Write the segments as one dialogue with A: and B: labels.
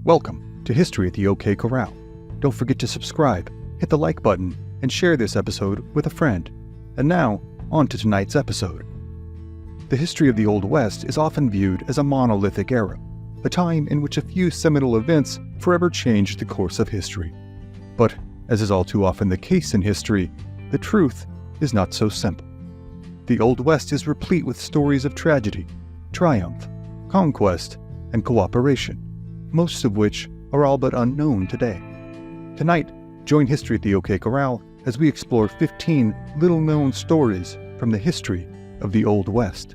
A: Welcome to History at the OK Corral. Don't forget to subscribe, hit the like button, and share this episode with a friend. And now, on to tonight's episode. The history of the Old West is often viewed as a monolithic era, a time in which a few seminal events forever changed the course of history. But, as is all too often the case in history, the truth is not so simple. The Old West is replete with stories of tragedy, triumph, conquest, and cooperation, most of which are all but unknown today. Tonight, join History at the OK Corral as we explore 15 little-known stories from the history of the Old West.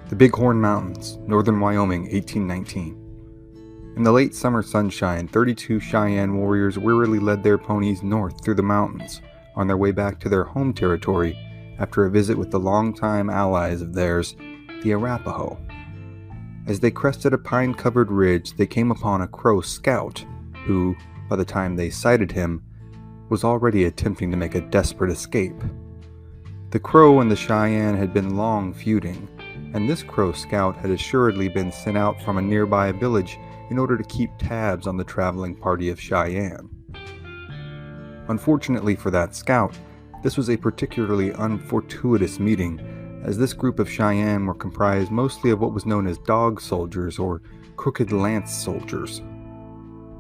B: The Bighorn Mountains, northern Wyoming, 1819. In the late summer sunshine, 32 Cheyenne warriors wearily led their ponies north through the mountains on their way back to their home territory after a visit with the longtime allies of theirs, the Arapaho. As they crested a pine-covered ridge, they came upon a Crow scout who, by the time they sighted him, was already attempting to make a desperate escape. The Crow and the Cheyenne had been long feuding, and this Crow scout had assuredly been sent out from a nearby village in order to keep tabs on the traveling party of Cheyenne. Unfortunately for that scout, this was a particularly unfortuitous meeting, as this group of Cheyenne were comprised mostly of what was known as dog soldiers or crooked lance soldiers.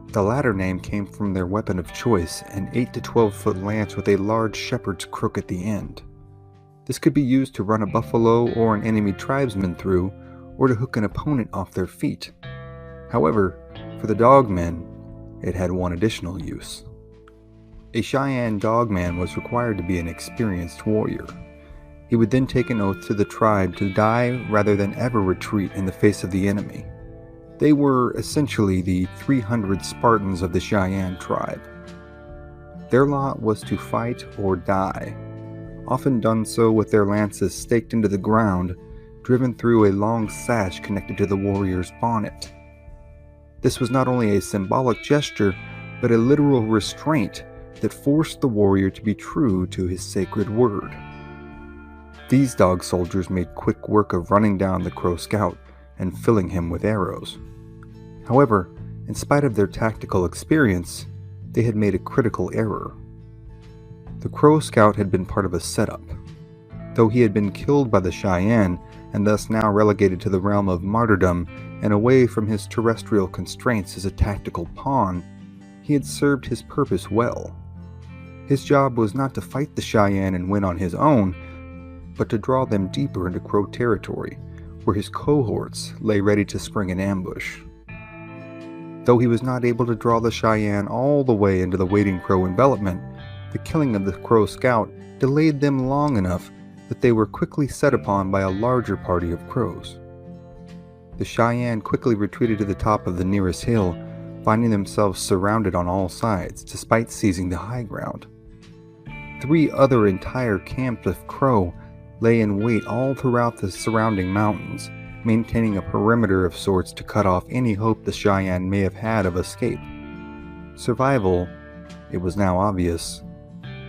B: The latter name came from their weapon of choice, an 8 to 12 foot lance with a large shepherd's crook at the end. This could be used to run a buffalo or an enemy tribesman through, or to hook an opponent off their feet. However, for the dogmen, it had one additional use. A Cheyenne dogman was required to be an experienced warrior. He would then take an oath to the tribe to die rather than ever retreat in the face of the enemy. They were essentially the 300 Spartans of the Cheyenne tribe. Their lot was to fight or die, often done so with their lances staked into the ground, driven through a long sash connected to the warrior's bonnet. This was not only a symbolic gesture, but a literal restraint that forced the warrior to be true to his sacred word. These dog soldiers made quick work of running down the Crow scout and filling him with arrows. However, in spite of their tactical experience, they had made a critical error. The Crow scout had been part of a setup. Though he had been killed by the Cheyenne and thus now relegated to the realm of martyrdom and away from his terrestrial constraints as a tactical pawn, he had served his purpose well. His job was not to fight the Cheyenne and win on his own, but to draw them deeper into Crow territory, where his cohorts lay ready to spring an ambush. Though he was not able to draw the Cheyenne all the way into the waiting Crow envelopment, the killing of the Crow scout delayed them long enough that they were quickly set upon by a larger party of Crows. The Cheyenne quickly retreated to the top of the nearest hill, finding themselves surrounded on all sides, despite seizing the high ground. 3 other entire camps of Crow lay in wait all throughout the surrounding mountains, maintaining a perimeter of sorts to cut off any hope the Cheyenne may have had of escape. Survival, it was now obvious,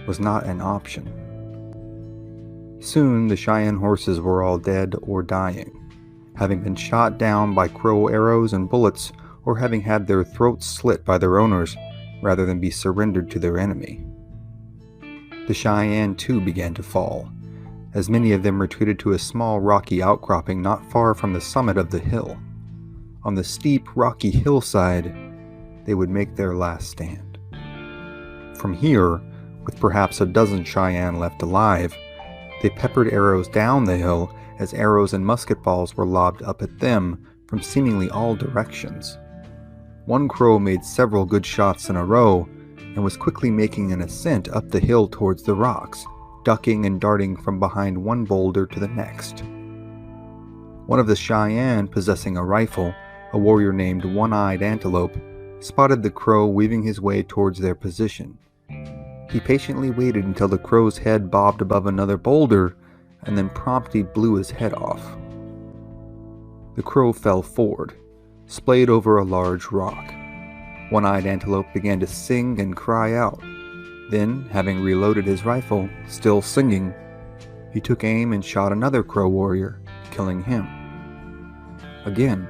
B: was not an option. Soon the Cheyenne horses were all dead or dying, having been shot down by Crow arrows and bullets, or having had their throats slit by their owners rather than be surrendered to their enemy. The Cheyenne too began to fall, as many of them retreated to a small rocky outcropping not far from the summit of the hill. On the steep, rocky hillside, they would make their last stand. From here, with perhaps a dozen Cheyenne left alive, they peppered arrows down the hill as arrows and musket balls were lobbed up at them from seemingly all directions. One Crow made several good shots in a row and was quickly making an ascent up the hill towards the rocks, ducking and darting from behind one boulder to the next. One of the Cheyenne, possessing a rifle, a warrior named One-Eyed Antelope, spotted the Crow weaving his way towards their position. He patiently waited until the Crow's head bobbed above another boulder, and then promptly blew his head off. The Crow fell forward, splayed over a large rock. One-Eyed Antelope began to sing and cry out. Then, having reloaded his rifle, still singing, he took aim and shot another Crow warrior, killing him. Again,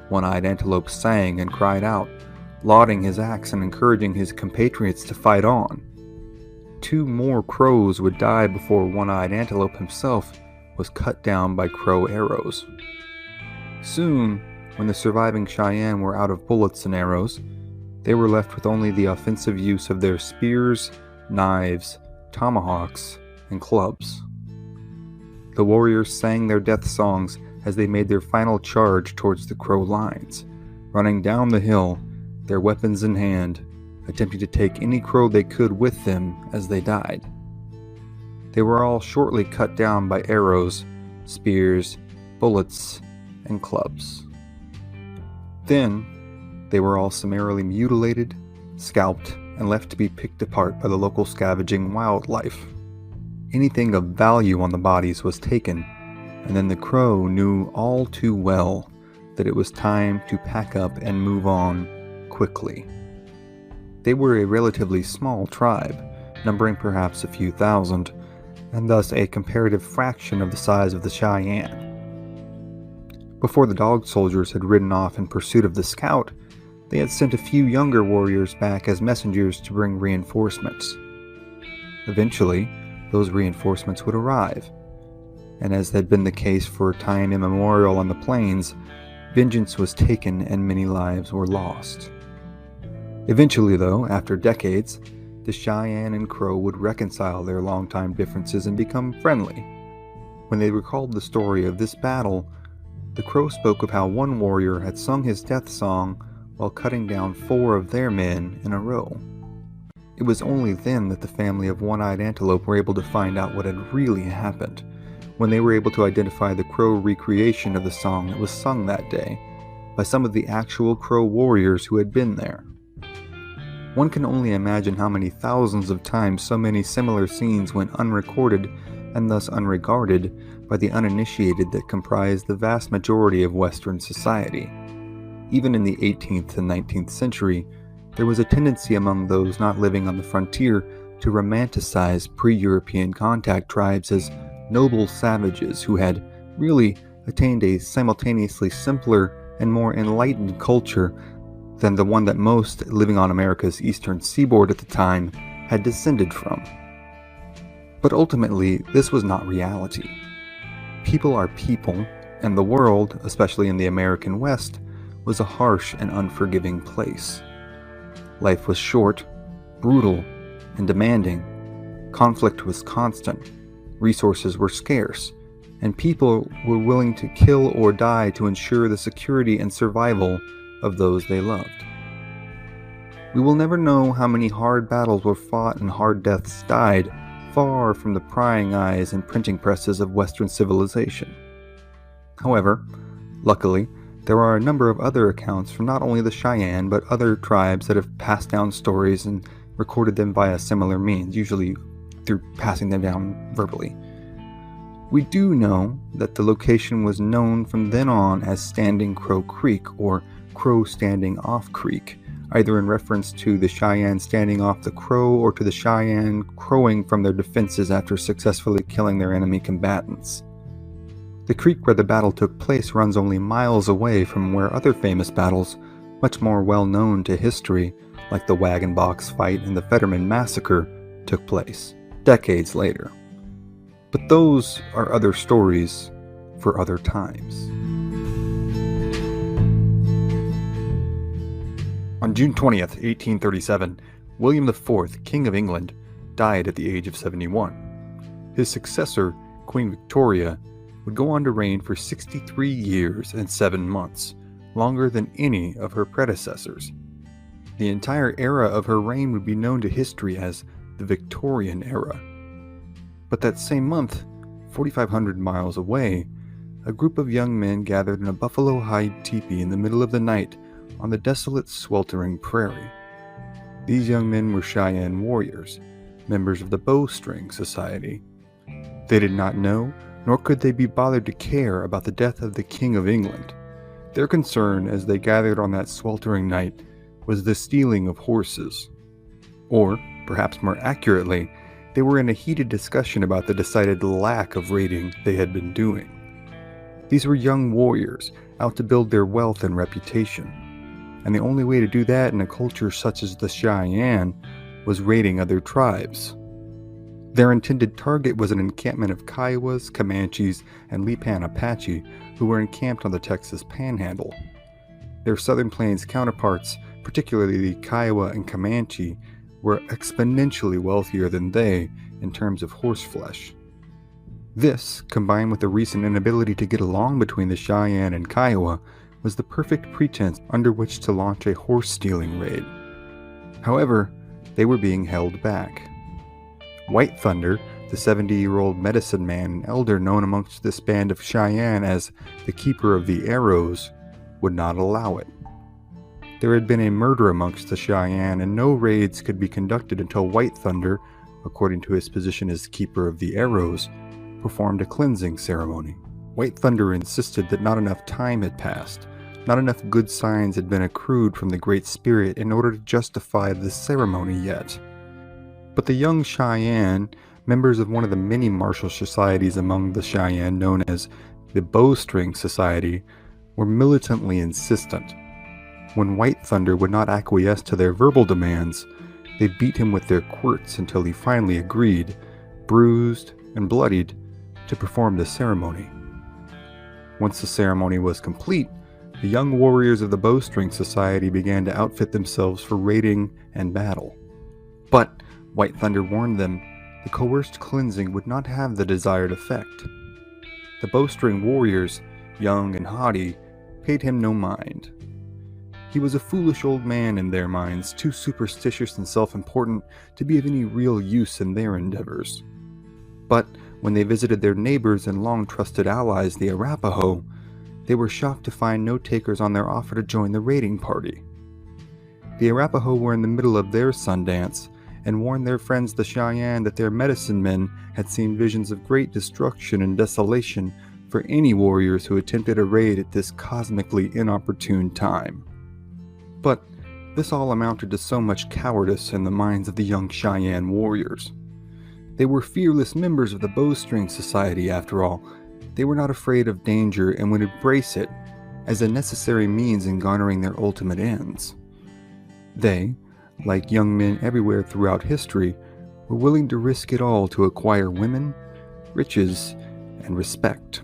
B: One-Eyed Antelope sang and cried out, lauding his axe and encouraging his compatriots to fight on. 2 more crows would die before One-Eyed Antelope himself was cut down by crow arrows. Soon, when the surviving Cheyenne were out of bullets and arrows, they were left with only the offensive use of their spears, knives, tomahawks, and clubs. The warriors sang their death songs as they made their final charge towards the Crow lines, running down the hill, their weapons in hand, attempting to take any crow they could with them as they died. They were all shortly cut down by arrows, spears, bullets, and clubs. Then, they were all summarily mutilated, scalped, and left to be picked apart by the local scavenging wildlife. Anything of value on the bodies was taken, and then the Crow knew all too well that it was time to pack up and move on quickly. They were a relatively small tribe, numbering perhaps a few thousand, and thus a comparative fraction of the size of the Cheyenne. Before the dog soldiers had ridden off in pursuit of the scout, they had sent a few younger warriors back as messengers to bring reinforcements. Eventually, those reinforcements would arrive, and as had been the case for time immemorial on the plains, vengeance was taken and many lives were lost. Eventually, though, after decades, the Cheyenne and Crow would reconcile their longtime differences and become friendly. When they recalled the story of this battle, the Crow spoke of how one warrior had sung his death song while cutting down 4 of their men in a row. It was only then that the family of One-Eyed Antelope were able to find out what had really happened, when they were able to identify the Crow recreation of the song that was sung that day by some of the actual Crow warriors who had been there. One can only imagine how many thousands of times so many similar scenes went unrecorded and thus unregarded by the uninitiated that comprised the vast majority of Western society. Even in the 18th and 19th century, there was a tendency among those not living on the frontier to romanticize pre-European contact tribes as noble savages who had really attained a simultaneously simpler and more enlightened culture than the one that most living on America's eastern seaboard at the time had descended from. But ultimately, this was not reality. People are people, and the world, especially in the American West, was a harsh and unforgiving place. Life was short, brutal, and demanding. Conflict was constant. Resources were scarce, and people were willing to kill or die to ensure the security and survival of those they loved. We will never know how many hard battles were fought and hard deaths died far from the prying eyes and printing presses of Western civilization. However, luckily, there are a number of other accounts from not only the Cheyenne but other tribes that have passed down stories and recorded them via similar means, usually through passing them down verbally. We do know that the location was known from then on as Standing Crow Creek or Crow Standing Off Creek, either in reference to the Cheyenne standing off the Crow or to the Cheyenne crowing from their defenses after successfully killing their enemy combatants. The creek where the battle took place runs only miles away from where other famous battles, much more well known to history, like the Wagon Box Fight and the Fetterman Massacre, took place, decades later. But those are other stories for other times. On June 20th, 1837, William IV, King of England, died at the age of 71. His successor, Queen Victoria, would go on to reign for 63 years and 7 months, longer than any of her predecessors. The entire era of her reign would be known to history as the Victorian era. But that same month, 4,500 miles away, a group of young men gathered in a buffalo hide teepee in the middle of the night on the desolate, sweltering prairie. These young men were Cheyenne warriors, members of the Bowstring Society. They did not know, nor could they be bothered to care about the death of the King of England. Their concern as they gathered on that sweltering night was the stealing of horses. Or, perhaps more accurately, they were in a heated discussion about the decided lack of raiding they had been doing. These were young warriors out to build their wealth and reputation, and the only way to do that in a culture such as the Cheyenne was raiding other tribes. Their intended target was an encampment of Kiowas, Comanches, and Lipan Apache who were encamped on the Texas Panhandle. Their Southern Plains counterparts, particularly the Kiowa and Comanche, were exponentially wealthier than they in terms of horseflesh. This, combined with the recent inability to get along between the Cheyenne and Kiowa, was the perfect pretense under which to launch a horse-stealing raid. However, they were being held back. White Thunder, the 70-year-old medicine man and elder known amongst this band of Cheyenne as the Keeper of the Arrows, would not allow it. There had been a murder amongst the Cheyenne, and no raids could be conducted until White Thunder, according to his position as Keeper of the Arrows, performed a cleansing ceremony. White Thunder insisted that not enough time had passed, not enough good signs had been accrued from the Great Spirit in order to justify the ceremony yet. But the young Cheyenne, members of one of the many martial societies among the Cheyenne known as the Bowstring Society, were militantly insistent. When White Thunder would not acquiesce to their verbal demands, they beat him with their quirts until he finally agreed, bruised and bloodied, to perform the ceremony. Once the ceremony was complete, the young warriors of the Bowstring Society began to outfit themselves for raiding and battle. But White Thunder warned them the coerced cleansing would not have the desired effect. The Bowstring warriors, young and haughty, paid him no mind. He was a foolish old man in their minds, too superstitious and self-important to be of any real use in their endeavors. But when they visited their neighbors and long-trusted allies, the Arapaho, they were shocked to find no takers on their offer to join the raiding party. The Arapaho were in the middle of their Sundance and warned their friends the Cheyenne that their medicine men had seen visions of great destruction and desolation for any warriors who attempted a raid at this cosmically inopportune time. But this all amounted to so much cowardice in the minds of the young Cheyenne warriors. They were fearless members of the Bowstring Society after all. They were not afraid of danger and would embrace it as a necessary means in garnering their ultimate ends. They, like young men everywhere throughout history, were willing to risk it all to acquire women, riches, and respect.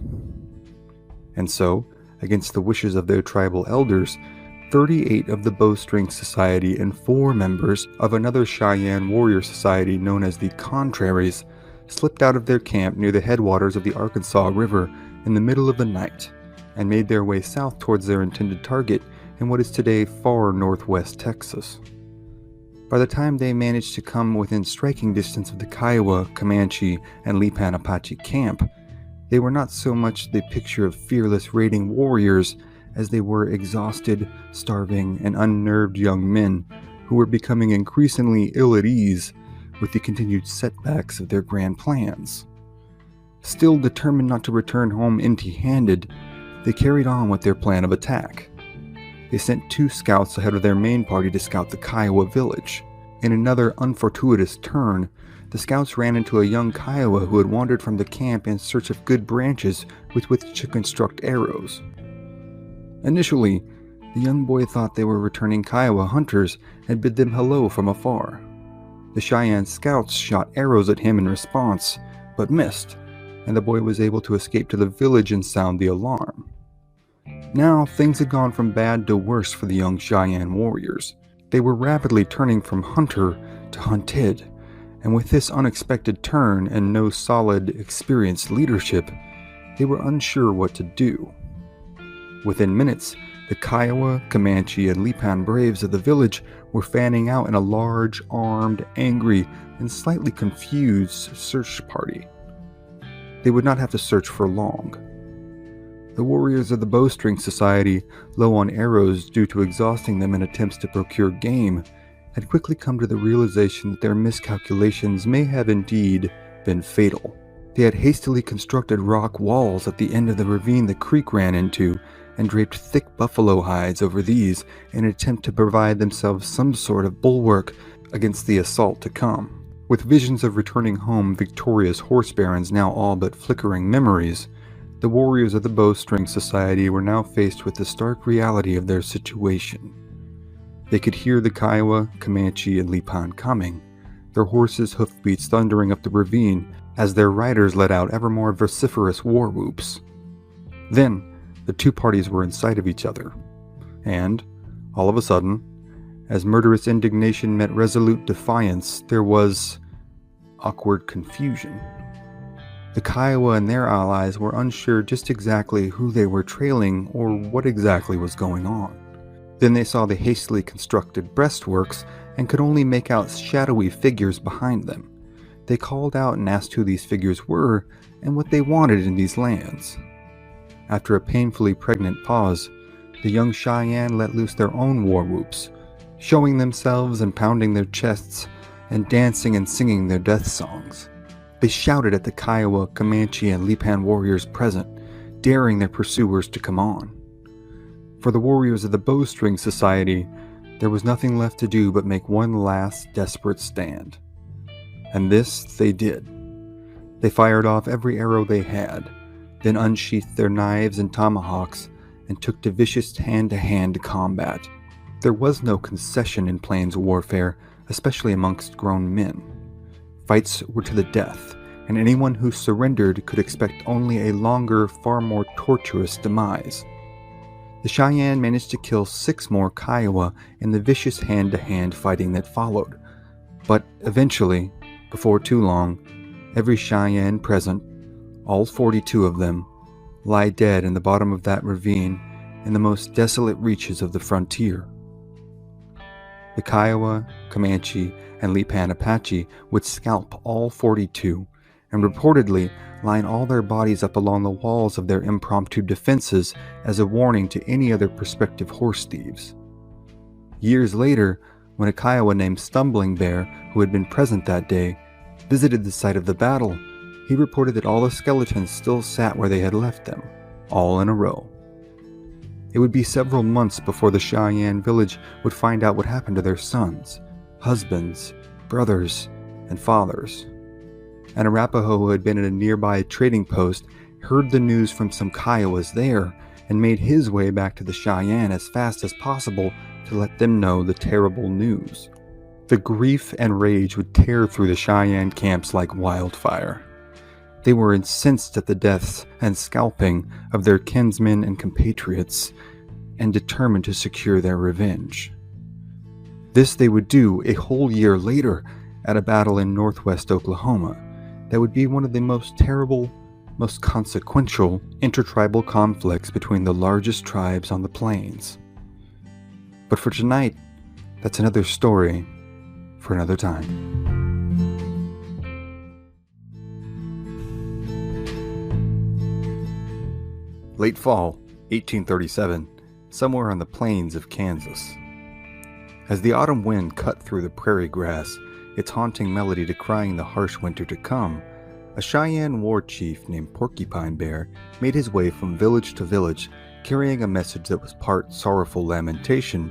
B: And so, against the wishes of their tribal elders, 38 of the Bowstring Society and 4 members of another Cheyenne warrior society known as the Contraries slipped out of their camp near the headwaters of the Arkansas River in the middle of the night and made their way south towards their intended target in what is today far northwest Texas. By the time they managed to come within striking distance of the Kiowa, Comanche, and Lipan Apache camp, they were not so much the picture of fearless raiding warriors as they were exhausted, starving, and unnerved young men who were becoming increasingly ill at ease with the continued setbacks of their grand plans. Still determined not to return home empty-handed, they carried on with their plan of attack. They sent 2 scouts ahead of their main party to scout the Kiowa village. In another unfortuitous turn, the scouts ran into a young Kiowa who had wandered from the camp in search of good branches with which to construct arrows. Initially, the young boy thought they were returning Kiowa hunters and bid them hello from afar. The Cheyenne scouts shot arrows at him in response, but missed, and the boy was able to escape to the village and sound the alarm. Now, things had gone from bad to worse for the young Cheyenne warriors. They were rapidly turning from hunter to hunted, and with this unexpected turn and no solid, experienced leadership, they were unsure what to do. Within minutes, the Kiowa, Comanche, and Lipan braves of the village were fanning out in a large, armed, angry, and slightly confused search party. They would not have to search for long. The warriors of the Bowstring Society, low on arrows due to exhausting them in attempts to procure game, had quickly come to the realization that their miscalculations may have indeed been fatal. They had hastily constructed rock walls at the end of the ravine the creek ran into, and draped thick buffalo hides over these in an attempt to provide themselves some sort of bulwark against the assault to come. With visions of returning home victorious horse barons now all but flickering memories, The warriors of the Bowstring Society were now faced with the stark reality of their situation. They could hear the Kiowa, Comanche, and Lipan coming, their horses' hoofbeats thundering up the ravine as their riders let out ever more vociferous war whoops. Then, the two parties were in sight of each other, and, all of a sudden, as murderous indignation met resolute defiance, there was awkward confusion. The Kiowa and their allies were unsure just exactly who they were trailing or what exactly was going on. Then they saw the hastily constructed breastworks and could only make out shadowy figures behind them. They called out and asked who these figures were and what they wanted in these lands. After a painfully pregnant pause, the young Cheyenne let loose their own war whoops, showing themselves and pounding their chests and dancing and singing their death songs. They shouted at the Kiowa, Comanche, and Lipan warriors present, daring their pursuers to come on. For the warriors of the Bowstring Society, there was nothing left to do but make one last desperate stand. And this they did. They fired off every arrow they had, then unsheathed their knives and tomahawks and took to vicious hand-to-hand combat. There was no concession in plains warfare, especially amongst grown men. Fights were to the death, and anyone who surrendered could expect only a longer, far more torturous demise. The Cheyenne managed to kill 6 more Kiowa in the vicious hand-to-hand fighting that followed, but eventually, before too long, every Cheyenne present, all 42 of them, lie dead in the bottom of that ravine in the most desolate reaches of the frontier. The Kiowa, Comanche, and Lipan Apache would scalp all 42 and reportedly line all their bodies up along the walls of their impromptu defenses as a warning to any other prospective horse thieves. Years later, when a Kiowa named Stumbling Bear, who had been present that day, visited the site of the battle, he reported that all the skeletons still sat where they had left them, all in a row. It would be several months before the Cheyenne village would find out what happened to their sons, husbands, brothers, and fathers. An Arapaho who had been at a nearby trading post heard the news from some Kiowas there and made his way back to the Cheyenne as fast as possible to let them know the terrible news. The grief and rage would tear through the Cheyenne camps like wildfire. They were incensed at the deaths and scalping of their kinsmen and compatriots, and determined to secure their revenge. This they would do a whole year later at a battle in northwest Oklahoma that would be one of the most terrible, most consequential intertribal conflicts between the largest tribes on the plains. But for tonight, that's another story for another time. Late fall, 1837, somewhere on the plains of Kansas. As the autumn wind cut through the prairie grass, its haunting melody decrying the harsh winter to come, a Cheyenne war chief named Porcupine Bear made his way from village to village, carrying a message that was part sorrowful lamentation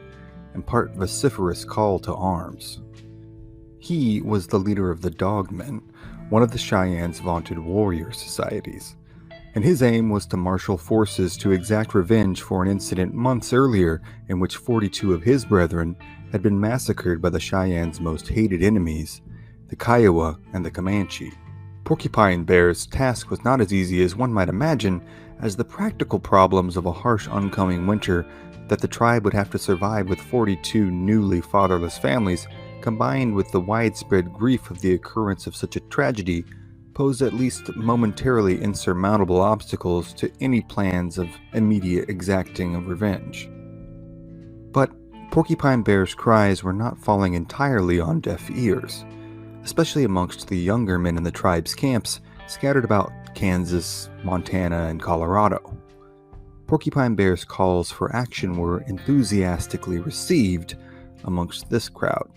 B: and part vociferous call to arms. He was the leader of the Dogmen, one of the Cheyenne's vaunted warrior societies, and his aim was to marshal forces to exact revenge for an incident months earlier in which 42 of his brethren had been massacred by the Cheyenne's most hated enemies, the Kiowa and the Comanche. Porcupine Bear's task was not as easy as one might imagine, as the practical problems of a harsh oncoming winter that the tribe would have to survive with 42 newly fatherless families, combined with the widespread grief of the occurrence of such a tragedy, posed at least momentarily insurmountable obstacles to any plans of immediate exacting of revenge. But Porcupine Bear's cries were not falling entirely on deaf ears, especially amongst the younger men in the tribe's camps scattered about Kansas, Montana, and Colorado. Porcupine Bear's calls for action were enthusiastically received amongst this crowd.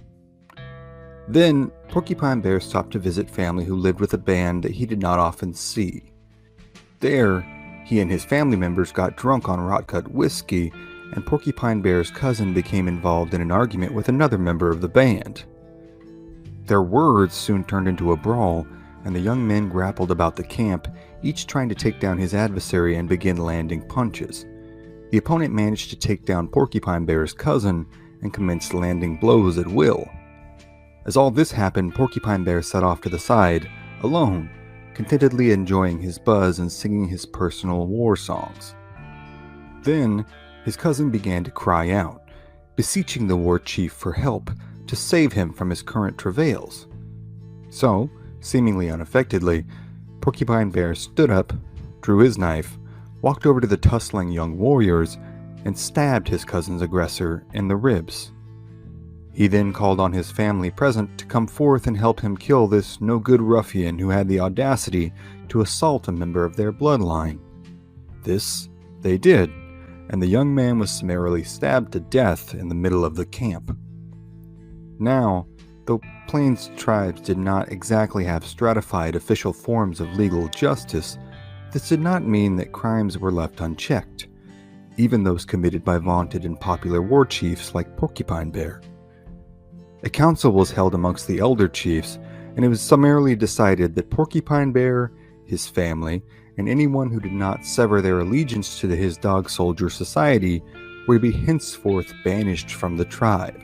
B: Then, Porcupine Bear stopped to visit family who lived with a band that he did not often see. There, he and his family members got drunk on rot-cut whiskey, and Porcupine Bear's cousin became involved in an argument with another member of the band. Their words soon turned into a brawl, and the young men grappled about the camp, each trying to take down his adversary and begin landing punches. The opponent managed to take down Porcupine Bear's cousin and commenced landing blows at will. As all this happened, Porcupine Bear set off to the side, alone, contentedly enjoying his buzz and singing his personal war songs. Then, his cousin began to cry out, beseeching the war chief for help to save him from his current travails. So, seemingly unaffectedly, Porcupine Bear stood up, drew his knife, walked over to the tussling young warriors, and stabbed his cousin's aggressor in the ribs. He then called on his family present to come forth and help him kill this no-good ruffian who had the audacity to assault a member of their bloodline. This they did, and the young man was summarily stabbed to death in the middle of the camp. Now, though Plains tribes did not exactly have stratified official forms of legal justice, this did not mean that crimes were left unchecked, even those committed by vaunted and popular war chiefs like Porcupine Bear. A council was held amongst the elder chiefs, and it was summarily decided that Porcupine Bear, his family, and anyone who did not sever their allegiance to his dog soldier society were to be henceforth banished from the tribe.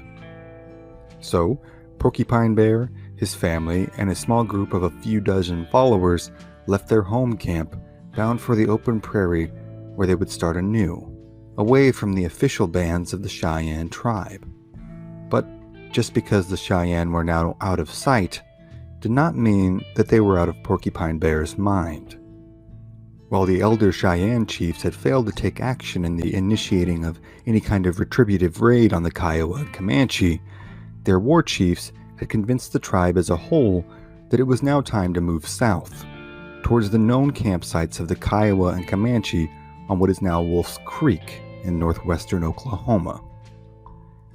B: So, Porcupine Bear, his family, and a small group of a few dozen followers left their home camp, bound for the open prairie where they would start anew, away from the official bands of the Cheyenne tribe. But just because the Cheyenne were now out of sight did not mean that they were out of Porcupine Bear's mind. While the elder Cheyenne chiefs had failed to take action in the initiating of any kind of retributive raid on the Kiowa and Comanche, their war chiefs had convinced the tribe as a whole that it was now time to move south, towards the known campsites of the Kiowa and Comanche on what is now Wolf's Creek in northwestern Oklahoma.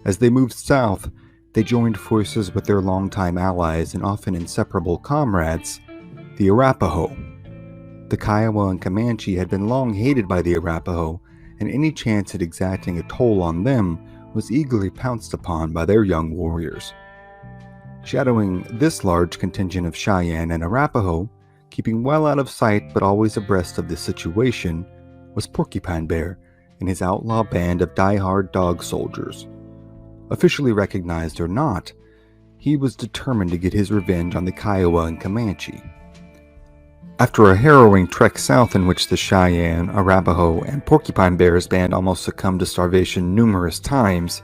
B: As they moved south, they joined forces with their longtime allies and often inseparable comrades, the Arapaho. The Kiowa and Comanche had been long hated by the Arapaho, and any chance at exacting a toll on them was eagerly pounced upon by their young warriors. Shadowing this large contingent of Cheyenne and Arapaho, keeping well out of sight but always abreast of the situation, was Porcupine Bear and his outlaw band of die-hard dog soldiers. Officially recognized or not, he was determined to get his revenge on the Kiowa and Comanche. After a harrowing trek south in which the Cheyenne, Arapaho, and Porcupine Bear's band almost succumbed to starvation numerous times,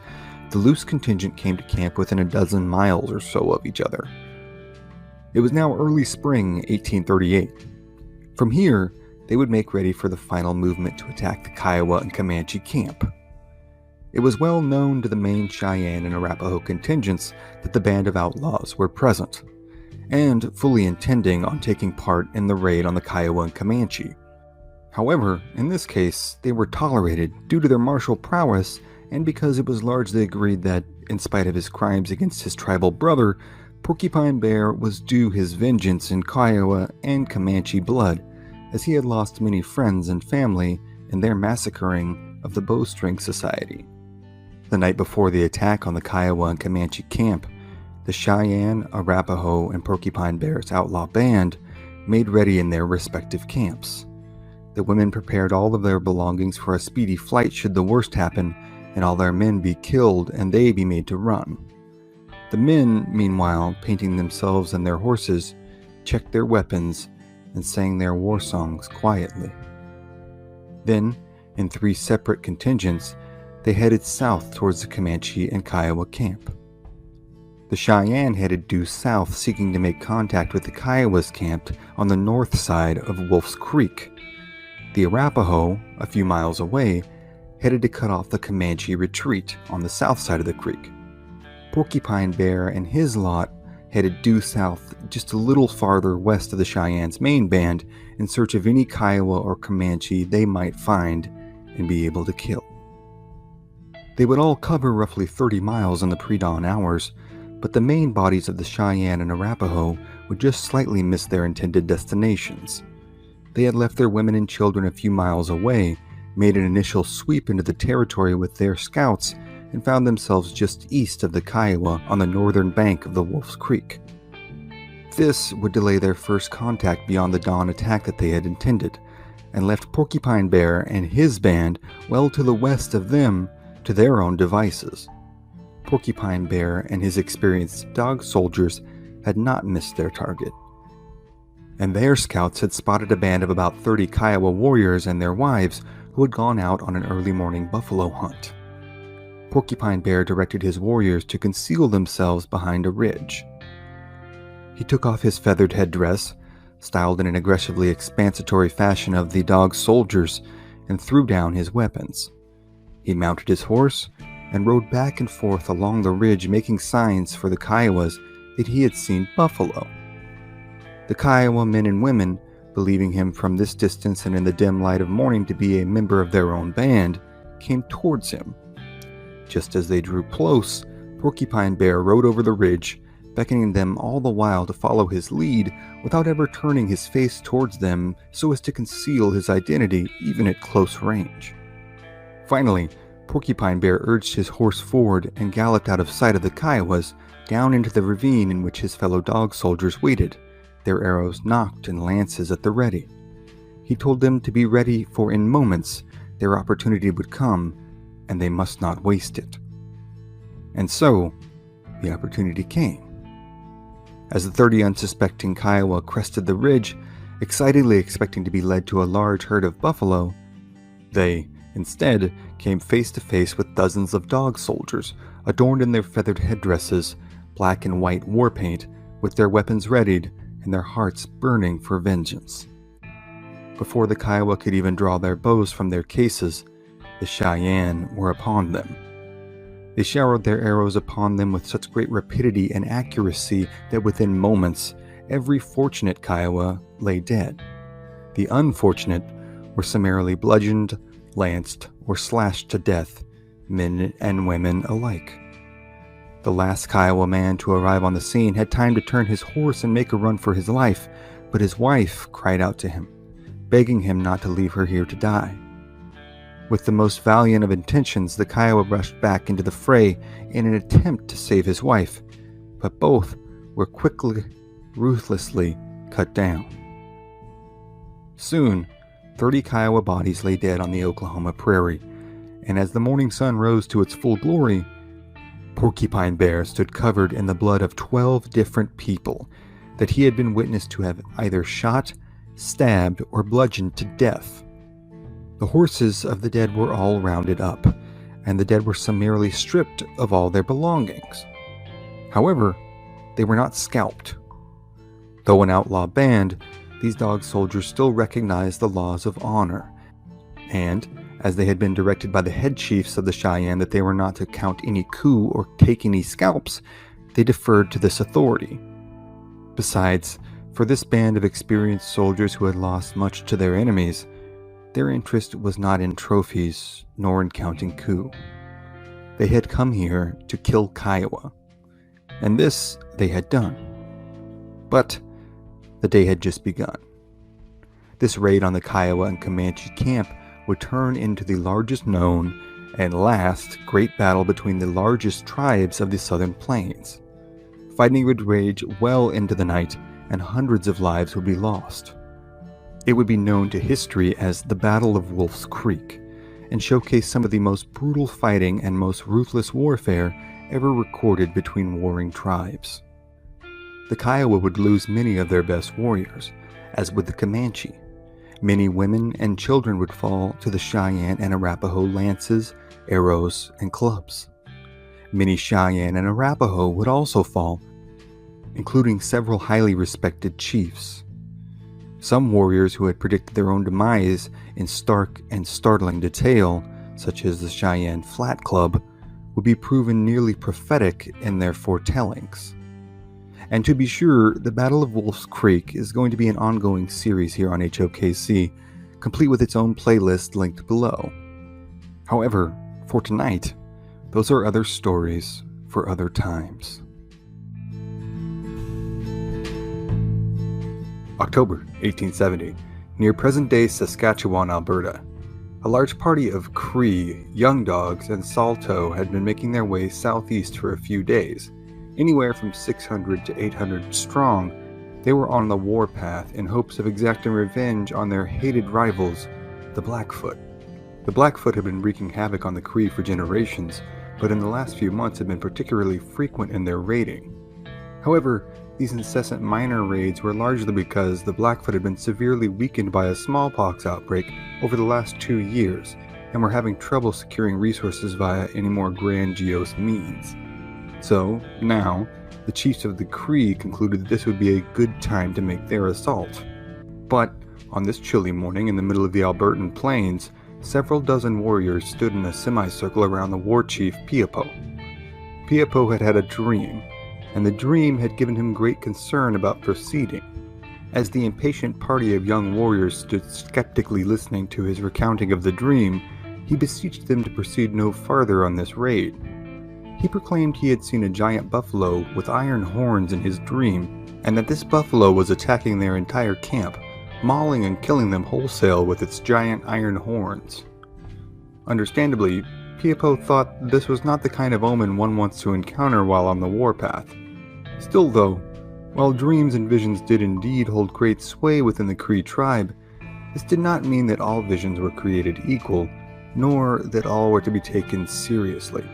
B: the loose contingent came to camp within a dozen miles or so of each other. It was now early spring 1838. From here, they would make ready for the final movement to attack the Kiowa and Comanche camp. It was well known to the main Cheyenne and Arapaho contingents that the band of outlaws were present, and fully intending on taking part in the raid on the Kiowa and Comanche. However, in this case, they were tolerated due to their martial prowess and because it was largely agreed that, in spite of his crimes against his tribal brother, Porcupine Bear was due his vengeance in Kiowa and Comanche blood, as he had lost many friends and family in their massacring of the Bowstring Society. The night before the attack on the Kiowa and Comanche camp, the Cheyenne, Arapaho, and Porcupine Bear's outlaw band made ready in their respective camps. The women prepared all of their belongings for a speedy flight should the worst happen and all their men be killed and they be made to run. The men, meanwhile, painting themselves and their horses, checked their weapons and sang their war songs quietly. Then, in 3 separate contingents, they headed south towards the Comanche and Kiowa camp. The Cheyenne headed due south, seeking to make contact with the Kiowas camped on the north side of Wolf's Creek. The Arapaho, a few miles away, headed to cut off the Comanche retreat on the south side of the creek. Porcupine Bear and his lot headed due south just a little farther west of the Cheyenne's main band in search of any Kiowa or Comanche they might find and be able to kill. They would all cover roughly 30 miles in the pre-dawn hours, but the main bodies of the Cheyenne and Arapaho would just slightly miss their intended destinations. They had left their women and children a few miles away, made an initial sweep into the territory with their scouts, and found themselves just east of the Kiowa on the northern bank of the Wolf's Creek. this would delay their first contact beyond the dawn attack that they had intended, and left Porcupine Bear and his band well to the west of them to their own devices. Porcupine Bear and his experienced dog soldiers had not missed their target, and their scouts had spotted a band of about 30 Kiowa warriors and their wives who had gone out on an early morning buffalo hunt. Porcupine Bear directed his warriors to conceal themselves behind a ridge. He took off his feathered headdress, styled in an aggressively expansive fashion of the dog soldiers, and threw down his weapons. He mounted his horse and rode back and forth along the ridge, making signs for the Kiowas that he had seen buffalo. The Kiowa men and women, believing him from this distance and in the dim light of morning to be a member of their own band, came towards him. Just as they drew close, Porcupine Bear rode over the ridge, beckoning them all the while to follow his lead without ever turning his face towards them so as to conceal his identity even at close range. Finally, Porcupine Bear urged his horse forward and galloped out of sight of the Kiowas down into the ravine in which his fellow dog soldiers waited, their arrows nocked and lances at the ready. He told them to be ready, for in moments their opportunity would come, and they must not waste it. And so, the opportunity came. As the 30 unsuspecting Kiowa crested the ridge, excitedly expecting to be led to a large herd of buffalo, they, instead, came face to face with dozens of dog soldiers, adorned in their feathered headdresses, black and white war paint, with their weapons readied and their hearts burning for vengeance. Before the Kiowa could even draw their bows from their cases, the Cheyenne were upon them. They showered their arrows upon them with such great rapidity and accuracy that within moments, every fortunate Kiowa lay dead. The unfortunate were summarily bludgeoned, lanced, or slashed to death, men and women alike. The last Kiowa man to arrive on the scene had time to turn his horse and make a run for his life, but his wife cried out to him, begging him not to leave her here to die. With the most valiant of intentions, the Kiowa rushed back into the fray in an attempt to save his wife, but both were quickly, ruthlessly cut down. Soon, 30 Kiowa bodies lay dead on the Oklahoma prairie, and as the morning sun rose to its full glory, Porcupine Bear stood covered in the blood of 12 different people that he had been witness to have either shot, stabbed, or bludgeoned to death. The horses of the dead were all rounded up, and the dead were summarily stripped of all their belongings. However, they were not scalped. Though an outlaw band, these dog soldiers still recognized the laws of honor, and, as they had been directed by the head chiefs of the Cheyenne that they were not to count any coup or take any scalps, they deferred to this authority. Besides, for this band of experienced soldiers who had lost much to their enemies, their interest was not in trophies nor in counting coup. They had come here to kill Kiowa, and this they had done. But the day had just begun. This raid on the Kiowa and Comanche camp would turn into the largest known and last great battle between the largest tribes of the southern plains. Fighting would rage well into the night, and hundreds of lives would be lost. It would be known to history as the Battle of Wolf's Creek, and showcase some of the most brutal fighting and most ruthless warfare ever recorded between warring tribes. The Kiowa would lose many of their best warriors, as would the Comanche. Many women and children would fall to the Cheyenne and Arapaho lances, arrows, and clubs. Many Cheyenne and Arapaho would also fall, including several highly respected chiefs. Some warriors who had predicted their own demise in stark and startling detail, such as the Cheyenne Flat Club, would be proven nearly prophetic in their foretellings. And to be sure, the Battle of Wolf's Creek is going to be an ongoing series here on HOKC, complete with its own playlist linked below. However, for tonight, those are other stories for other times. October 1870, near present-day Saskatchewan, Alberta. A large party of Cree, young dogs, and Salto had been making their way southeast for a few days, anywhere from 600 to 800 strong, They were on the warpath in hopes of exacting revenge on their hated rivals, the Blackfoot. The Blackfoot had been wreaking havoc on the Cree for generations, but in the last few months had been particularly frequent in their raiding. However, these incessant minor raids were largely because the Blackfoot had been severely weakened by a smallpox outbreak over the last 2 years, and were having trouble securing resources via any more grandiose means. So, now, the chiefs of the Cree concluded that this would be a good time to make their assault. But, on this chilly morning in the middle of the Albertan plains, several dozen warriors stood in a semicircle around the war chief Piapo. Piapo had had a dream, and the dream had given him great concern about proceeding. As the impatient party of young warriors stood skeptically listening to his recounting of the dream, he beseeched them to proceed no farther on this raid. He proclaimed he had seen a giant buffalo with iron horns in his dream, and that this buffalo was attacking their entire camp, mauling and killing them wholesale with its giant iron horns. Understandably, Piapo thought this was not the kind of omen one wants to encounter while on the warpath. Still though, while dreams and visions did indeed hold great sway within the Cree tribe, this did not mean that all visions were created equal, nor that all were to be taken seriously.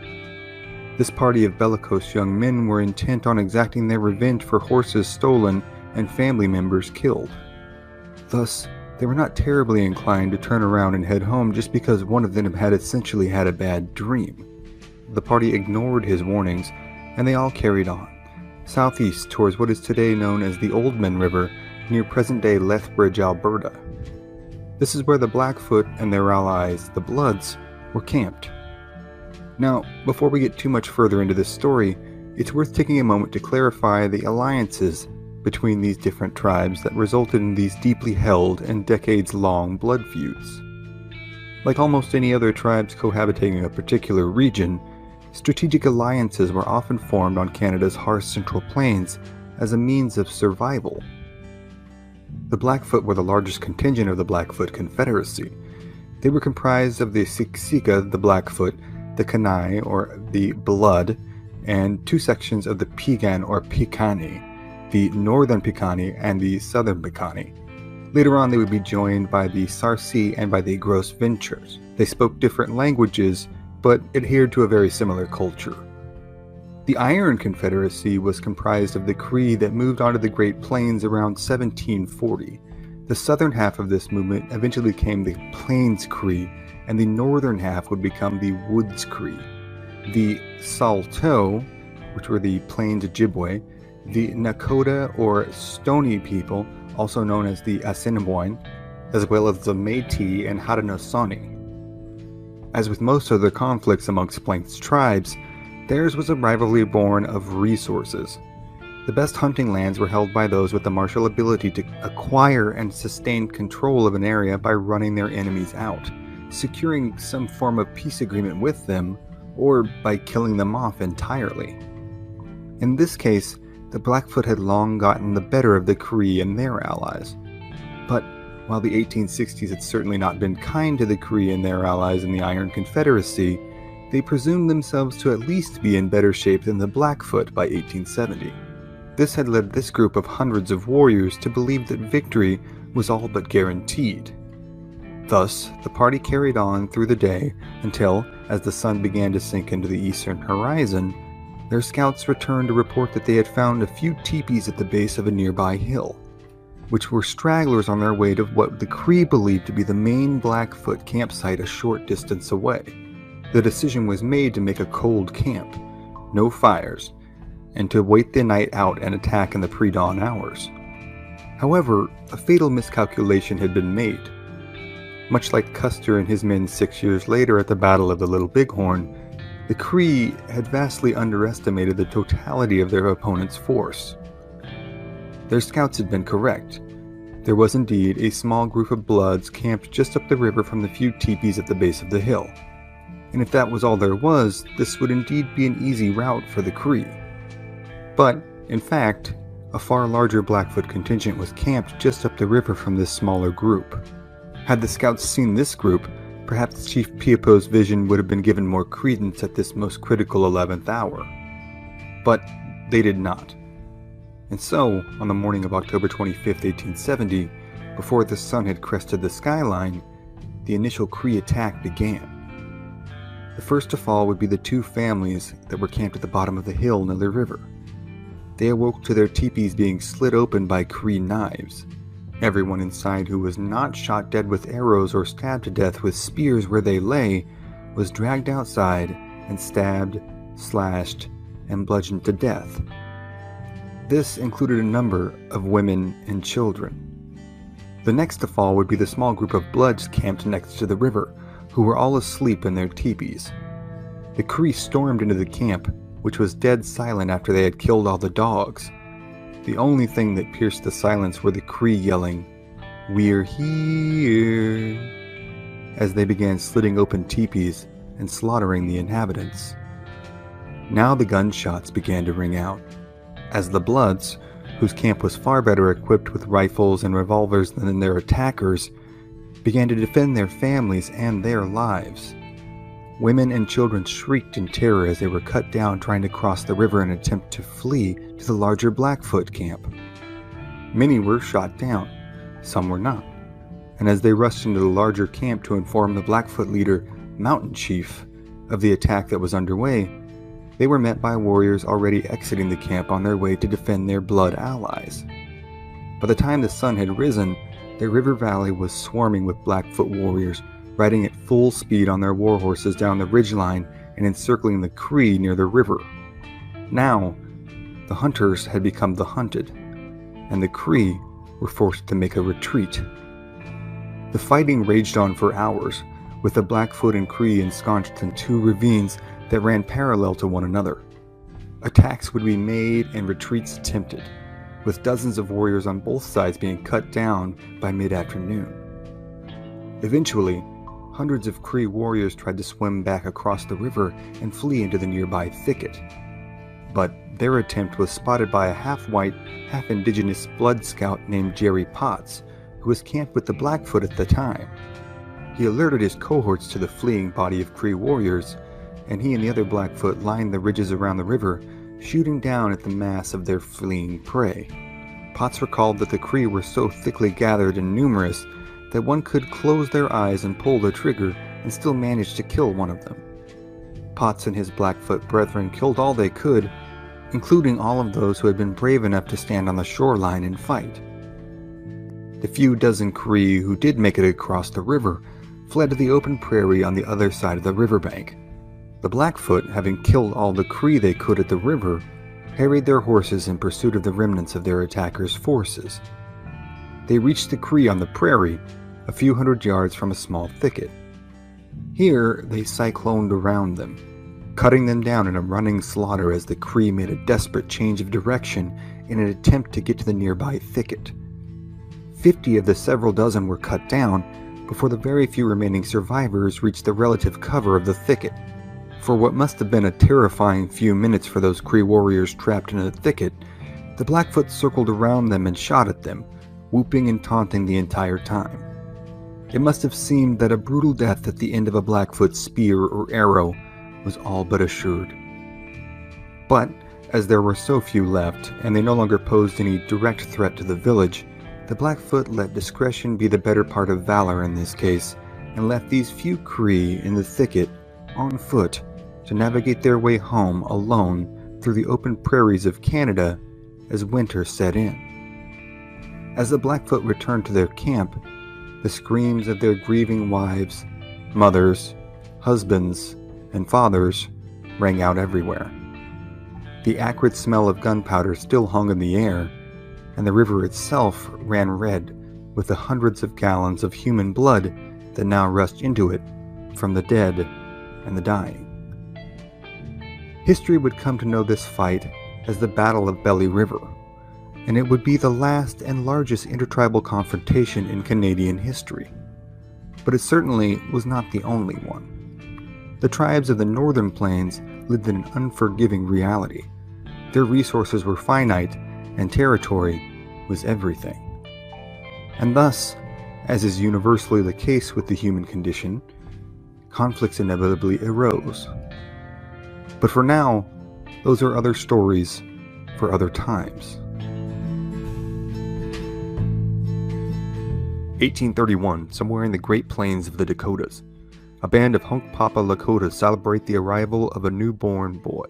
B: This party of bellicose young men were intent on exacting their revenge for horses stolen and family members killed. Thus, they were not terribly inclined to turn around and head home just because one of them had essentially had a bad dream. The party ignored his warnings, and they all carried on, southeast towards what is today known as the Oldman River, near present-day Lethbridge, Alberta. This is where the Blackfoot and their allies, the Bloods, were camped. Now, before we get too much further into this story, it's worth taking a moment to clarify the alliances between these different tribes that resulted in these deeply held and decades-long blood feuds. Like almost any other tribes cohabitating a particular region, strategic alliances were often formed on Canada's harsh Central Plains as a means of survival. The Blackfoot were the largest contingent of the Blackfoot Confederacy. They were comprised of the Siksika, the Blackfoot, the Kainai, or the Blood, and 2 sections of the Piegan, or Piikani, the Northern Piikani and the Southern Piikani. Later on, they would be joined by the Sarsi and by the Gros Ventres. They spoke different languages, but adhered to a very similar culture. The Iron Confederacy was comprised of the Cree that moved onto the Great Plains around 1740. The southern half of this movement eventually became the Plains Cree, and the northern half would become the Woods Cree. The Saulteaux, which were the Plains Ojibwe, the Nakota or Stony people, also known as the Assiniboine, as well as the Métis and Haudenosaunee. As with most other conflicts amongst Plains tribes, theirs was a rivalry born of resources. The best hunting lands were held by those with the martial ability to acquire and sustain control of an area by running their enemies out, securing some form of peace agreement with them, or by killing them off entirely. In this case, the Blackfoot had long gotten the better of the Cree and their allies. But while the 1860s had certainly not been kind to the Cree and their allies in the Iron Confederacy, they presumed themselves to at least be in better shape than the Blackfoot by 1870. This had led this group of hundreds of warriors to believe that victory was all but guaranteed. Thus, the party carried on through the day until, as the sun began to sink into the eastern horizon, their scouts returned to report that they had found a few teepees at the base of a nearby hill, which were stragglers on their way to what the Cree believed to be the main Blackfoot campsite a short distance away. The decision was made to make a cold camp, no fires, and to wait the night out and attack in the pre-dawn hours. However, a fatal miscalculation had been made. Much like Custer and his men 6 years later at the Battle of the Little Bighorn, the Cree had vastly underestimated the totality of their opponent's force. Their scouts had been correct. There was indeed a small group of Bloods camped just up the river from the few teepees at the base of the hill. And if that was all there was, this would indeed be an easy route for the Cree. But, in fact, a far larger Blackfoot contingent was camped just up the river from this smaller group. Had the scouts seen this group, perhaps Chief Piapo's vision would have been given more credence at this most critical 11th hour. But they did not. And so, on the morning of October 25, 1870, before the sun had crested the skyline, the initial Cree attack began. The first to fall would be the two families that were camped at the bottom of the hill near the river. They awoke to their teepees being slit open by Cree knives. Everyone inside who was not shot dead with arrows or stabbed to death with spears where they lay was dragged outside and stabbed, slashed, and bludgeoned to death. This included a number of women and children. The next to fall would be the small group of Bloods camped next to the river, who were all asleep in their teepees. The Cree stormed into the camp, which was dead silent after they had killed all the dogs. The only thing that pierced the silence were the Cree yelling, "We're here," as they began slitting open teepees and slaughtering the inhabitants. Now the gunshots began to ring out, as the Bloods, whose camp was far better equipped with rifles and revolvers than their attackers, began to defend their families and their lives. Women and children shrieked in terror as they were cut down trying to cross the river in an attempt to flee to the larger Blackfoot camp. Many were shot down, some were not, and as they rushed into the larger camp to inform the Blackfoot leader, Mountain Chief, of the attack that was underway, they were met by warriors already exiting the camp on their way to defend their Blood allies. By the time the sun had risen, the river valley was swarming with Blackfoot warriors, riding at full speed on their war horses down the ridgeline and encircling the Cree near the river. Now, the hunters had become the hunted, and the Cree were forced to make a retreat. The fighting raged on for hours, with the Blackfoot and Cree ensconced in two ravines that ran parallel to one another. Attacks would be made and retreats attempted, with dozens of warriors on both sides being cut down by mid-afternoon. Eventually, hundreds of Cree warriors tried to swim back across the river and flee into the nearby thicket. But their attempt was spotted by a half-white, half-indigenous Blood scout named Jerry Potts, who was camped with the Blackfoot at the time. He alerted his cohorts to the fleeing body of Cree warriors, and he and the other Blackfoot lined the ridges around the river, shooting down at the mass of their fleeing prey. Potts recalled that the Cree were so thickly gathered and numerous that one could close their eyes and pull the trigger and still manage to kill one of them. Potts and his Blackfoot brethren killed all they could, including all of those who had been brave enough to stand on the shoreline and fight. The few dozen Cree who did make it across the river fled to the open prairie on the other side of the riverbank. The Blackfoot, having killed all the Cree they could at the river, harried their horses in pursuit of the remnants of their attackers' forces. They reached the Cree on the prairie, a few hundred yards from a small thicket. Here, they cycloned around them, cutting them down in a running slaughter as the Cree made a desperate change of direction in an attempt to get to the nearby thicket. 50 of the several dozen were cut down before the very few remaining survivors reached the relative cover of the thicket. For what must have been a terrifying few minutes for those Cree warriors trapped in the thicket, the Blackfoot circled around them and shot at them, whooping and taunting the entire time. It must have seemed that a brutal death at the end of a Blackfoot spear or arrow was all but assured. But, as there were so few left, and they no longer posed any direct threat to the village, the Blackfoot let discretion be the better part of valor in this case, and left these few Cree in the thicket, on foot, to navigate their way home alone through the open prairies of Canada as winter set in. As the Blackfoot returned to their camp, the screams of their grieving wives, mothers, husbands, and fathers rang out everywhere. The acrid smell of gunpowder still hung in the air, and the river itself ran red with the hundreds of gallons of human blood that now rushed into it from the dead and the dying. History would come to know this fight as the Battle of Belly River, and it would be the last and largest intertribal confrontation in Canadian history. But it certainly was not the only one. The tribes of the Northern Plains lived in an unforgiving reality. Their resources were finite, and territory was everything. And thus, as is universally the case with the human condition, conflicts inevitably arose. But for now, those are other stories for other times. 1831, somewhere in the Great Plains of the Dakotas, a band of Hunkpapa Lakotas celebrate the arrival of a newborn boy.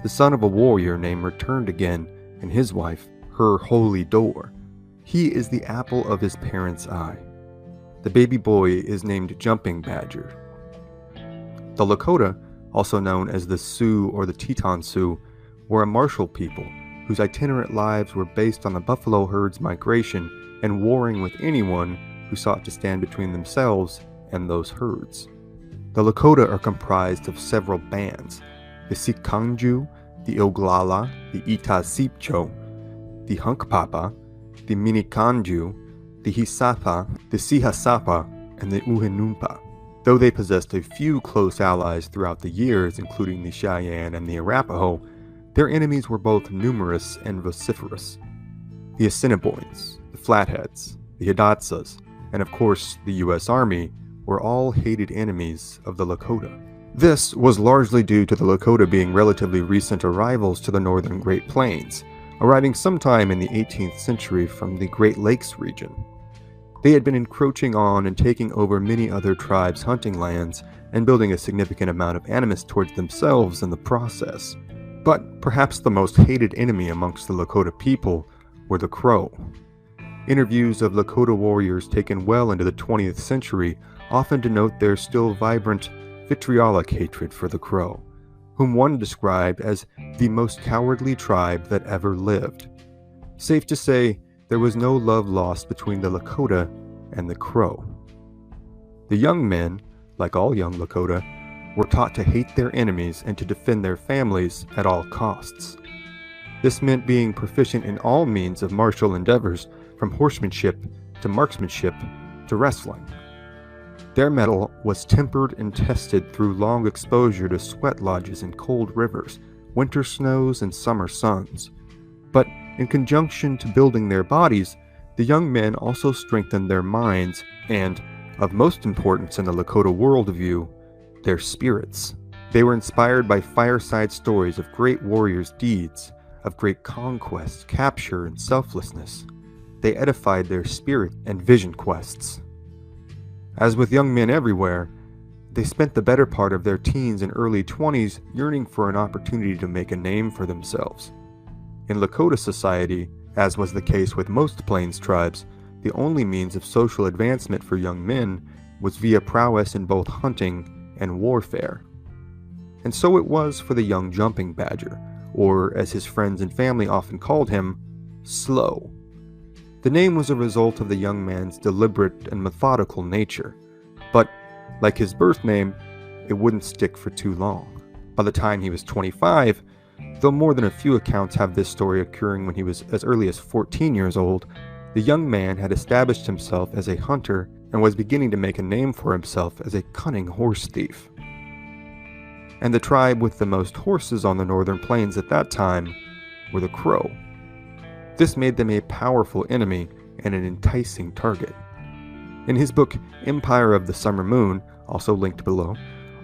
B: The son of a warrior named Returned Again and his wife, her holy door. He is the apple of his parents' eye. The baby boy is named Jumping Badger. The Lakota, also known as the Sioux or the Teton Sioux, were a martial people whose itinerant lives were based on the buffalo herd's migration and warring with anyone who sought to stand between themselves and those herds. The Lakota are comprised of several bands: the Sikanju, the Oglala, the Itasipcho, the Hunkpapa, the Minikanju, the Hisapa, the Sihasapa, and the Uhinumpa. Though they possessed a few close allies throughout the years, including the Cheyenne and the Arapaho, their enemies were both numerous and vociferous. The Assiniboines, the Flatheads, the Hidatsas, and of course the U.S. Army were all hated enemies of the Lakota. This was largely due to the Lakota being relatively recent arrivals to the northern Great Plains, arriving sometime in the 18th century from the Great Lakes region. They had been encroaching on and taking over many other tribes' hunting lands and building a significant amount of animus towards themselves in the process. But perhaps the most hated enemy amongst the Lakota people were the Crow. Interviews of Lakota warriors taken well into the 20th century often denote their still vibrant, vitriolic hatred for the Crow, whom one described as the most cowardly tribe that ever lived. Safe to say, there was no love lost between the Lakota and the Crow. The young men, like all young Lakota, were taught to hate their enemies and to defend their families at all costs. This meant being proficient in all means of martial endeavors, from horsemanship to marksmanship to wrestling. Their mettle was tempered and tested through long exposure to sweat lodges and cold rivers, winter snows and summer suns. But in conjunction to building their bodies, the young men also strengthened their minds and, of most importance in the Lakota worldview, their spirits. They were inspired by fireside stories of great warriors' deeds, of great conquest, capture, and selflessness. They edified their spirit and vision quests. As with young men everywhere, they spent the better part of their teens and early 20s yearning for an opportunity to make a name for themselves. In Lakota society, as was the case with most Plains tribes, the only means of social advancement for young men was via prowess in both hunting and warfare. And so it was for the young Jumping Badger, or as his friends and family often called him, Slow. The name was a result of the young man's deliberate and methodical nature, but, like his birth name, it wouldn't stick for too long. By the time he was 25, though more than a few accounts have this story occurring when he was as early as 14 years old, the young man had established himself as a hunter and was beginning to make a name for himself as a cunning horse thief. And the tribe with the most horses on the northern plains at that time were the Crow. This made them a powerful enemy and an enticing target. In his book Empire of the Summer Moon, also linked below,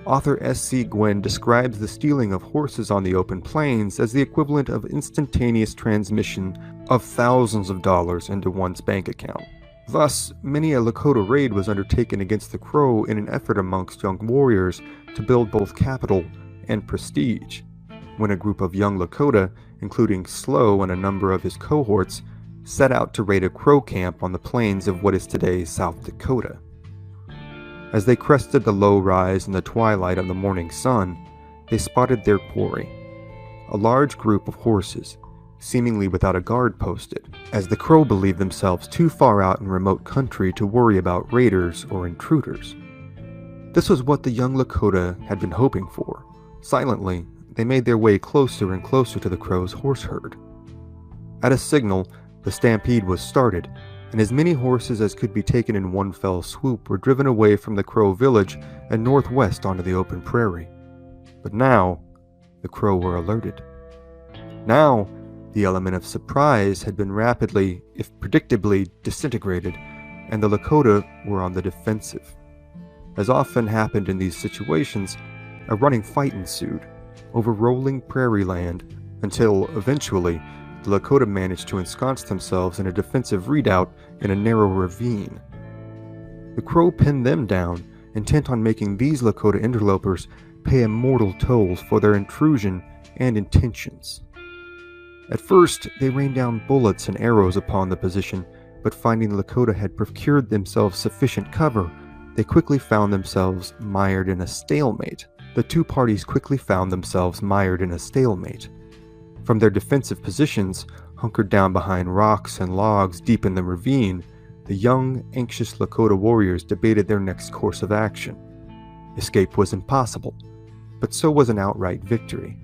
B: author S.C. Gwynn describes the stealing of horses on the open plains as the equivalent of instantaneous transmission of thousands of dollars into one's bank account. Thus, many a Lakota raid was undertaken against the Crow in an effort amongst young warriors to build both capital and prestige. When a group of young Lakota, including Slow and a number of his cohorts, set out to raid a Crow camp on the plains of what is today South Dakota. As they crested the low rise in the twilight of the morning sun, they spotted their quarry, a large group of horses, seemingly without a guard posted, as the Crow believed themselves too far out in remote country to worry about raiders or intruders. This was what the young Lakota had been hoping for. Silently, they made their way closer and closer to the Crow's horse herd. At a signal, the stampede was started, and as many horses as could be taken in one fell swoop were driven away from the Crow village and northwest onto the open prairie. But now, the Crow were alerted. Now, the element of surprise had been rapidly, if predictably, disintegrated, and the Lakota were on the defensive. As often happened in these situations, a running fight ensued over rolling prairie land until, eventually, the Lakota managed to ensconce themselves in a defensive redoubt in a narrow ravine. The Crow pinned them down, intent on making these Lakota interlopers pay immortal tolls for their intrusion and intentions. At first, they rained down bullets and arrows upon the position, but finding the Lakota had procured themselves sufficient cover, they quickly found themselves mired in a stalemate. The two parties quickly found themselves mired in a stalemate. From their defensive positions, hunkered down behind rocks and logs deep in the ravine, the young, anxious Lakota warriors debated their next course of action. Escape was impossible, but so was an outright victory.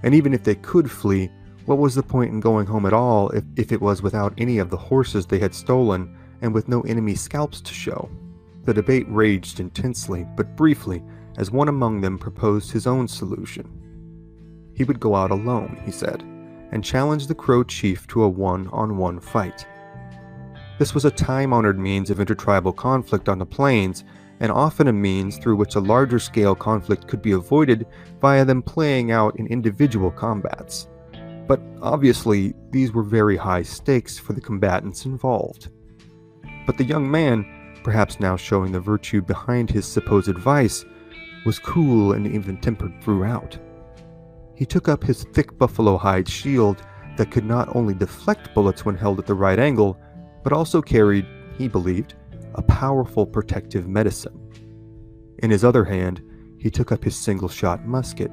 B: And even if they could flee, what was the point in going home at all if it was without any of the horses they had stolen and with no enemy scalps to show? The debate raged intensely, but briefly, as one among them proposed his own solution. He would go out alone, he said, and challenge the Crow chief to a one-on-one fight. This was a time-honored means of intertribal conflict on the plains, and often a means through which a larger-scale conflict could be avoided via them playing out in individual combats. But obviously, these were very high stakes for the combatants involved. But the young man, perhaps now showing the virtue behind his supposed vice, was cool and even-tempered throughout. He took up his thick buffalo hide shield that could not only deflect bullets when held at the right angle, but also carried, he believed, a powerful protective medicine. In his other hand, he took up his single-shot musket.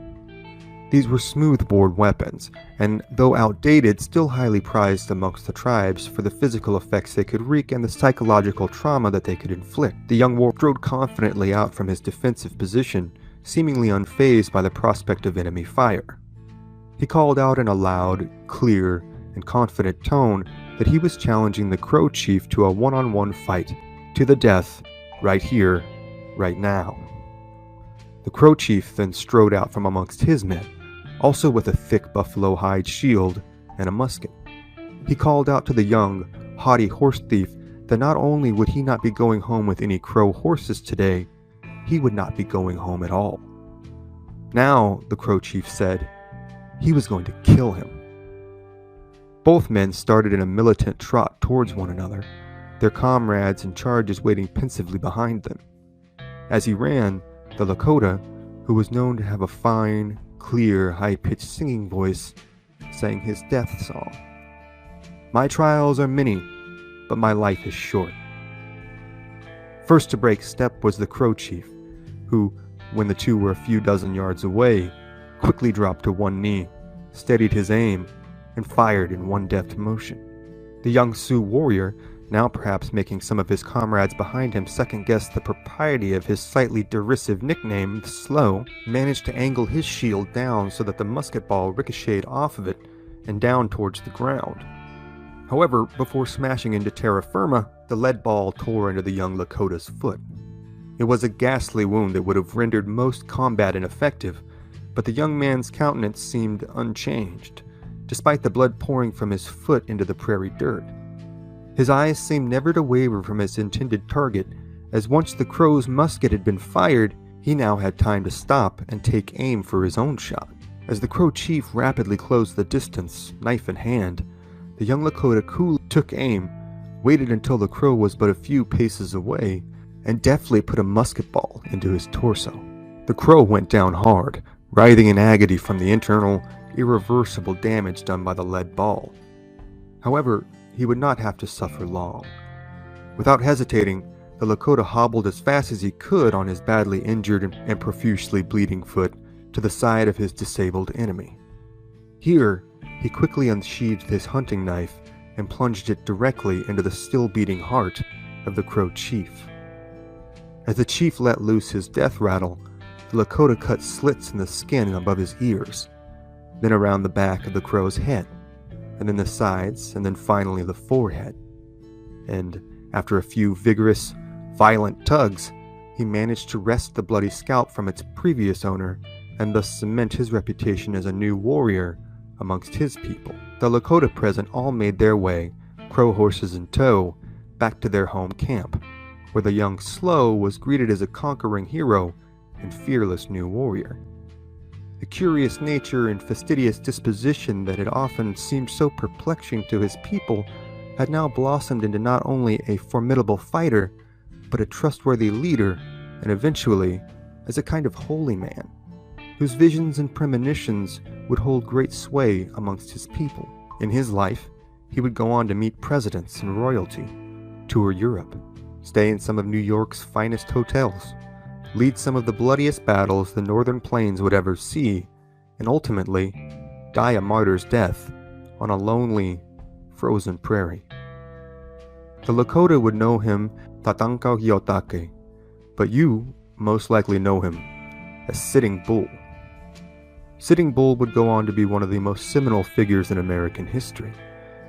B: These were smooth-bored weapons, and though outdated, still highly prized amongst the tribes for the physical effects they could wreak and the psychological trauma that they could inflict. The young warrior strode confidently out from his defensive position, seemingly unfazed by the prospect of enemy fire. He called out in a loud, clear, and confident tone that he was challenging the Crow chief to a one-on-one fight, to the death, right here, right now. The Crow chief then strode out from amongst his men, also with a thick buffalo hide shield and a musket. He called out to the young, haughty horse thief that not only would he not be going home with any Crow horses today, he would not be going home at all. Now, the Crow chief said, he was going to kill him. Both men started in a militant trot towards one another, their comrades and charges waiting pensively behind them. As he ran, the Lakota, who was known to have a fine, clear, high-pitched singing voice, sang his death song. My trials are many, but my life is short. First to break step was the Crow chief, who, when the two were a few dozen yards away, quickly dropped to one knee, steadied his aim, and fired in one deft motion. The young Sioux warrior, now perhaps making some of his comrades behind him second-guess the propriety of his slightly derisive nickname, the Slow, managed to angle his shield down so that the musket ball ricocheted off of it and down towards the ground. However, before smashing into terra firma, the lead ball tore into the young Lakota's foot. It was a ghastly wound that would have rendered most combat ineffective, but the young man's countenance seemed unchanged, despite the blood pouring from his foot into the prairie dirt. His eyes seemed never to waver from his intended target, as once the Crow's musket had been fired, he now had time to stop and take aim for his own shot. As the Crow chief rapidly closed the distance, knife in hand, the young Lakota coolly took aim, waited until the Crow was but a few paces away, and deftly put a musket ball into his torso. The Crow went down hard, writhing in agony from the internal, irreversible damage done by the lead ball. However, he would not have to suffer long. Without hesitating, the Lakota hobbled as fast as he could on his badly injured and profusely bleeding foot to the side of his disabled enemy. Here, he quickly unsheathed his hunting knife and plunged it directly into the still-beating heart of the Crow chief. As the chief let loose his death rattle, the Lakota cut slits in the skin above his ears, then around the back of the Crow's head, and then the sides, and then finally the forehead. And after a few vigorous, violent tugs, he managed to wrest the bloody scalp from its previous owner and thus cement his reputation as a new warrior amongst his people. The Lakota present all made their way, Crow horses in tow, back to their home camp, where the young Slow was greeted as a conquering hero and fearless new warrior. The curious nature and fastidious disposition that had often seemed so perplexing to his people had now blossomed into not only a formidable fighter, but a trustworthy leader, and eventually as a kind of holy man, whose visions and premonitions would hold great sway amongst his people. In his life, he would go on to meet presidents and royalty, tour Europe, stay in some of New York's finest hotels, lead some of the bloodiest battles the northern plains would ever see, and ultimately die a martyr's death on a lonely, frozen prairie. The Lakota would know him Tatanka Hyotake, but you most likely know him as Sitting Bull. Sitting Bull would go on to be one of the most seminal figures in American history,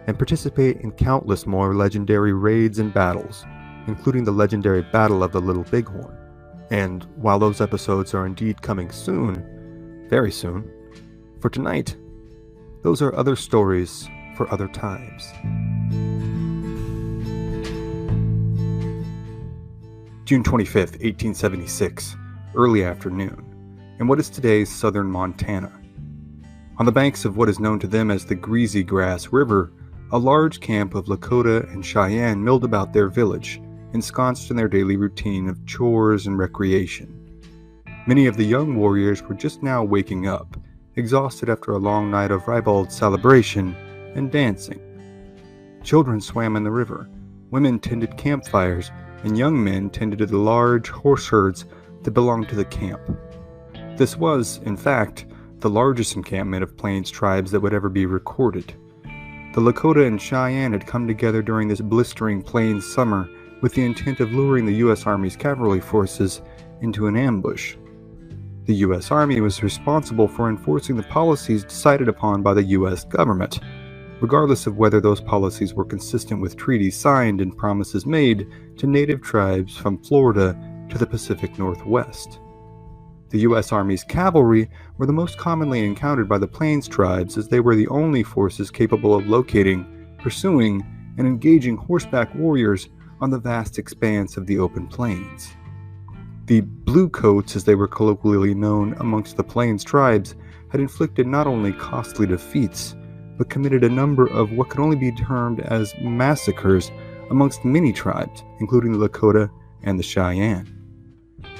B: and participate in countless more legendary raids and battles, including the legendary Battle of the Little Bighorn. And while those episodes are indeed coming soon, very soon, for tonight, those are other stories for other times. June 25th, 1876, early afternoon, in what is today's southern Montana. On the banks of what is known to them as the Greasy Grass River, a large camp of Lakota and Cheyenne milled about their village, ensconced in their daily routine of chores and recreation. Many of the young warriors were just now waking up, exhausted after a long night of ribald celebration and dancing. Children swam in the river, women tended campfires, and young men tended to the large horse herds that belonged to the camp. This was, in fact, the largest encampment of Plains tribes that would ever be recorded. The Lakota and Cheyenne had come together during this blistering Plains summer with the intent of luring the U.S. Army's cavalry forces into an ambush. The U.S. Army was responsible for enforcing the policies decided upon by the U.S. government, regardless of whether those policies were consistent with treaties signed and promises made to native tribes from Florida to the Pacific Northwest. The U.S. Army's cavalry were the most commonly encountered by the Plains tribes, as they were the only forces capable of locating, pursuing, and engaging horseback warriors on the vast expanse of the open plains. The Bluecoats, as they were colloquially known amongst the Plains tribes, had inflicted not only costly defeats, but committed a number of what could only be termed as massacres amongst many tribes, including the Lakota and the Cheyenne.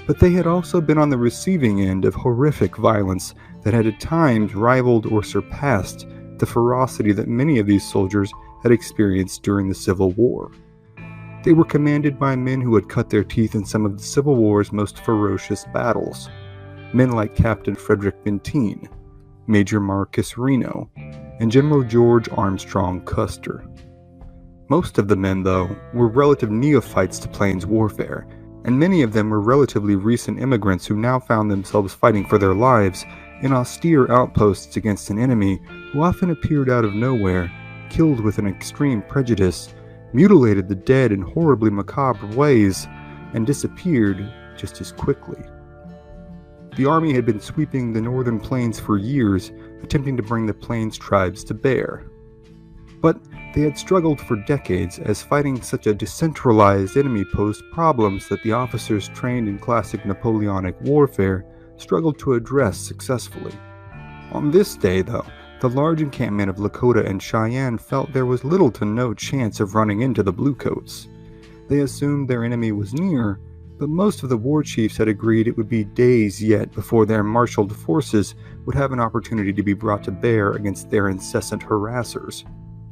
B: But they had also been on the receiving end of horrific violence that had at times rivaled or surpassed the ferocity that many of these soldiers had experienced during the Civil War. They were commanded by men who had cut their teeth in some of the Civil War's most ferocious battles, men like Captain Frederick Benteen, Major Marcus Reno, and General George Armstrong Custer. Most of the men, though, were relative neophytes to Plains warfare, and many of them were relatively recent immigrants who now found themselves fighting for their lives in austere outposts against an enemy who often appeared out of nowhere, killed with an extreme prejudice, mutilated the dead in horribly macabre ways, and disappeared just as quickly. The Army had been sweeping the northern plains for years, attempting to bring the Plains tribes to bear. But they had struggled for decades, as fighting such a decentralized enemy posed problems that the officers trained in classic Napoleonic warfare struggled to address successfully. On this day, though, the large encampment of Lakota and Cheyenne felt there was little to no chance of running into the Bluecoats. They assumed their enemy was near, but most of the war chiefs had agreed it would be days yet before their marshaled forces would have an opportunity to be brought to bear against their incessant harassers.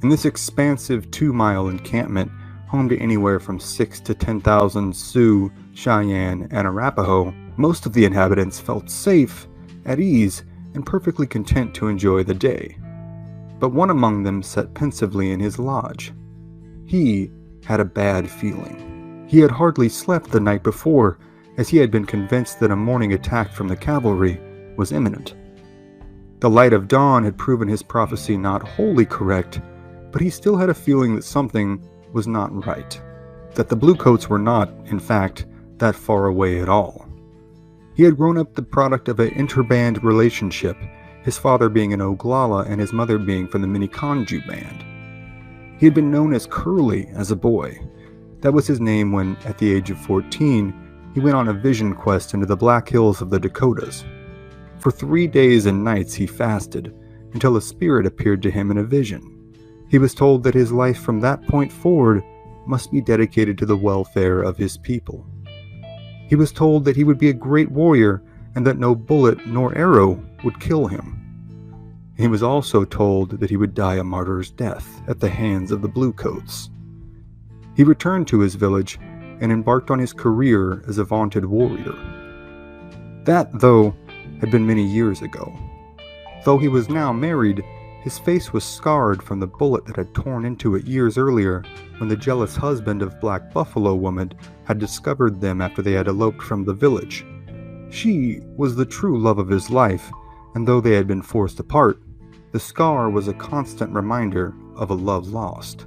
B: In this expansive 2-mile encampment, home to anywhere from 6,000 to 10,000 Sioux, Cheyenne, and Arapaho, most of the inhabitants felt safe, at ease, and perfectly content to enjoy the day. But one among them sat pensively in his lodge. He had a bad feeling. He had hardly slept the night before, as he had been convinced that a morning attack from the cavalry was imminent. The light of dawn had proven his prophecy not wholly correct, but he still had a feeling that something was not right, that the Bluecoats were not, in fact, that far away at all. He had grown up the product of an interband relationship, his father being an Oglala and his mother being from the Miniconjou band. He had been known as Curly as a boy. That was his name when, at the age of 14, he went on a vision quest into the Black Hills of the Dakotas. For 3 days and nights he fasted, until a spirit appeared to him in a vision. He was told that his life from that point forward must be dedicated to the welfare of his people. He was told that he would be a great warrior and that no bullet nor arrow would kill him. He was also told that he would die a martyr's death at the hands of the Bluecoats. He returned to his village and embarked on his career as a vaunted warrior. That, though, had been many years ago. Though he was now married, his face was scarred from the bullet that had torn into it years earlier when the jealous husband of Black Buffalo Woman had discovered them after they had eloped from the village. She was the true love of his life, and though they had been forced apart, the scar was a constant reminder of a love lost.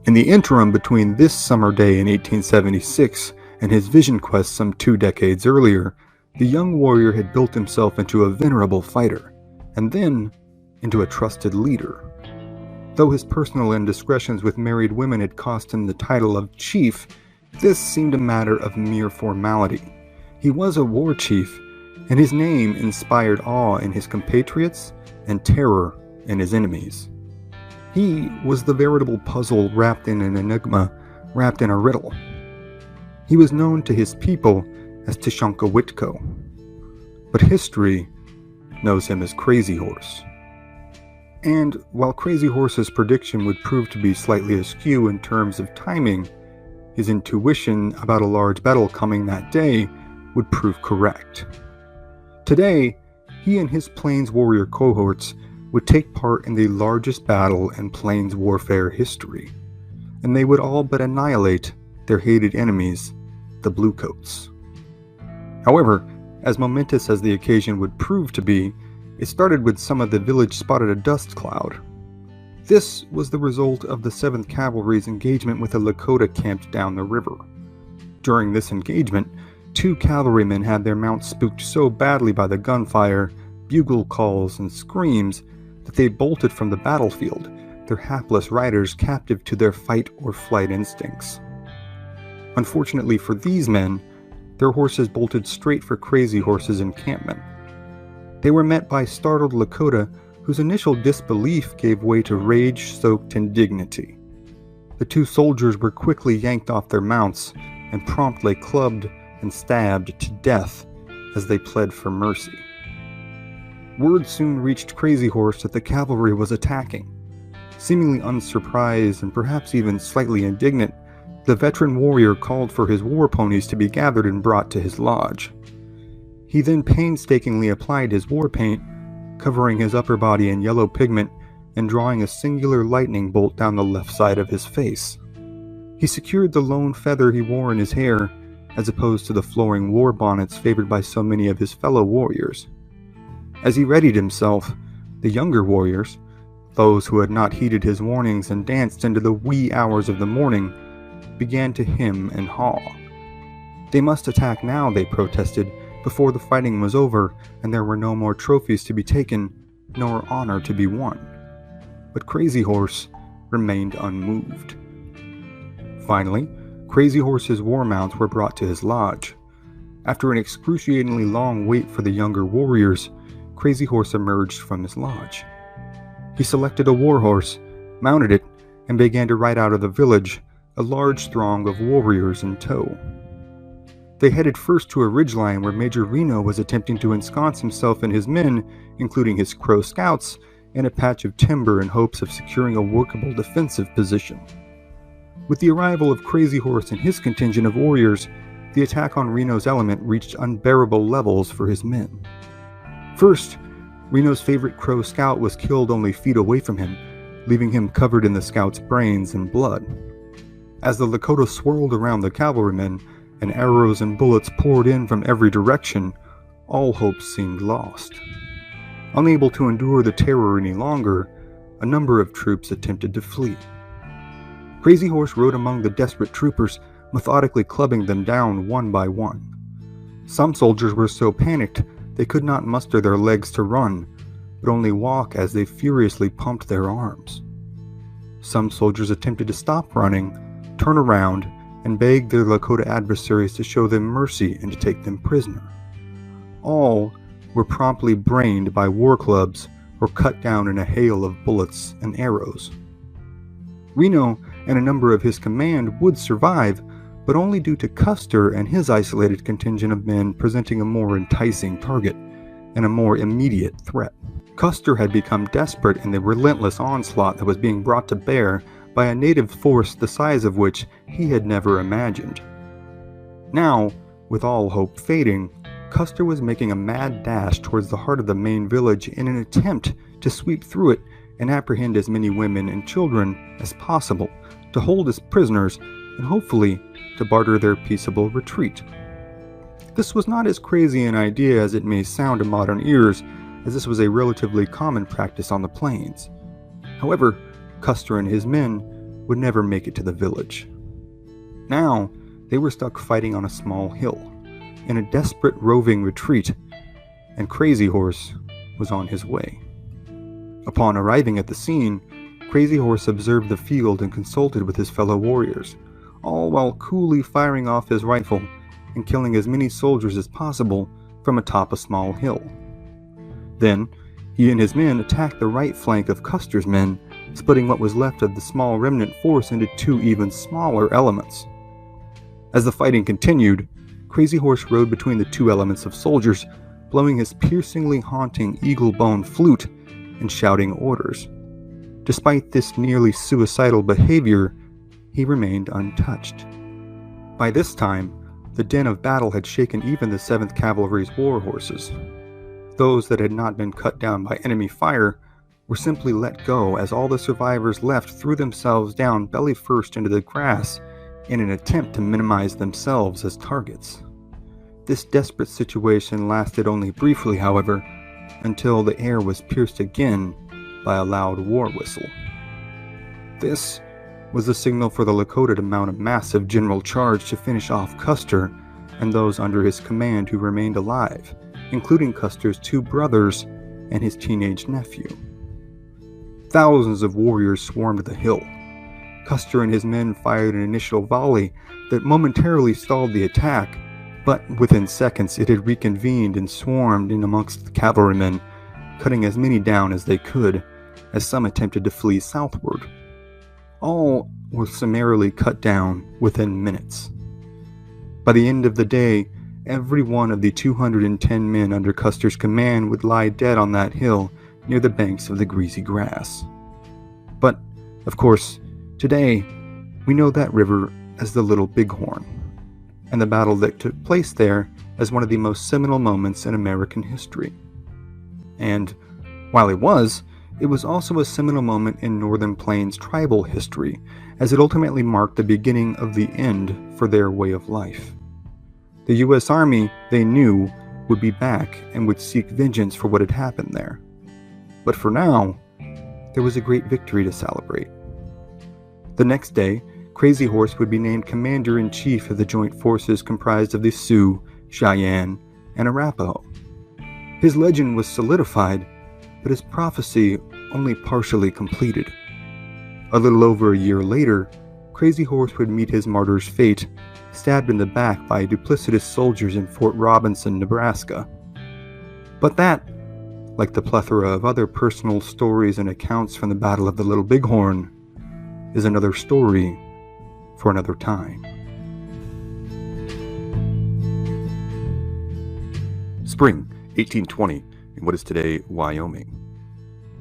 B: In the interim between this summer day in 1876 and his vision quest some 2 decades earlier, the young warrior had built himself into a venerable fighter, and then into a trusted leader. Though his personal indiscretions with married women had cost him the title of chief, this seemed a matter of mere formality. He was a war chief, and his name inspired awe in his compatriots and terror in his enemies. He was the veritable puzzle wrapped in an enigma, wrapped in a riddle. He was known to his people as Tashunka Witko, but history knows him as Crazy Horse. And while Crazy Horse's prediction would prove to be slightly askew in terms of timing, his intuition about a large battle coming that day would prove correct. Today, he and his Plains warrior cohorts would take part in the largest battle in Plains warfare history, and they would all but annihilate their hated enemies, the Bluecoats. However, as momentous as the occasion would prove to be, it started with some of the village spotted a dust cloud. This was the result of the 7th Cavalry's engagement with the Lakota camped down the river. During this engagement, 2 cavalrymen had their mounts spooked so badly by the gunfire, bugle calls, and screams that they bolted from the battlefield, their hapless riders captive to their fight or flight instincts. Unfortunately for these men, their horses bolted straight for Crazy Horse's encampment. They were met by startled Lakota whose initial disbelief gave way to rage-soaked indignity. The 2 soldiers were quickly yanked off their mounts and promptly clubbed and stabbed to death as they pled for mercy. Word soon reached Crazy Horse that the cavalry was attacking. Seemingly unsurprised and perhaps even slightly indignant, the veteran warrior called for his war ponies to be gathered and brought to his lodge. He then painstakingly applied his war paint, covering his upper body in yellow pigment and drawing a singular lightning bolt down the left side of his face. He secured the lone feather he wore in his hair, as opposed to the flowing war bonnets favored by so many of his fellow warriors. As he readied himself, the younger warriors, those who had not heeded his warnings and danced into the wee hours of the morning, began to hymn and haw. They must attack now, they protested, before the fighting was over and there were no more trophies to be taken, nor honor to be won. But Crazy Horse remained unmoved. Finally, Crazy Horse's war mounts were brought to his lodge. After an excruciatingly long wait for the younger warriors, Crazy Horse emerged from his lodge. He selected a war horse, mounted it, and began to ride out of the village, a large throng of warriors in tow. They headed first to a ridgeline where Major Reno was attempting to ensconce himself and his men, including his Crow scouts, in a patch of timber in hopes of securing a workable defensive position. With the arrival of Crazy Horse and his contingent of warriors, the attack on Reno's element reached unbearable levels for his men. First, Reno's favorite Crow scout was killed only feet away from him, leaving him covered in the scout's brains and blood. As the Lakota swirled around the cavalrymen, and arrows and bullets poured in from every direction, all hope seemed lost. Unable to endure the terror any longer, a number of troops attempted to flee. Crazy Horse rode among the desperate troopers, methodically clubbing them down one by one. Some soldiers were so panicked they could not muster their legs to run, but only walk as they furiously pumped their arms. Some soldiers attempted to stop running, turn around, and begged their Lakota adversaries to show them mercy and to take them prisoner. All were promptly brained by war clubs or cut down in a hail of bullets and arrows. Reno and a number of his command would survive, but only due to Custer and his isolated contingent of men presenting a more enticing target and a more immediate threat. Custer had become desperate in the relentless onslaught that was being brought to bear by a native force the size of which he had never imagined. Now, with all hope fading, Custer was making a mad dash towards the heart of the main village in an attempt to sweep through it and apprehend as many women and children as possible, to hold as prisoners, and hopefully to barter their peaceable retreat. This was not as crazy an idea as it may sound to modern ears, as this was a relatively common practice on the plains. However, Custer and his men would never make it to the village. Now, they were stuck fighting on a small hill, in a desperate roving retreat, and Crazy Horse was on his way. Upon arriving at the scene, Crazy Horse observed the field and consulted with his fellow warriors, all while coolly firing off his rifle and killing as many soldiers as possible from atop a small hill. Then, he and his men attacked the right flank of Custer's men, splitting what was left of the small remnant force into two even smaller elements. As the fighting continued, Crazy Horse rode between the two elements of soldiers, blowing his piercingly haunting eagle-bone flute and shouting orders. Despite this nearly suicidal behavior, he remained untouched. By this time, the din of battle had shaken even the 7th Cavalry's war horses. Those that had not been cut down by enemy fire were simply let go as all the survivors left threw themselves down belly first into the grass in an attempt to minimize themselves as targets. This desperate situation lasted only briefly, however, until the air was pierced again by a loud war whistle. This was the signal for the Lakota to mount a massive general charge to finish off Custer and those under his command who remained alive, including Custer's 2 brothers and his teenage nephew. Thousands of warriors swarmed the hill. Custer and his men fired an initial volley that momentarily stalled the attack, but within seconds it had reconvened and swarmed in amongst the cavalrymen, cutting as many down as they could, as some attempted to flee southward. All were summarily cut down within minutes. By the end of the day, every one of the 210 men under Custer's command would lie dead on that hill near the banks of the greasy grass. But, of course, today, we know that river as the Little Bighorn, and the battle that took place there as one of the most seminal moments in American history. And, while it was also a seminal moment in Northern Plains tribal history, as it ultimately marked the beginning of the end for their way of life. The U.S. Army, they knew, would be back and would seek vengeance for what had happened there. But for now, there was a great victory to celebrate. The next day, Crazy Horse would be named Commander-in-Chief of the joint forces comprised of the Sioux, Cheyenne, and Arapaho. His legend was solidified, but his prophecy only partially completed. A little over a year later, Crazy Horse would meet his martyr's fate, stabbed in the back by duplicitous soldiers in Fort Robinson, Nebraska. But that, like the plethora of other personal stories and accounts from the Battle of the Little Bighorn, is another story for another time.
C: Spring, 1820, in what is today Wyoming.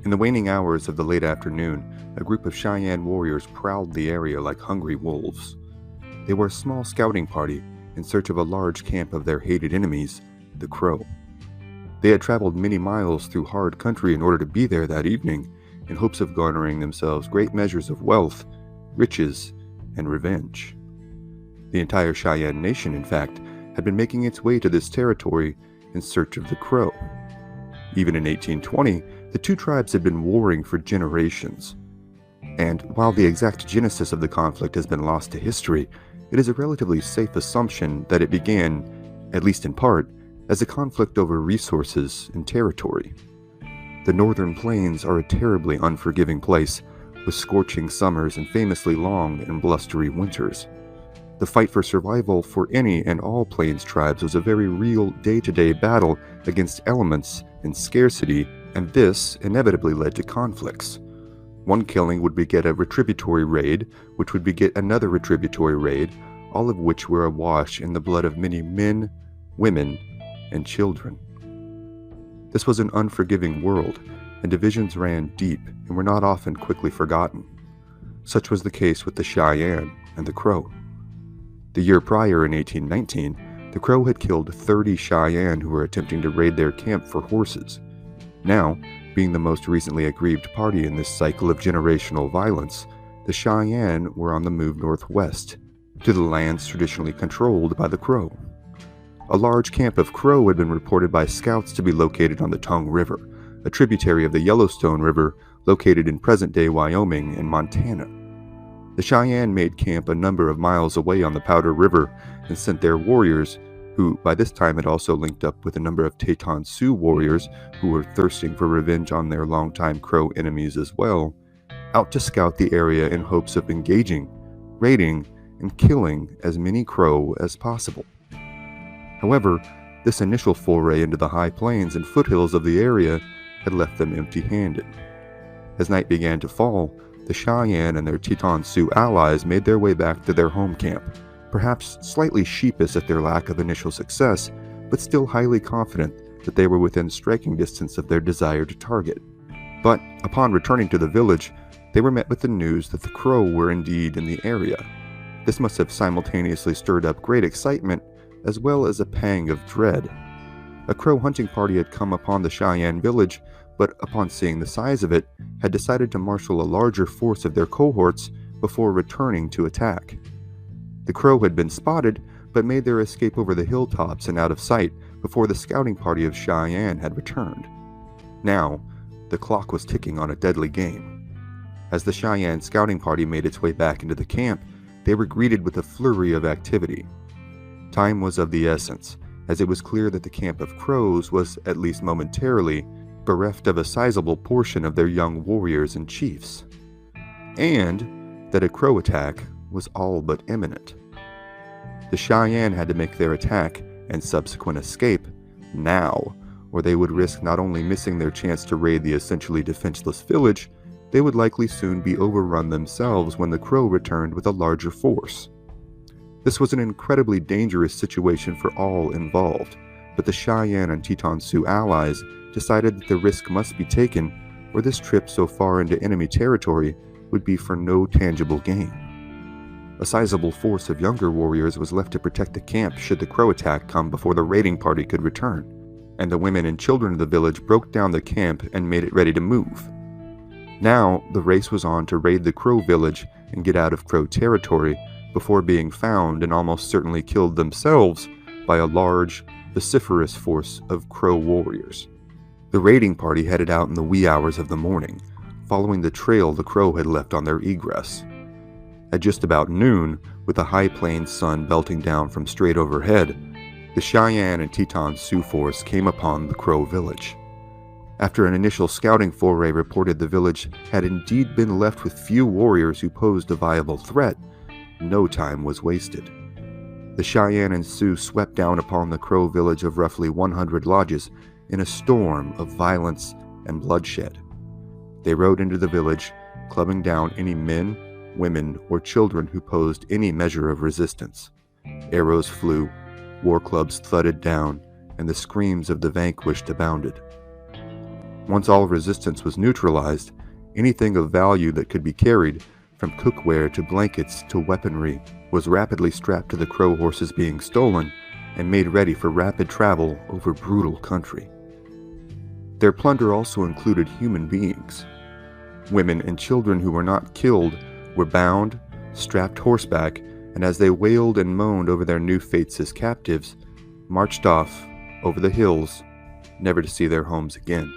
C: In the waning hours of the late afternoon, a group of Cheyenne warriors prowled the area like hungry wolves. They were a small scouting party in search of a large camp of their hated enemies, the Crow. They had traveled many miles through hard country in order to be there that evening, in hopes of garnering themselves great measures of wealth, riches, and revenge. The entire Cheyenne nation, in fact, had been making its way to this territory in search of the Crow. Even in 1820, the two tribes had been warring for generations. And while the exact genesis of the conflict has been lost to history, it is a relatively safe assumption that it began, at least in part, as a conflict over resources and territory. The northern plains are a terribly unforgiving place, with scorching summers and famously long and blustery winters. The fight for survival for any and all Plains tribes was a very real day-to-day battle against elements and scarcity, and this inevitably led to conflicts. One killing would beget a retributory raid, which would beget another retributory raid, all of which were awash in the blood of many men, women, and children. This was an unforgiving world, and divisions ran deep and were not often quickly forgotten. Such was the case with the Cheyenne and the Crow. The year prior, in 1819, the Crow had killed 30 Cheyenne who were attempting to raid their camp for horses. Now, being the most recently aggrieved party in this cycle of generational violence, the Cheyenne were on the move northwest, to the lands traditionally controlled by the Crow. A large camp of Crow had been reported by scouts to be located on the Tongue River, a tributary of the Yellowstone River located in present-day Wyoming and Montana. The Cheyenne made camp a number of miles away on the Powder River and sent their warriors, who by this time had also linked up with a number of Teton Sioux warriors who were thirsting for revenge on their longtime Crow enemies as well, out to scout the area in hopes of engaging, raiding, and killing as many Crow as possible. However, this initial foray into the high plains and foothills of the area had left them empty-handed. As night began to fall, the Cheyenne and their Teton Sioux allies made their way back to their home camp, perhaps slightly sheepish at their lack of initial success, but still highly confident that they were within striking distance of their desired target. But upon returning to the village, they were met with the news that the Crow were indeed in the area. This must have simultaneously stirred up great excitement as well as a pang of dread. A Crow hunting party had come upon the Cheyenne village, but upon seeing the size of it, had decided to marshal a larger force of their cohorts before returning to attack. The Crow had been spotted, but made their escape over the hilltops and out of sight before the scouting party of Cheyenne had returned. Now, the clock was ticking on a deadly game. As the Cheyenne scouting party made its way back into the camp, they were greeted with a flurry of activity. Time was of the essence, as it was clear that the camp of Crows was, at least momentarily, bereft of a sizable portion of their young warriors and chiefs, and that a Crow attack was all but imminent. The Cheyenne had to make their attack and subsequent escape now, or they would risk not only missing their chance to raid the essentially defenseless village, they would likely soon be overrun themselves when the Crow returned with a larger force. This was an incredibly dangerous situation for all involved, but the Cheyenne and Teton Sioux allies decided that the risk must be taken, or this trip so far into enemy territory would be for no tangible gain. A sizable force of younger warriors was left to protect the camp should the Crow attack come before the raiding party could return, and the women and children of the village broke down the camp and made it ready to move. Now, the race was on to raid the Crow village and get out of Crow territory before being found and almost certainly killed themselves by a large, vociferous force of Crow warriors. The raiding party headed out in the wee hours of the morning, following the trail the Crow had left on their egress. At just about noon, with the high plains sun belting down from straight overhead, the Cheyenne and Teton Sioux force came upon the Crow village. After an initial scouting foray reported the village had indeed been left with few warriors who posed a viable threat, no time was wasted. The Cheyenne and Sioux swept down upon the Crow village of roughly 100 lodges in a storm of violence and bloodshed. They rode into the village, clubbing down any men, women, or children who posed any measure of resistance. Arrows flew, war clubs thudded down, and the screams of the vanquished abounded. Once all resistance was neutralized, anything of value that could be carried, from cookware to blankets to weaponry, was rapidly strapped to the Crow horses being stolen and made ready for rapid travel over brutal country. Their plunder also included human beings. Women and children who were not killed were bound, strapped horseback, and as they wailed and moaned over their new fates as captives, marched off over the hills, never to see their homes again.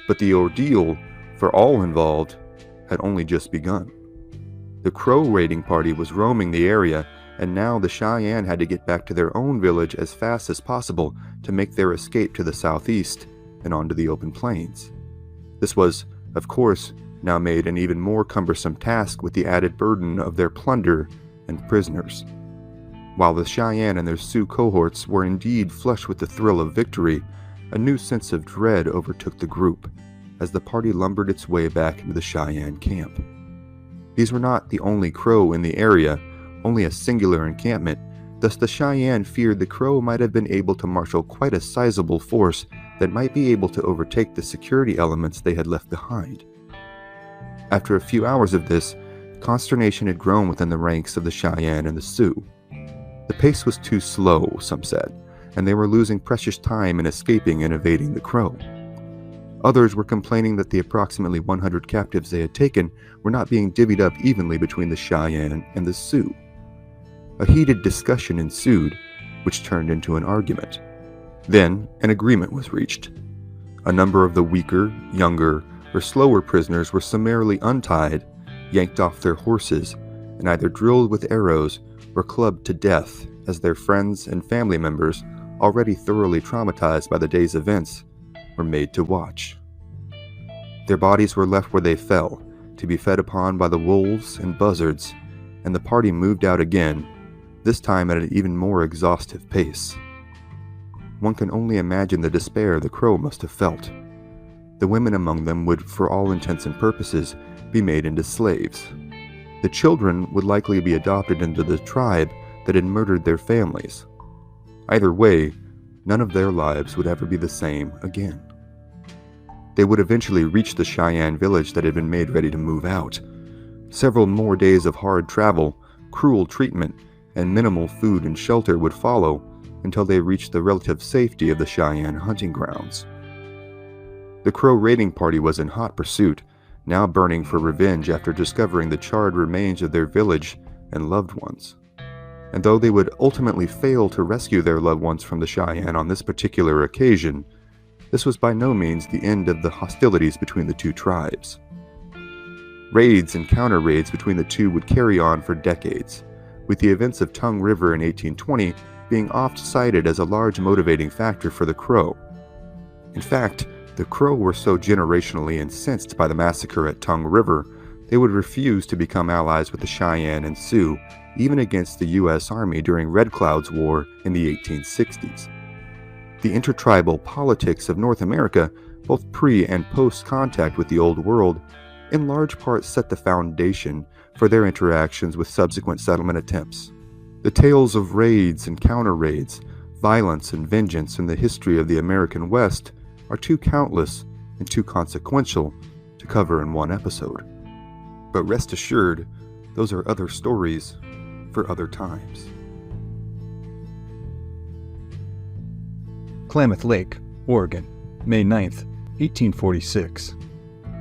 C: But the ordeal, for all involved, had only just begun. The Crow raiding party was roaming the area, and now the Cheyenne had to get back to their own village as fast as possible to make their escape to the southeast and onto the open plains. This was, of course, now made an even more cumbersome task with the added burden of their plunder and prisoners. While the Cheyenne and their Sioux cohorts were indeed flushed with the thrill of victory, a new sense of dread overtook the group as the party lumbered its way back into the Cheyenne camp. These were not the only Crow in the area, only a singular encampment, thus the Cheyenne feared the Crow might have been able to marshal quite a sizable force that might be able to overtake the security elements they had left behind. After a few hours of this, consternation had grown within the ranks of the Cheyenne and the Sioux. The pace was too slow, some said, and they were losing precious time in escaping and evading the Crow. Others were complaining that the approximately 100 captives they had taken were not being divvied up evenly between the Cheyenne and the Sioux. A heated discussion ensued, which turned into an argument. Then, an agreement was reached. A number of the weaker, younger, or slower prisoners were summarily untied, yanked off their horses, and either drilled with arrows or clubbed to death as their friends and family members, already thoroughly traumatized by the day's events, were made to watch. Their bodies were left where they fell, to be fed upon by the wolves and buzzards, and the party moved out again, this time at an even more exhaustive pace. One can only imagine the despair the Crow must have felt. The women among them would, for all intents and purposes, be made into slaves. The children would likely be adopted into the tribe that had murdered their families. Either way, none of their lives would ever be the same again. They would eventually reach the Cheyenne village that had been made ready to move out. Several more days of hard travel, cruel treatment, and minimal food and shelter would follow until they reached the relative safety of the Cheyenne hunting grounds. The Crow raiding party was in hot pursuit, now burning for revenge after discovering the charred remains of their village and loved ones. And though they would ultimately fail to rescue their loved ones from the Cheyenne on this particular occasion, this was by no means the end of the hostilities between the two tribes. Raids and counter-raids between the two would carry on for decades, with the events of Tongue River in 1820 being oft cited as a large motivating factor for the Crow. In fact, the Crow were so generationally incensed by the massacre at Tongue River, they would refuse to become allies with the Cheyenne and Sioux, even against the U.S. Army during Red Cloud's War in the 1860s. The intertribal politics of North America, both pre- and post-contact with the Old World, in large part set the foundation for their interactions with subsequent settlement attempts. The tales of raids and counter-raids, violence and vengeance in the history of the American West are too countless and too consequential to cover in one episode. But rest assured, those are other stories for other times.
A: Klamath Lake, Oregon, May 9th, 1846.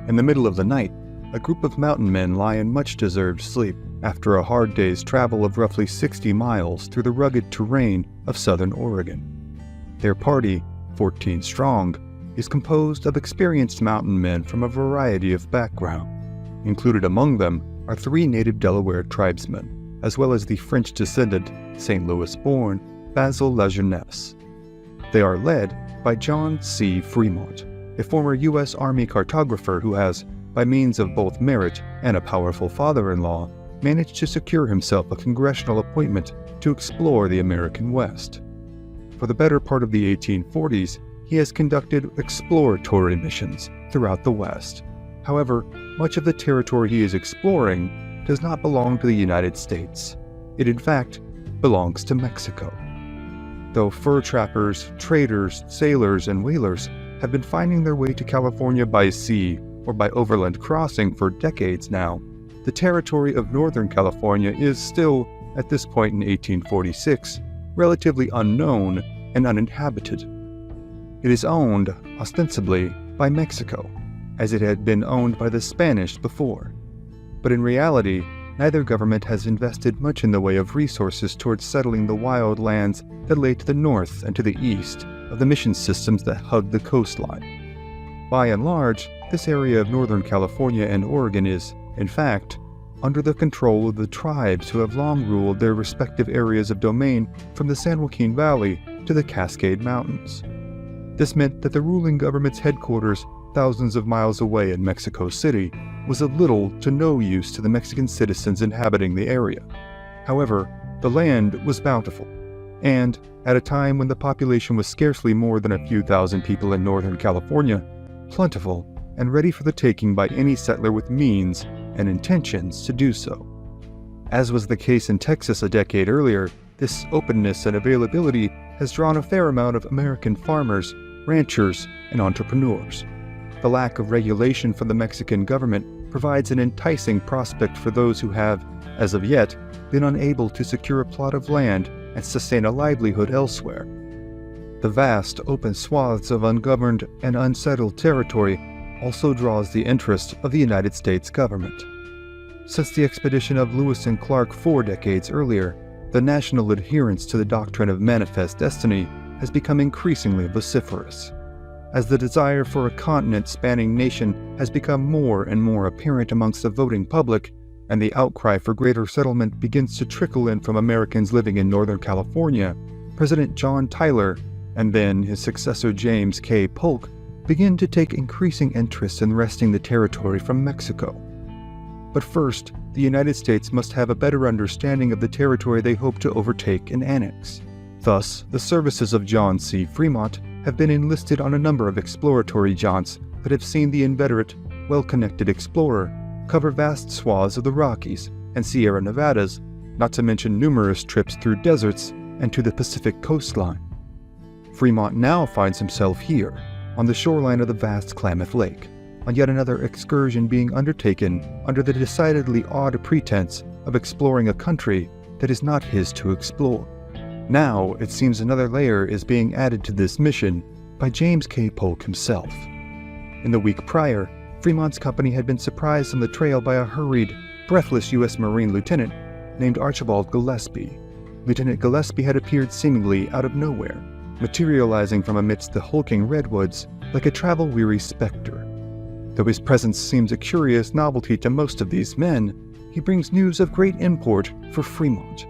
A: In the middle of the night, a group of mountain men lie in much-deserved sleep after a hard day's travel of roughly 60 miles through the rugged terrain of southern Oregon. Their party, 14 strong, is composed of experienced mountain men from a variety of background. Included among them are 3 native Delaware tribesmen, as well as the French-descendant, St. Louis-born Basil Lajeunesse. They are led by John C. Fremont, a former U.S. Army cartographer who has, by means of both merit and a powerful father-in-law, managed to secure himself a congressional appointment to explore the American West. For the better part of the 1840s, he has conducted exploratory missions throughout the West. However, much of the territory he is exploring does not belong to the United States. It, in fact, belongs to Mexico. Though fur trappers, traders, sailors, and whalers have been finding their way to California by sea or by overland crossing for decades now, the territory of Northern California is still, at this point in 1846, relatively unknown and uninhabited. It is owned, ostensibly, by Mexico, as it had been owned by the Spanish before. But in reality, neither government has invested much in the way of resources towards settling the wild lands that lay to the north and to the east of the mission systems that hug the coastline. By and large, this area of Northern California and Oregon is, in fact, under the control of the tribes who have long ruled their respective areas of domain from the San Joaquin Valley to the Cascade Mountains. This meant that the ruling government's headquarters, thousands of miles away in Mexico City, was of little to no use to the Mexican citizens inhabiting the area. However, the land was bountiful, and at a time when the population was scarcely more than a few thousand people in Northern California, plentiful and ready for the taking by any settler with means and intentions to do so. As was the case in Texas a decade earlier, this openness and availability has drawn a fair amount of American farmers, ranchers, and entrepreneurs. The lack of regulation from the Mexican government provides an enticing prospect for those who have, as of yet, been unable to secure a plot of land and sustain a livelihood elsewhere. The vast, open swaths of ungoverned and unsettled territory also draws the interest of the United States government. Since the expedition of Lewis and Clark 4 decades earlier, the national adherence to the doctrine of manifest destiny has become increasingly vociferous. As the desire for a continent-spanning nation has become more and more apparent amongst the voting public, and the outcry for greater settlement begins to trickle in from Americans living in Northern California, President John Tyler, and then his successor James K. Polk, begin to take increasing interest in wresting the territory from Mexico. But first, the United States must have a better understanding of the territory they hope to overtake and annex. Thus, the services of John C. Fremont have been enlisted on a number of exploratory jaunts that have seen the inveterate, well-connected explorer cover vast swaths of the Rockies and Sierra Nevadas, not to mention numerous trips through deserts and to the Pacific coastline. Fremont now finds himself here, on the shoreline of the vast Klamath Lake, on yet another excursion being undertaken under the decidedly odd pretense of exploring a country that is not his to explore. Now, it seems another layer is being added to this mission by James K. Polk himself. In the week prior, Fremont's company had been surprised on the trail by a hurried, breathless U.S. Marine lieutenant named Archibald Gillespie. Lieutenant Gillespie had appeared seemingly out of nowhere, materializing from amidst the hulking redwoods like a travel-weary specter. Though his presence seems a curious novelty to most of these men, he brings news of great import for Fremont.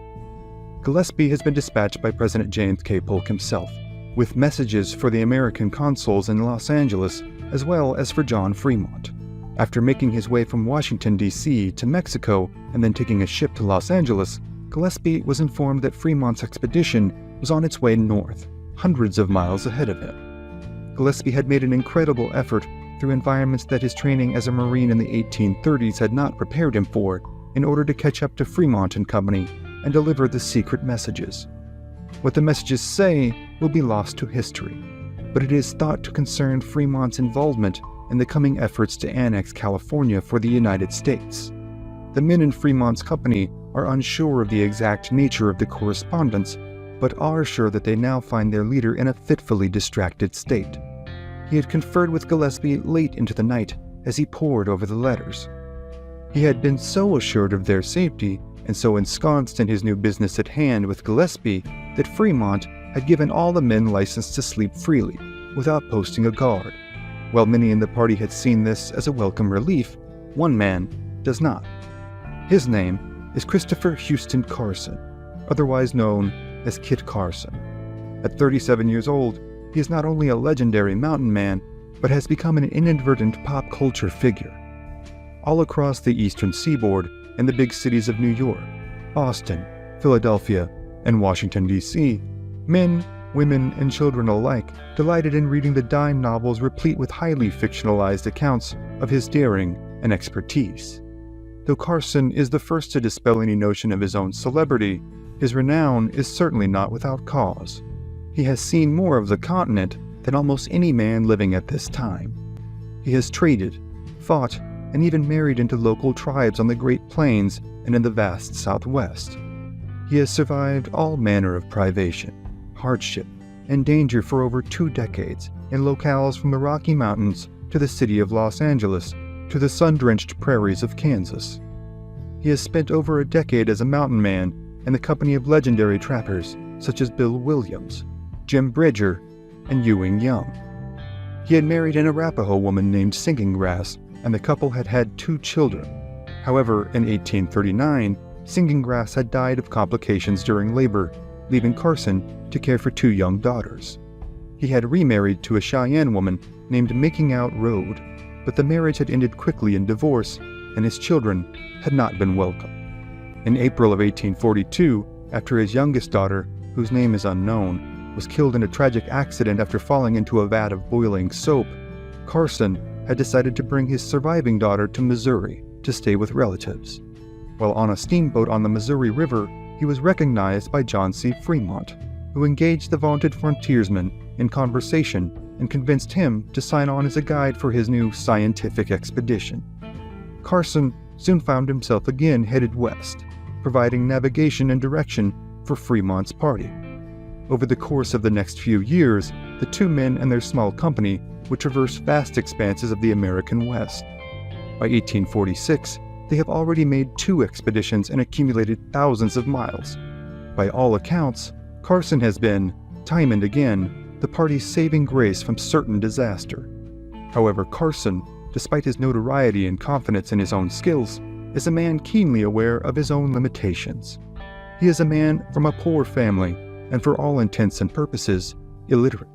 A: Gillespie has been dispatched by President James K. Polk himself, with messages for the American consuls in Los Angeles as well as for John Fremont. After making his way from Washington, D.C. to Mexico and then taking a ship to Los Angeles, Gillespie was informed that Fremont's expedition was on its way north, hundreds of miles ahead of him. Gillespie had made an incredible effort through environments that his training as a Marine in the 1830s had not prepared him for, in order to catch up to Fremont and Company and deliver the secret messages. What the messages say will be lost to history, but it is thought to concern Fremont's involvement in the coming efforts to annex California for the United States. The men in Fremont's company are unsure of the exact nature of the correspondence, but are sure that they now find their leader in a fitfully distracted state. He had conferred with Gillespie late into the night as he pored over the letters. He had been so assured of their safety and so ensconced in his new business at hand with Gillespie that Fremont had given all the men license to sleep freely, without posting a guard. While many in the party had seen this as a welcome relief, one man does not. His name is Christopher Houston Carson, otherwise known as Kit Carson. At 37 years old, he is not only a legendary mountain man, but has become an inadvertent pop culture figure. All across the eastern seaboard and the big cities of New York, Boston, Philadelphia, and Washington, D.C., men, women, and children alike delighted in reading the dime novels replete with highly fictionalized accounts of his daring and expertise. Though Carson is the first to dispel any notion of his own celebrity, his renown is certainly not without cause. He has seen more of the continent than almost any man living at this time. He has traded, fought, and even married into local tribes on the Great Plains and in the vast Southwest. He has survived all manner of privation, hardship, and danger for over 2 decades in locales from the Rocky Mountains to the city of Los Angeles to the sun-drenched prairies of Kansas. He has spent over a decade as a mountain man in the company of legendary trappers such as Bill Williams, Jim Bridger, and Ewing Young. He had married an Arapaho woman named Singing Grass, and the couple had had 2 children. However, in 1839, Singing Grass had died of complications during labor, leaving Carson to care for 2 young daughters. He had remarried to a Cheyenne woman named Making Out Road, but the marriage had ended quickly in divorce, and his children had not been welcome. In April of 1842, after his youngest daughter, whose name is unknown, was killed in a tragic accident after falling into a vat of boiling soap, Carson had decided to bring his surviving daughter to Missouri to stay with relatives. While on a steamboat on the Missouri River, he was recognized by John C. Fremont, who engaged the vaunted frontiersman in conversation and convinced him to sign on as a guide for his new scientific expedition. Carson soon found himself again headed west, providing navigation and direction for Fremont's party. Over the course of the next few years, the two men and their small company would traverse vast expanses of the American West. By 1846, they have already made 2 expeditions and accumulated thousands of miles. By all accounts, Carson has been, time and again, the party's saving grace from certain disaster. However, Carson, despite his notoriety and confidence in his own skills, is a man keenly aware of his own limitations. He is a man from a poor family, and for all intents and purposes, illiterate.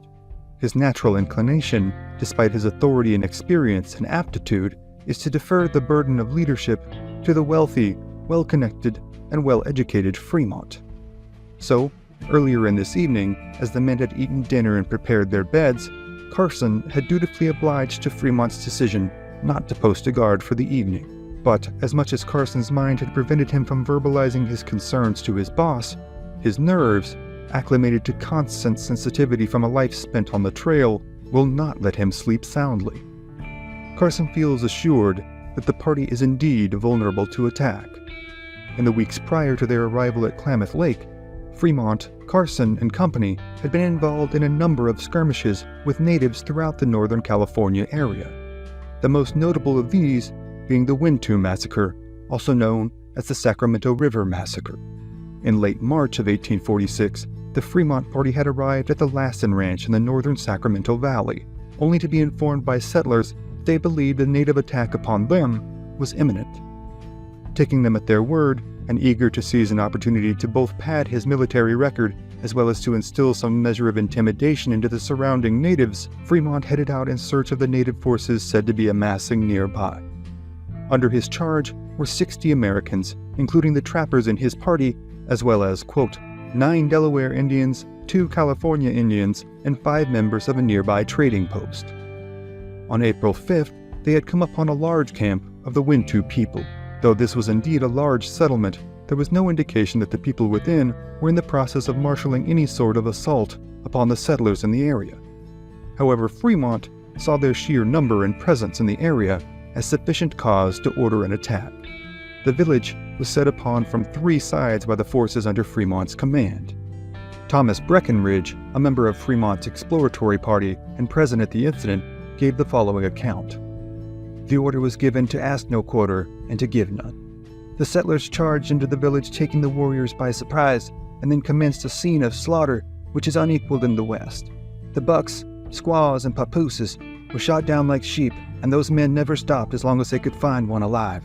A: His natural inclination, despite his authority and experience and aptitude, is to defer the burden of leadership to the wealthy, well-connected, and well-educated Fremont. So, earlier in this evening, as the men had eaten dinner and prepared their beds, Carson had dutifully obliged to Fremont's decision not to post a guard for the evening. But as much as Carson's mind had prevented him from verbalizing his concerns to his boss, his nerves, acclimated to constant sensitivity from a life spent on the trail, will not let him sleep soundly. Carson feels assured that the party is indeed vulnerable to attack. In the weeks prior to their arrival at Klamath Lake, Fremont, Carson, and company had been involved in a number of skirmishes with natives throughout the Northern California area. The most notable of these being the Umpqua Massacre, also known as the Sacramento River Massacre. In late March of 1846, the Fremont party had arrived at the Lassen Ranch in the northern Sacramento Valley, only to be informed by settlers that they believed a native attack upon them was imminent. Taking them at their word, and eager to seize an opportunity to both pad his military record as well as to instill some measure of intimidation into the surrounding natives, Fremont headed out in search of the native forces said to be amassing nearby. Under his charge were 60 Americans, including the trappers in his party, as well as, quote, 9 Delaware Indians, 2 California Indians, and 5 members of a nearby trading post. On April 5th, they had come upon a large camp of the Wintu people. Though this was indeed a large settlement, there was no indication that the people within were in the process of marshaling any sort of assault upon the settlers in the area. However, Fremont saw their sheer number and presence in the area as sufficient cause to order an attack. The village was set upon from 3 sides by the forces under Fremont's command. Thomas Breckinridge, a member of Fremont's exploratory party and present at the incident, gave the following account. The order was given to ask no quarter and to give none. The settlers charged into the village, taking the warriors by surprise, and then commenced a scene of slaughter which is unequaled in the West. The bucks, squaws, and papooses were shot down like sheep, and those men never stopped as long as they could find one alive.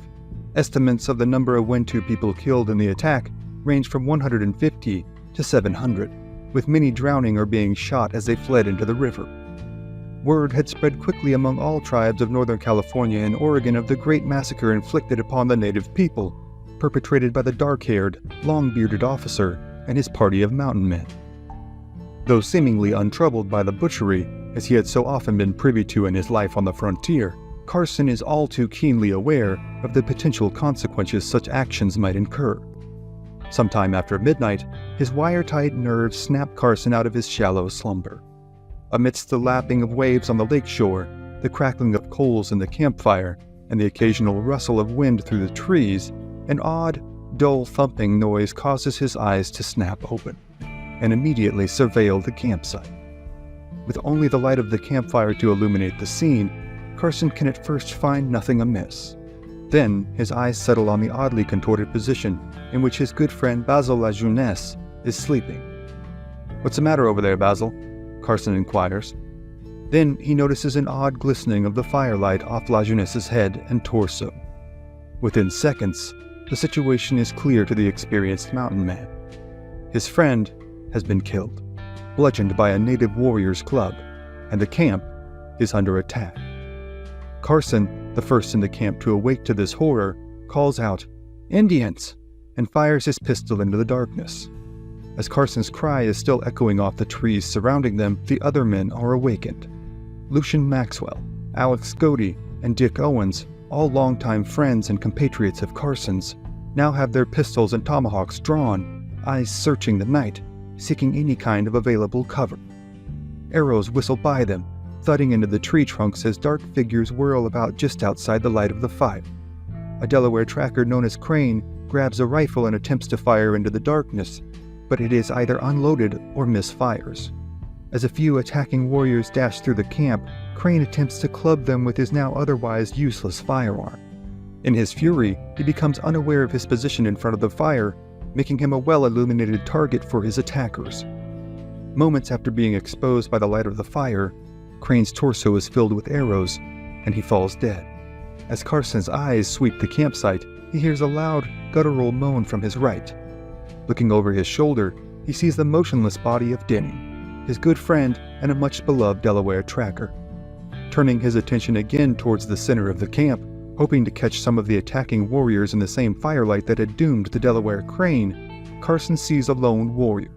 A: Estimates of the number of Wintu people killed in the attack ranged from 150 to 700, with many drowning or being shot as they fled into the river. Word had spread quickly among all tribes of Northern California and Oregon of the great massacre inflicted upon the native people, perpetrated by the dark-haired, long-bearded officer and his party of mountain men. Though seemingly untroubled by the butchery, as he had so often been privy to in his life on the frontier, Carson is all too keenly aware of the potential consequences such actions might incur. Sometime after midnight, his wire-tight nerves snapped Carson out of his shallow slumber. Amidst the lapping of waves on the lake shore, the crackling of coals in the campfire, and the occasional rustle of wind through the trees, an odd, dull thumping noise causes his eyes to snap open, and immediately surveil the campsite. With only the light of the campfire to illuminate the scene, Carson can at first find nothing amiss. Then his eyes settle on the oddly contorted position in which his good friend Basil La Jeunesse is sleeping. "What's the matter over there, Basil?" Carson inquires. Then he notices an odd glistening of the firelight off La Jeunesse's head and torso. Within seconds, the situation is clear to the experienced mountain man. His friend has been killed, bludgeoned by a native warrior's club, and the camp is under attack. Carson, the first in the camp to awake to this horror, calls out, "Indians!" and fires his pistol into the darkness. As Carson's cry is still echoing off the trees surrounding them, the other men are awakened. Lucian Maxwell, Alex Godey, and Dick Owens, all longtime friends and compatriots of Carson's, now have their pistols and tomahawks drawn, eyes searching the night, seeking any kind of available cover. Arrows whistle by them, thudding into the tree trunks as dark figures whirl about just outside the light of the fire. A Delaware tracker known as Crane grabs a rifle and attempts to fire into the darkness, but it is either unloaded or misfires. As a few attacking warriors dash through the camp, Crane attempts to club them with his now otherwise useless firearm. In his fury, he becomes unaware of his position in front of the fire, making him a well-illuminated target for his attackers. Moments after being exposed by the light of the fire, Crane's torso is filled with arrows, and he falls dead. As Carson's eyes sweep the campsite, he hears a loud, guttural moan from his right. Looking over his shoulder, he sees the motionless body of Denny, his good friend and a much-beloved Delaware tracker. Turning his attention again towards the center of the camp, hoping to catch some of the attacking warriors in the same firelight that had doomed the Delaware Crane, Carson sees a lone warrior.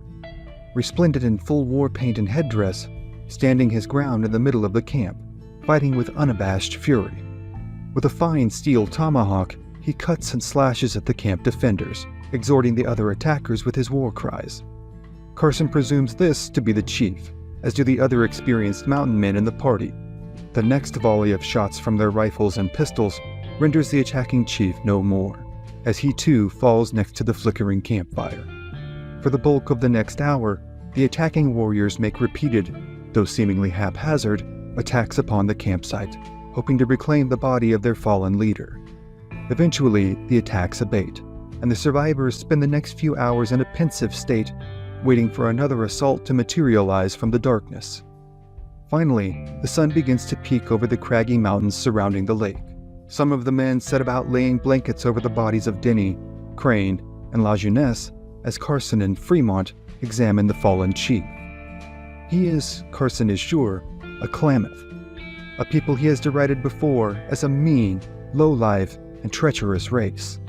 A: Resplendent in full war paint and headdress, standing his ground in the middle of the camp, fighting with unabashed fury. With a fine steel tomahawk, he cuts and slashes at the camp defenders, exhorting the other attackers with his war cries. Carson presumes this to be the chief, as do the other experienced mountain men in the party. The next volley of shots from their rifles and pistols renders the attacking chief no more, as he too falls next to the flickering campfire. For the bulk of the next hour, the attacking warriors make repeated, though seemingly haphazard, attacks upon the campsite, hoping to reclaim the body of their fallen leader. Eventually, the attacks abate, and the survivors spend the next few hours in a pensive state, waiting for another assault to materialize from the darkness. Finally, the sun begins to peek over the craggy mountains surrounding the lake. Some of the men set about laying blankets over the bodies of Denny, Crane, and La Jeunesse as Carson and Fremont examine the fallen chief. He is, Carson is sure, a Klamath, a people he has derided before as a mean, low-life, and treacherous race.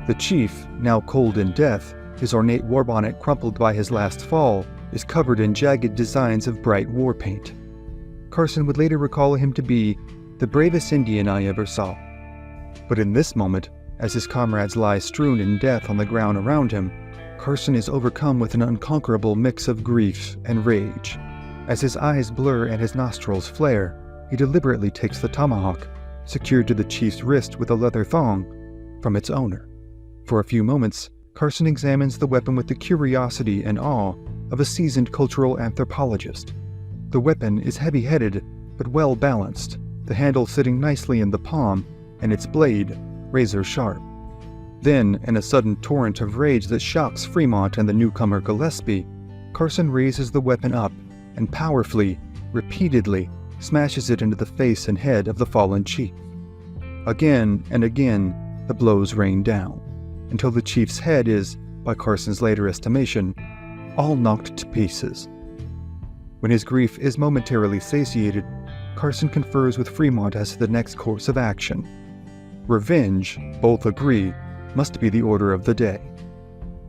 A: The chief, now cold in death, his ornate war bonnet crumpled by his last fall, is covered in jagged designs of bright war paint. Carson would later recall him to be the bravest Indian I ever saw. But in this moment, as his comrades lie strewn in death on the ground around him, Carson is overcome with an unconquerable mix of grief and rage. As his eyes blur and his nostrils flare, he deliberately takes the tomahawk, secured to the chief's wrist with a leather thong, from its owner. For a few moments, Carson examines the weapon with the curiosity and awe of a seasoned cultural anthropologist. The weapon is heavy-headed, but well-balanced, the handle sitting nicely in the palm, and its blade razor-sharp. Then, in a sudden torrent of rage that shocks Fremont and the newcomer Gillespie, Carson raises the weapon up and powerfully, repeatedly, smashes it into the face and head of the fallen chief. Again and again, the blows rain down, until the chief's head is, by Carson's later estimation, all knocked to pieces. When his grief is momentarily satiated, Carson confers with Fremont as to the next course of action. Revenge, both agree, must be the order of the day.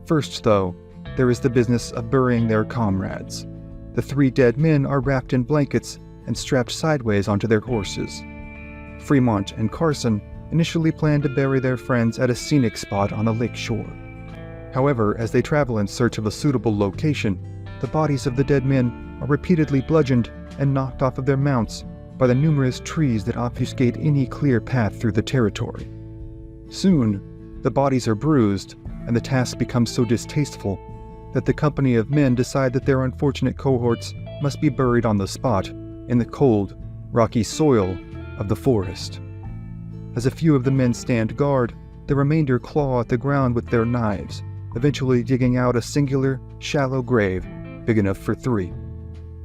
A: First, though, there is the business of burying their comrades. The 3 dead men are wrapped in blankets and strapped sideways onto their horses. Fremont and Carson initially planned to bury their friends at a scenic spot on the lake shore. However, as they travel in search of a suitable location, the bodies of the dead men are repeatedly bludgeoned and knocked off of their mounts by the numerous trees that obfuscate any clear path through the territory. Soon, the bodies are bruised, and the task becomes so distasteful that the company of men decide that their unfortunate cohorts must be buried on the spot, in the cold, rocky soil of the forest. As a few of the men stand guard, the remainder claw at the ground with their knives, eventually digging out a singular, shallow grave big enough for 3.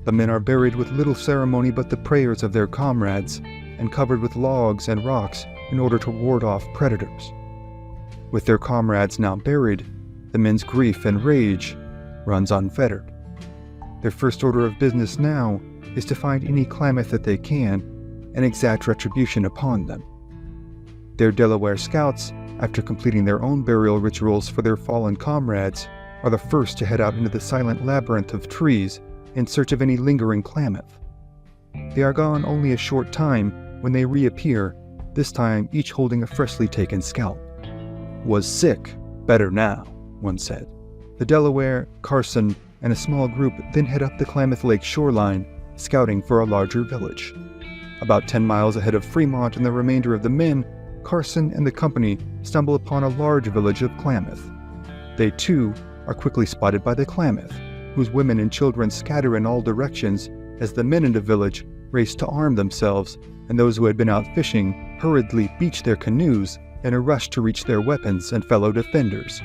A: The men are buried with little ceremony but the prayers of their comrades, and covered with logs and rocks in order to ward off predators. With their comrades now buried, the men's grief and rage runs unfettered. Their first order of business now is to find any Klamath that they can and exact retribution upon them. Their Delaware scouts after completing their own burial rituals for their fallen comrades, are the first to head out into the silent labyrinth of trees in search of any lingering Klamath. They are gone only a short time when they reappear, this time each holding a freshly taken scalp. "Was sick, better now," one said. The Delaware, Carson, and a small group then head up the Klamath Lake shoreline, scouting for a larger village. About 10 miles ahead of Fremont and the remainder of the men, Carson and the company stumble upon a large village of Klamath. They, too, are quickly spotted by the Klamath, whose women and children scatter in all directions as the men in the village race to arm themselves, and those who had been out fishing hurriedly beach their canoes in a rush to reach their weapons and fellow defenders.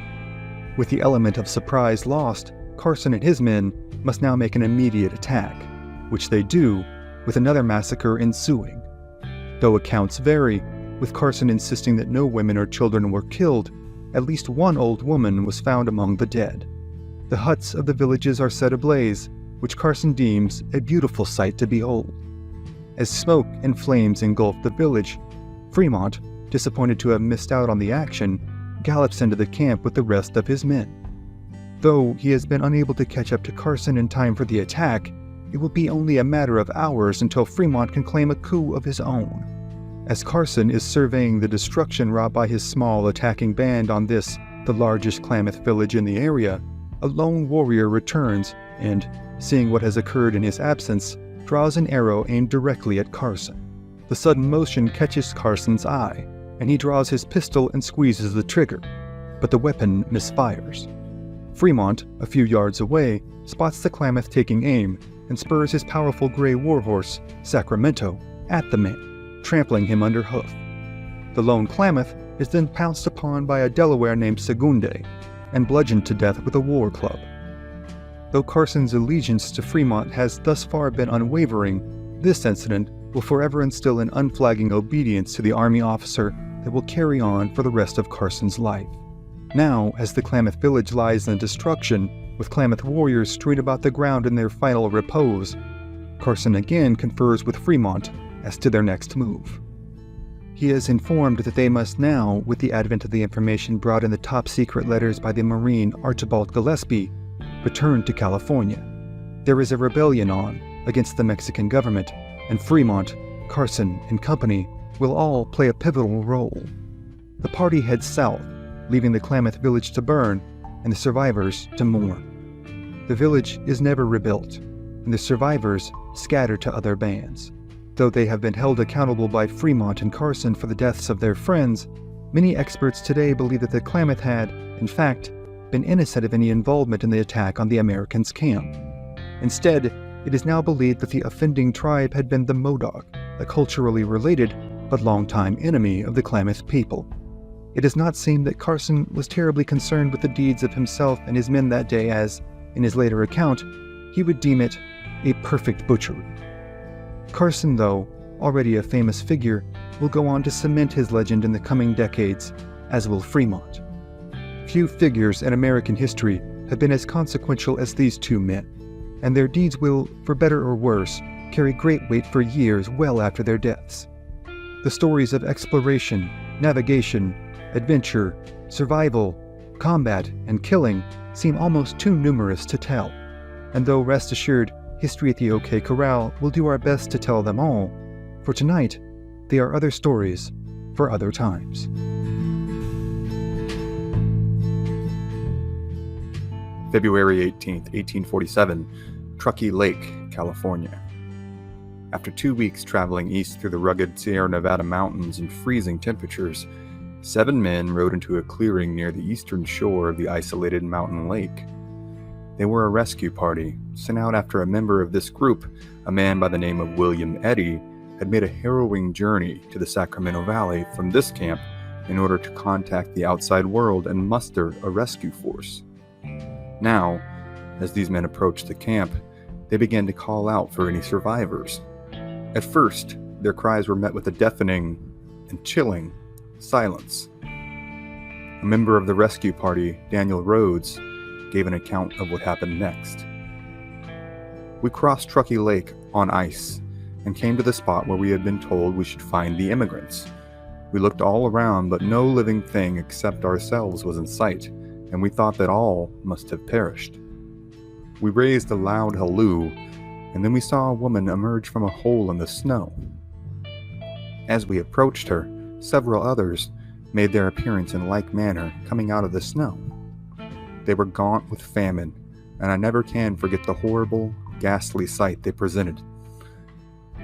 A: With the element of surprise lost, Carson and his men must now make an immediate attack, which they do, with another massacre ensuing. Though accounts vary, with Carson insisting that no women or children were killed, at least one old woman was found among the dead. The huts of the villages are set ablaze, which Carson deems a beautiful sight to behold. As smoke and flames engulf the village, Fremont, disappointed to have missed out on the action, gallops into the camp with the rest of his men. Though he has been unable to catch up to Carson in time for the attack, it will be only a matter of hours until Fremont can claim a coup of his own. As Carson is surveying the destruction wrought by his small attacking band on this, the largest Klamath village in the area, a lone warrior returns and, seeing what has occurred in his absence, draws an arrow aimed directly at Carson. The sudden motion catches Carson's eye, and he draws his pistol and squeezes the trigger, but the weapon misfires. Fremont, a few yards away, spots the Klamath taking aim and spurs his powerful gray warhorse, Sacramento, at the man, trampling him under hoof. The lone Klamath is then pounced upon by a Delaware named Segunde and bludgeoned to death with a war club. Though Carson's allegiance to Fremont has thus far been unwavering, this incident will forever instill an unflagging obedience to the Army officer that will carry on for the rest of Carson's life. Now, as the Klamath village lies in destruction, with Klamath warriors strewn about the ground in their final repose, Carson again confers with Fremont as to their next move. He is informed that they must now, with the advent of the information brought in the top-secret letters by the Marine Archibald Gillespie, return to California. There is a rebellion on against the Mexican government, and Fremont, Carson, and company will all play a pivotal role. The party heads south, leaving the Klamath village to burn and the survivors to mourn. The village is never rebuilt, and the survivors scatter to other bands. Though they have been held accountable by Fremont and Carson for the deaths of their friends, many experts today believe that the Klamath had, in fact, been innocent of any involvement in the attack on the Americans' camp. Instead, it is now believed that the offending tribe had been the Modoc, a culturally related but longtime enemy of the Klamath people. It does not seem that Carson was terribly concerned with the deeds of himself and his men that day as, in his later account, he would deem it a perfect butchery. Carson, though, already a famous figure, will go on to cement his legend in the coming decades, as will Fremont. Few figures in American history have been as consequential as these two men, and their deeds will, for better or worse, carry great weight for years well after their deaths. The stories of exploration, navigation, adventure, survival, combat, and killing seem almost too numerous to tell, and though rest assured, history at the OK Corral will do our best to tell them all, for tonight, they are other stories for other times.
C: February 18th, 1847, Truckee Lake, California. After 2 weeks traveling east through the rugged Sierra Nevada mountains in freezing temperatures, 7 men rode into a clearing near the eastern shore of the isolated mountain lake. They were a rescue party, sent out after a member of this group, a man by the name of William Eddy, had made a harrowing journey to the Sacramento Valley from this camp in order to contact the outside world and muster a rescue force. Now, as these men approached the camp, they began to call out for any survivors. At first, their cries were met with a deafening and chilling silence. A member of the rescue party, Daniel Rhodes, gave an account of what happened next. We crossed Truckee Lake on ice and came to the spot where we had been told we should find the immigrants.
B: We looked all around, but no living thing except ourselves was in sight, and we thought that all must have perished. We raised a loud halloo, and then we saw a woman emerge from a hole in the snow. As we approached her, several others made their appearance in like manner, coming out of the snow. They were gaunt with famine, and I never can forget the horrible, ghastly sight they presented.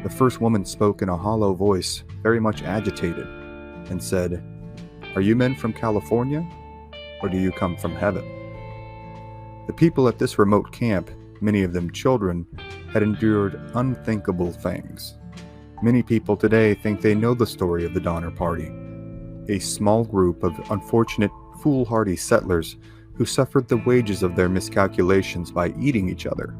B: The first woman spoke in a hollow voice, very much agitated, and said, "Are you men from California, or do you come from heaven?" The people at this remote camp, many of them children, had endured unthinkable things. Many people today think they know the story of the Donner Party, a small group of unfortunate, foolhardy settlers who suffered the wages of their miscalculations by eating each other.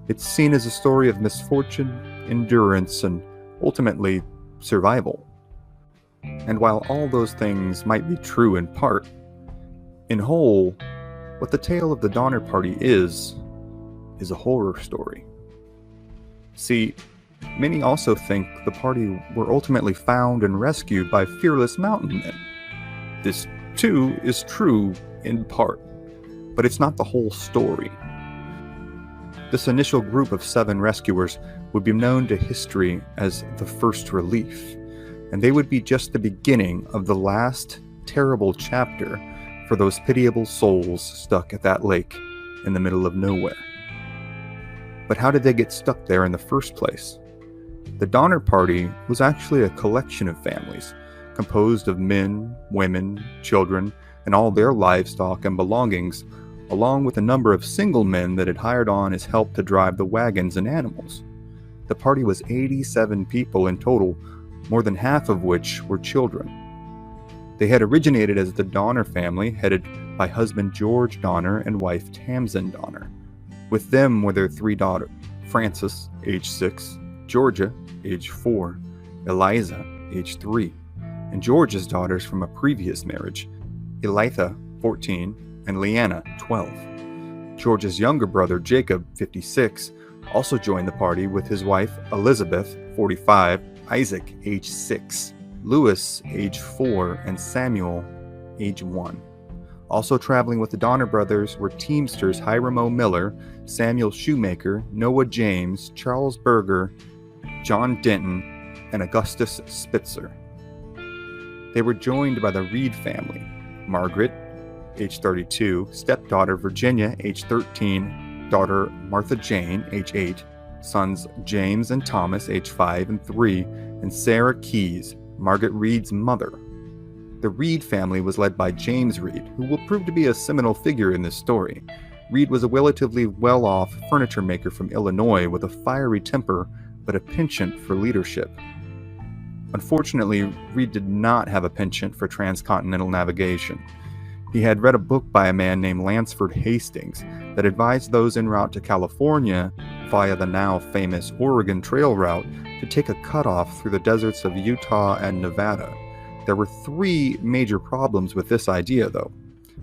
B: It's seen as a story of misfortune, endurance, and ultimately survival. And while all those things might be true in part, in whole, what the tale of the Donner Party is a horror story. See, many also think the party were ultimately found and rescued by fearless mountain men. This, too, is true in part, but it's not the whole story. This initial group of 7 rescuers would be known to history as the First Relief, and they would be just the beginning of the last terrible chapter for those pitiable souls stuck at that lake in the middle of nowhere. But how did they get stuck there in the first place? The Donner Party was actually a collection of families, composed of men, women, children, and all their livestock and belongings, along with a number of single men that had hired on as help to drive the wagons and animals. The party was 87 people in total, more than half of which were children. They had originated as the Donner family, headed by husband George Donner and wife Tamsin Donner. With them were their 3 daughters, Frances, age 6, Georgia, age 4, Eliza, age 3, and George's daughters from a previous marriage, Elitha, 14, and Leanna, 12. George's younger brother, Jacob, 56, also joined the party with his wife, Elizabeth, 45, Isaac, age 6, Louis, age 4, and Samuel, age 1. Also traveling with the Donner brothers were Teamsters Hiram O. Miller, Samuel Shoemaker, Noah James, Charles Berger, John Denton, and Augustus Spitzer. They were joined by the Reed family, Margaret, age 32, stepdaughter Virginia, age 13, daughter Martha Jane, age 8, sons James and Thomas, age 5 and 3, and Sarah Keyes, Margaret Reed's mother. The Reed family was led by James Reed, who will prove to be a seminal figure in this story. Reed was a relatively well-off furniture maker from Illinois with a fiery temper, but a penchant for leadership. Unfortunately, Reed did not have a penchant for transcontinental navigation. He had read a book by a man named Lansford Hastings that advised those en route to California via the now famous Oregon Trail route to take a cutoff through the deserts of Utah and Nevada. There were 3 major problems with this idea, though.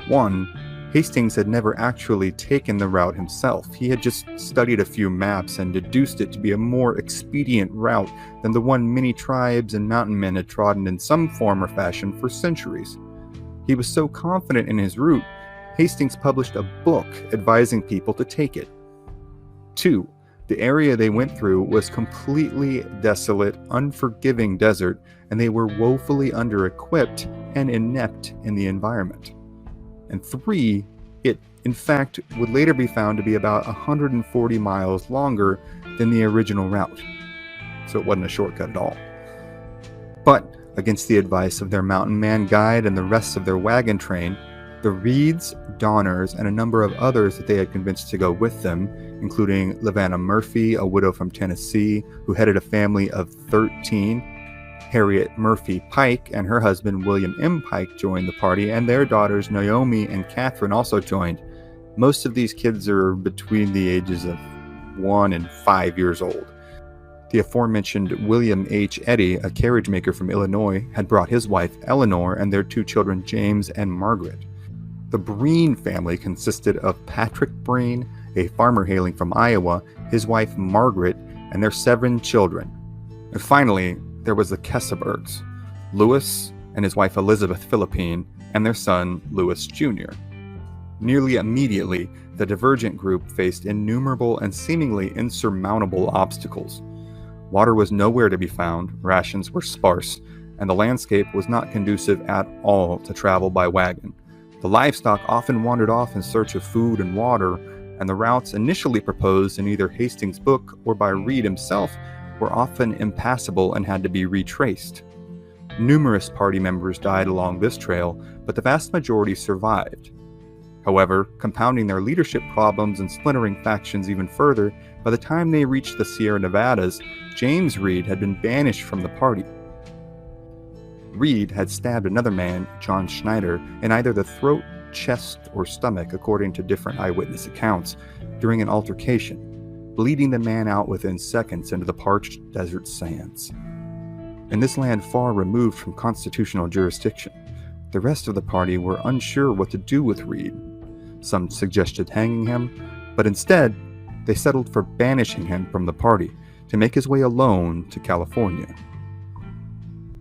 B: 1, Hastings had never actually taken the route himself. He had just studied a few maps and deduced it to be a more expedient route than the one many tribes and mountain men had trodden in some form or fashion for centuries. He was so confident in his route, Hastings published a book advising people to take it. 2, the area they went through was completely desolate, unforgiving desert, and they were woefully under-equipped and inept in the environment. And 3, it, in fact, would later be found to be about 140 miles longer than the original route. So it wasn't a shortcut at all. But, against the advice of their mountain man guide and the rest of their wagon train, the Reeds, Donners, and a number of others that they had convinced to go with them, including Lavanna Murphy, a widow from Tennessee, who headed a family of 13, Harriet Murphy Pike and her husband William M. Pike joined the party, and their daughters Naomi and Catherine also joined. Most of these kids are between the ages of 1 and 5 years old. The aforementioned William H. Eddy, a carriage maker from Illinois, had brought his wife Eleanor and their 2 children James and Margaret. The Breen family consisted of Patrick Breen, a farmer hailing from Iowa, his wife Margaret, and their 7 children. And finally, there was the Kesebergs, Lewis and his wife Elizabeth Philippine, and their son Lewis Jr. Nearly immediately, the divergent group faced innumerable and seemingly insurmountable obstacles. Water was nowhere to be found, rations were sparse, and the landscape was not conducive at all to travel by wagon. The livestock often wandered off in search of food and water, and the routes initially proposed in either Hastings' book or by Reed himself were often impassable and had to be retraced. Numerous party members died along this trail, but the vast majority survived. However, compounding their leadership problems and splintering factions even further, by the time they reached the Sierra Nevadas, James Reed had been banished from the party. Reed had stabbed another man, John Schneider, in either the throat, chest, or stomach, according to different eyewitness accounts, during an altercation, bleeding the man out within seconds into the parched desert sands. In this land far removed from constitutional jurisdiction, the rest of the party were unsure what to do with Reed. Some suggested hanging him, but instead, they settled for banishing him from the party to make his way alone to California.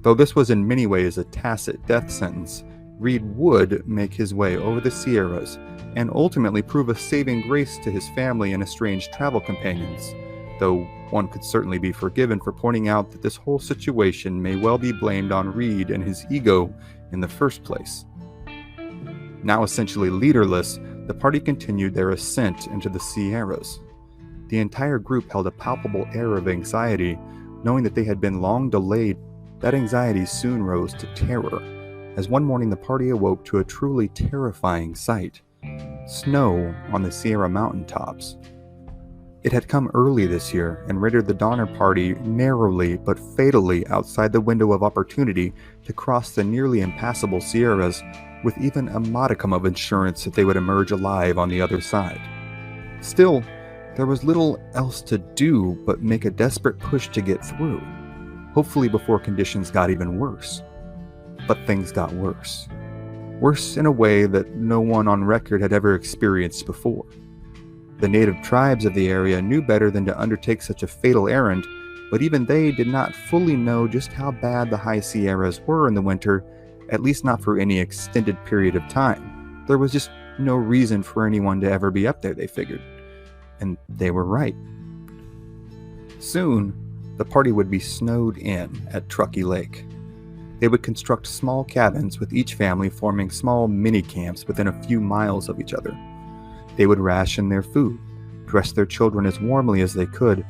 B: Though this was in many ways a tacit death sentence, Reed would make his way over the Sierras and ultimately prove a saving grace to his family and estranged travel companions, though one could certainly be forgiven for pointing out that this whole situation may well be blamed on Reed and his ego in the first place. Now essentially leaderless, the party continued their ascent into the Sierras. The entire group held a palpable air of anxiety, knowing that they had been long delayed. That anxiety soon rose to terror, as one morning the party awoke to a truly terrifying sight: snow on the Sierra mountaintops. It had come early this year and rendered the Donner Party narrowly but fatally outside the window of opportunity to cross the nearly impassable Sierras with even a modicum of assurance that they would emerge alive on the other side. Still, there was little else to do but make a desperate push to get through, hopefully before conditions got even worse. But things got worse. Worse in a way that no one on record had ever experienced before. The native tribes of the area knew better than to undertake such a fatal errand, but even they did not fully know just how bad the high Sierras were in the winter, at least not for any extended period of time. There was just no reason for anyone to ever be up there, they figured. And they were right. Soon, the party would be snowed in at Truckee Lake. They would construct small cabins with each family forming small mini-camps within a few miles of each other. They would ration their food, dress their children as warmly as they could,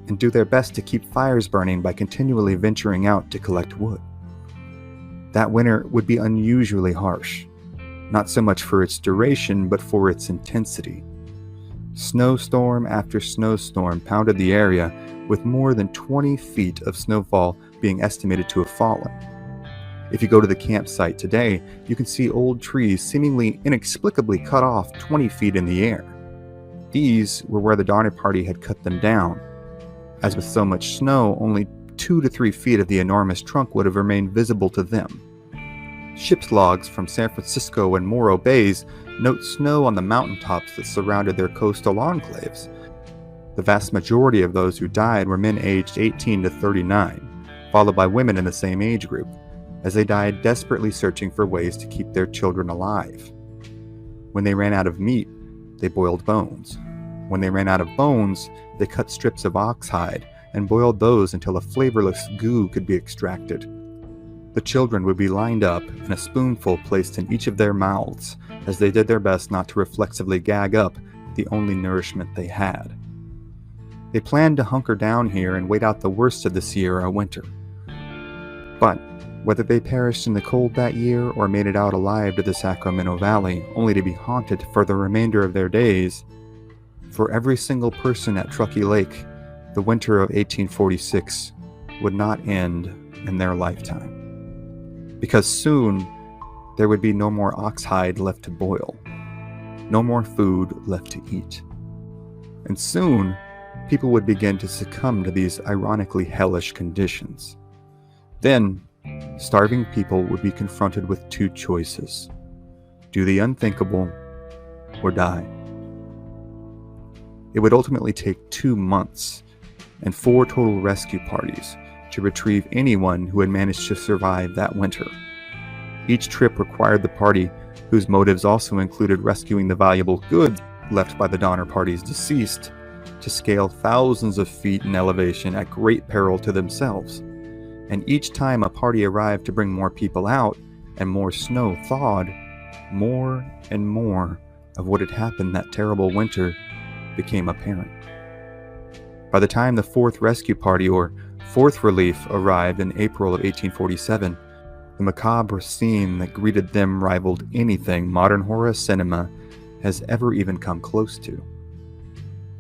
B: and do their best to keep fires burning by continually venturing out to collect wood. That winter would be unusually harsh, not so much for its duration, but for its intensity. Snowstorm after snowstorm pounded the area, with more than 20 feet of snowfall being estimated to have fallen. If you go to the campsite today, you can see old trees seemingly inexplicably cut off 20 feet in the air. These were where the Donner Party had cut them down. As with so much snow, only 2 to 3 feet of the enormous trunk would have remained visible to them. Ship's logs from San Francisco and Morro Bays note snow on the mountaintops that surrounded their coastal enclaves. The vast majority of those who died were men aged 18 to 39, followed by women in the same age group, as they died desperately searching for ways to keep their children alive. When they ran out of meat, they boiled bones. When they ran out of bones, they cut strips of ox hide and boiled those until a flavorless goo could be extracted. The children would be lined up and a spoonful placed in each of their mouths as they did their best not to reflexively gag up the only nourishment they had. They planned to hunker down here and wait out the worst of the Sierra winter. But whether they perished in the cold that year or made it out alive to the Sacramento Valley only to be haunted for the remainder of their days, for every single person at Truckee Lake, the winter of 1846 would not end in their lifetime. Because soon, there would be no more oxhide left to boil, no more food left to eat. And soon, people would begin to succumb to these ironically hellish conditions. Then, starving people would be confronted with two choices: do the unthinkable or die. It would ultimately take 2 months and 4 total rescue parties to retrieve anyone who had managed to survive that winter. Each trip required the party, whose motives also included rescuing the valuable goods left by the Donner Party's deceased, to scale thousands of feet in elevation at great peril to themselves. And each time a party arrived to bring more people out and more snow thawed, more and more of what had happened that terrible winter became apparent. By the time the fourth rescue party, or fourth relief, arrived in April of 1847, the macabre scene that greeted them rivaled anything modern horror cinema has ever even come close to.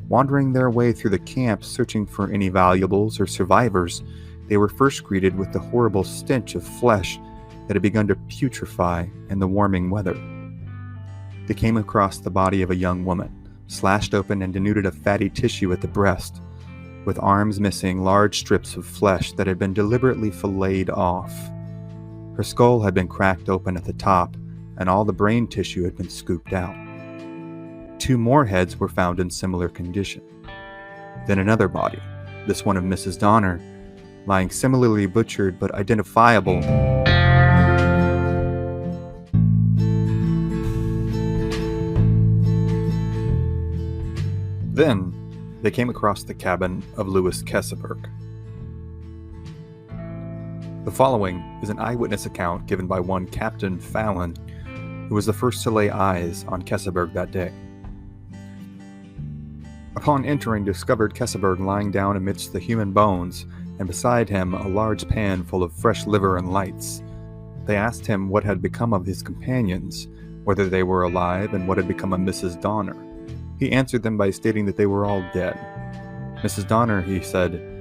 B: Wandering their way through the camp searching for any valuables or survivors, they were first greeted with the horrible stench of flesh that had begun to putrefy in the warming weather. They came across the body of a young woman, slashed open and denuded of fatty tissue at the breast, with arms missing large strips of flesh that had been deliberately filleted off. Her skull had been cracked open at the top, and all the brain tissue had been scooped out. 2 more heads were found in similar condition. Then another body, this one of Mrs. Donner, lying similarly butchered but identifiable. Then they came across the cabin of Louis Keseberg. The following is an eyewitness account given by one Captain Fallon, who was the first to lay eyes on Keseberg that day. Upon entering, discovered Keseberg lying down amidst the human bones, and beside him a large pan full of fresh liver and lights. They asked him what had become of his companions, whether they were alive, and what had become of Mrs. Donner. He answered them by stating that they were all dead. Mrs. Donner, he said,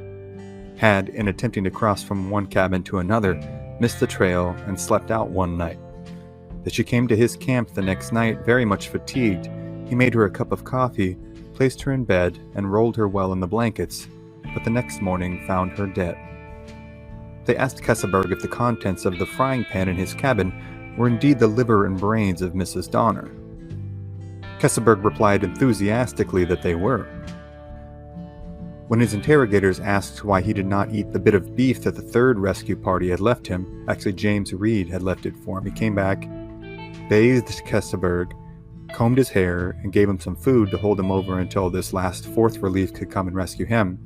B: had, in attempting to cross from one cabin to another, missed the trail and slept out one night. That she came to his camp the next night very much fatigued. He made her a cup of coffee, placed her in bed, and rolled her well in the blankets, but the next morning found her dead. They asked Keseberg if the contents of the frying pan in his cabin were indeed the liver and brains of Mrs. Donner. Keseberg replied enthusiastically that they were. When his interrogators asked why he did not eat the bit of beef that the third rescue party had left him, actually James Reed had left it for him, he came back, bathed Keseberg, combed his hair, and gave him some food to hold him over until this last fourth relief could come and rescue him.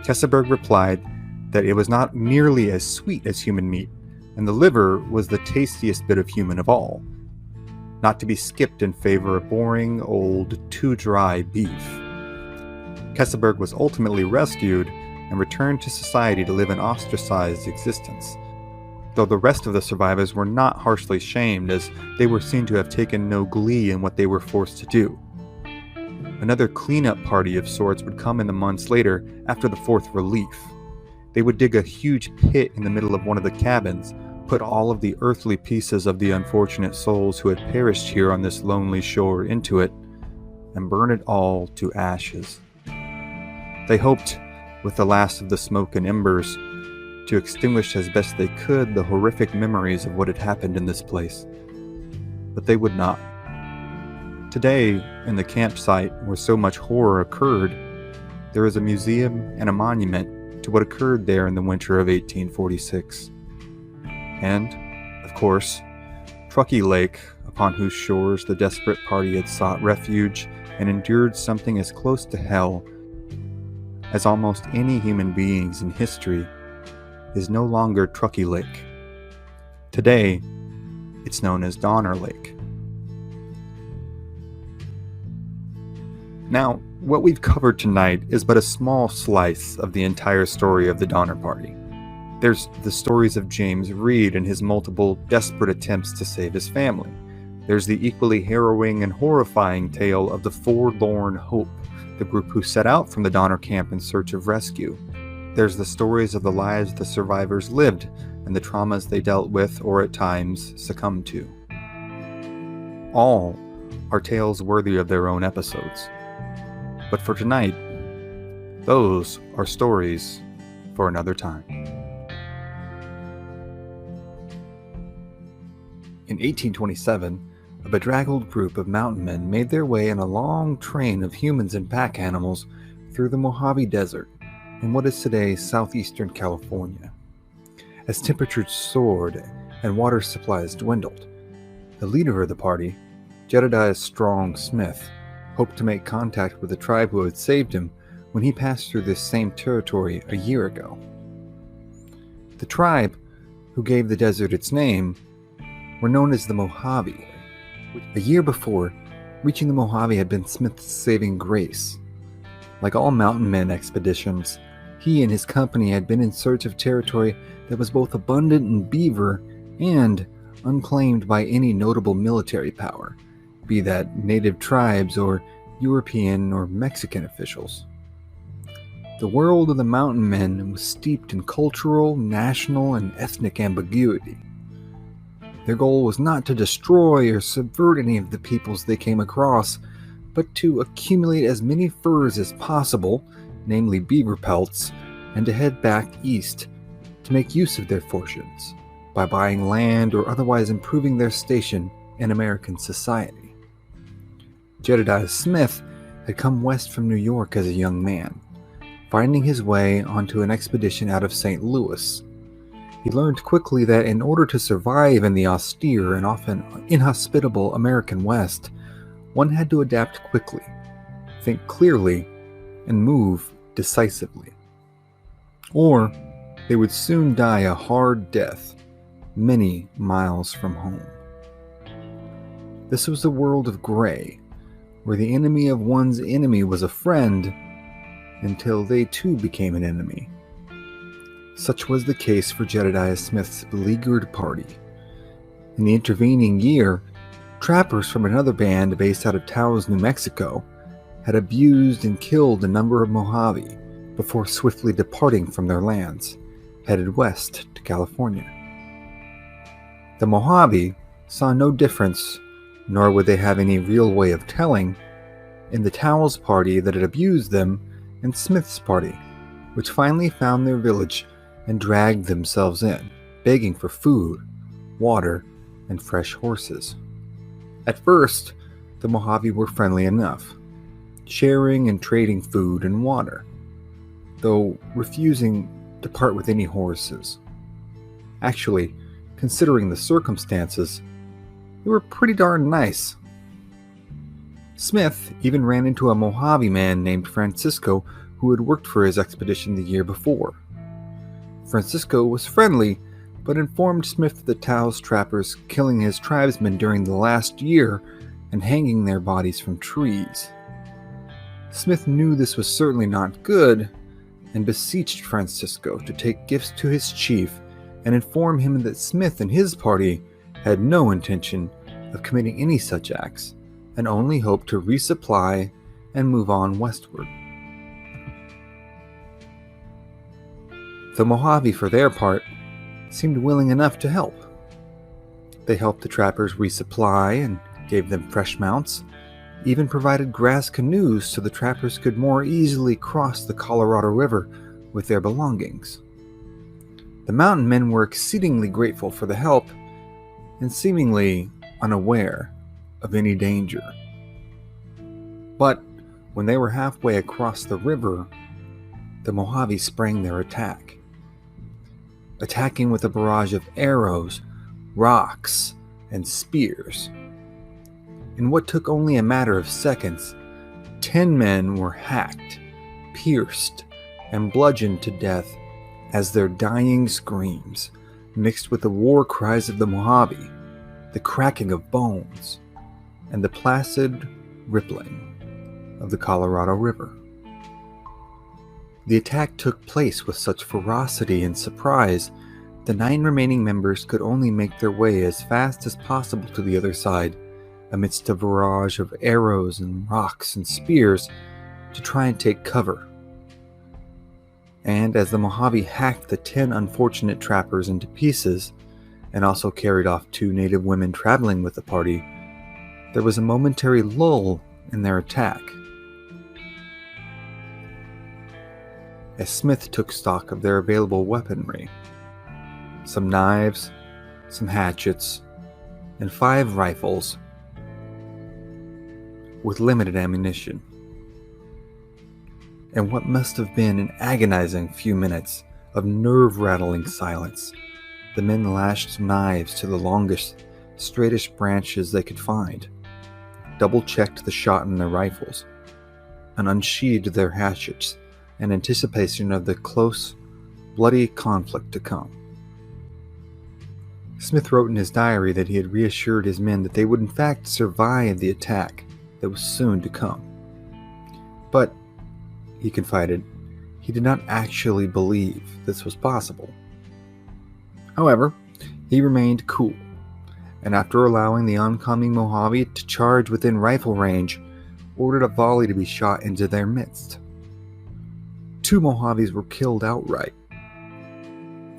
B: Keseberg replied that it was not nearly as sweet as human meat, and the liver was the tastiest bit of human of all, not to be skipped in favor of boring, old, too dry beef. Keseberg was ultimately rescued and returned to society to live an ostracized existence, though the rest of the survivors were not harshly shamed, as they were seen to have taken no glee in what they were forced to do. Another cleanup party of sorts would come in the months later after the fourth relief. They would dig a huge pit in the middle of one of the cabins, put all of the earthly pieces of the unfortunate souls who had perished here on this lonely shore into it, and burn it all to ashes. They hoped, with the last of the smoke and embers, to extinguish as best they could the horrific memories of what had happened in this place. But they would not. Today, in the campsite where so much horror occurred, there is a museum and a monument to what occurred there in the winter of 1846. And, of course, Truckee Lake, upon whose shores the desperate party had sought refuge and endured something as close to hell as almost any human beings in history, is no longer Truckee Lake. Today, it's known as Donner Lake. Now, what we've covered tonight is but a small slice of the entire story of the Donner Party. There's the stories of James Reed and his multiple desperate attempts to save his family. There's the equally harrowing and horrifying tale of the Forlorn Hope, the group who set out from the Donner camp in search of rescue. There's the stories of the lives the survivors lived and the traumas they dealt with or at times succumbed to. All are tales worthy of their own episodes. But for tonight, those are stories for another time. In 1827, a bedraggled group of mountain men made their way in a long train of humans and pack animals through the Mojave Desert, in what is today southeastern California. As temperatures soared and water supplies dwindled, the leader of the party, Jedediah Strong Smith, hoped to make contact with the tribe who had saved him when he passed through this same territory a year ago. The tribe, who gave the desert its name, were known as the Mojave. A year before, reaching the Mojave had been Smith's saving grace. Like all mountain men expeditions, he and his company had been in search of territory that was both abundant in beaver and unclaimed by any notable military power, be that native tribes or European or Mexican officials. The world of the mountain men was steeped in cultural, national, and ethnic ambiguity. Their goal was not to destroy or subvert any of the peoples they came across, but to accumulate as many furs as possible, namely beaver pelts, and to head back east to make use of their fortunes by buying land or otherwise improving their station in American society. Jedediah Smith had come west from New York as a young man, finding his way onto an expedition out of St. Louis. He learned quickly that in order to survive in the austere and often inhospitable American West, one had to adapt quickly, think clearly, and move decisively. Or they would soon die a hard death, many miles from home. This was the world of gray, where the enemy of one's enemy was a friend until they too became an enemy. Such was the case for Jedediah Smith's beleaguered party. In the intervening year, trappers from another band based out of Taos, New Mexico, had abused and killed a number of Mojave before swiftly departing from their lands, headed west to California. The Mojave saw no difference, nor would they have any real way of telling, in the Taos party that had abused them and Smith's party, which finally found their village and dragged themselves in, begging for food, water, and fresh horses. At first, the Mojave were friendly enough, sharing and trading food and water, though refusing to part with any horses. Actually, considering the circumstances, they were pretty darn nice. Smith even ran into a Mojave man named Francisco who had worked for his expedition the year before. Francisco was friendly, but informed Smith of the Taos trappers killing his tribesmen during the last year and hanging their bodies from trees. Smith knew this was certainly not good, and beseeched Francisco to take gifts to his chief and inform him that Smith and his party had no intention of committing any such acts, and only hoped to resupply and move on westward. The Mojave, for their part, seemed willing enough to help. They helped the trappers resupply and gave them fresh mounts, even provided grass canoes so the trappers could more easily cross the Colorado River with their belongings. The mountain men were exceedingly grateful for the help and seemingly unaware of any danger. But when they were halfway across the river, the Mojave sprang their attack, attacking with a barrage of arrows, rocks, and spears. In what took only a matter of seconds, 10 men were hacked, pierced, and bludgeoned to death as their dying screams mixed with the war cries of the Mojave, the cracking of bones, and the placid rippling of the Colorado River. The attack took place with such ferocity and surprise, the 9 remaining members could only make their way as fast as possible to the other side, amidst a barrage of arrows and rocks and spears, to try and take cover. And as the Mojave hacked the 10 unfortunate trappers into pieces, and also carried off 2 native women traveling with the party, there was a momentary lull in their attack. As Smith took stock of their available weaponry, some knives, some hatchets, and 5 rifles with limited ammunition. and what must have been an agonizing few minutes of nerve-rattling silence, the men lashed knives to the longest, straightest branches they could find, double-checked the shot in their rifles, and unsheathed their hatchets in anticipation of the close, bloody conflict to come. Smith wrote in his diary that he had reassured his men that they would in fact survive the attack that was soon to come. But, he confided, he did not actually believe this was possible. However, he remained cool, and after allowing the oncoming Mojave to charge within rifle range, ordered a volley to be shot into their midst. 2 Mojaves were killed outright.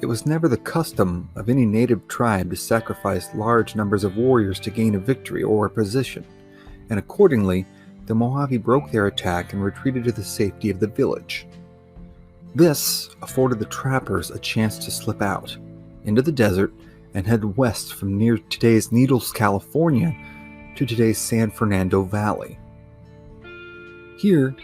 B: It was never the custom of any native tribe to sacrifice large numbers of warriors to gain a victory or a position, and accordingly, the Mojave broke their attack and retreated to the safety of the village. This afforded the trappers a chance to slip out into the desert and head west from near today's Needles, California, to today's San Fernando Valley. Here,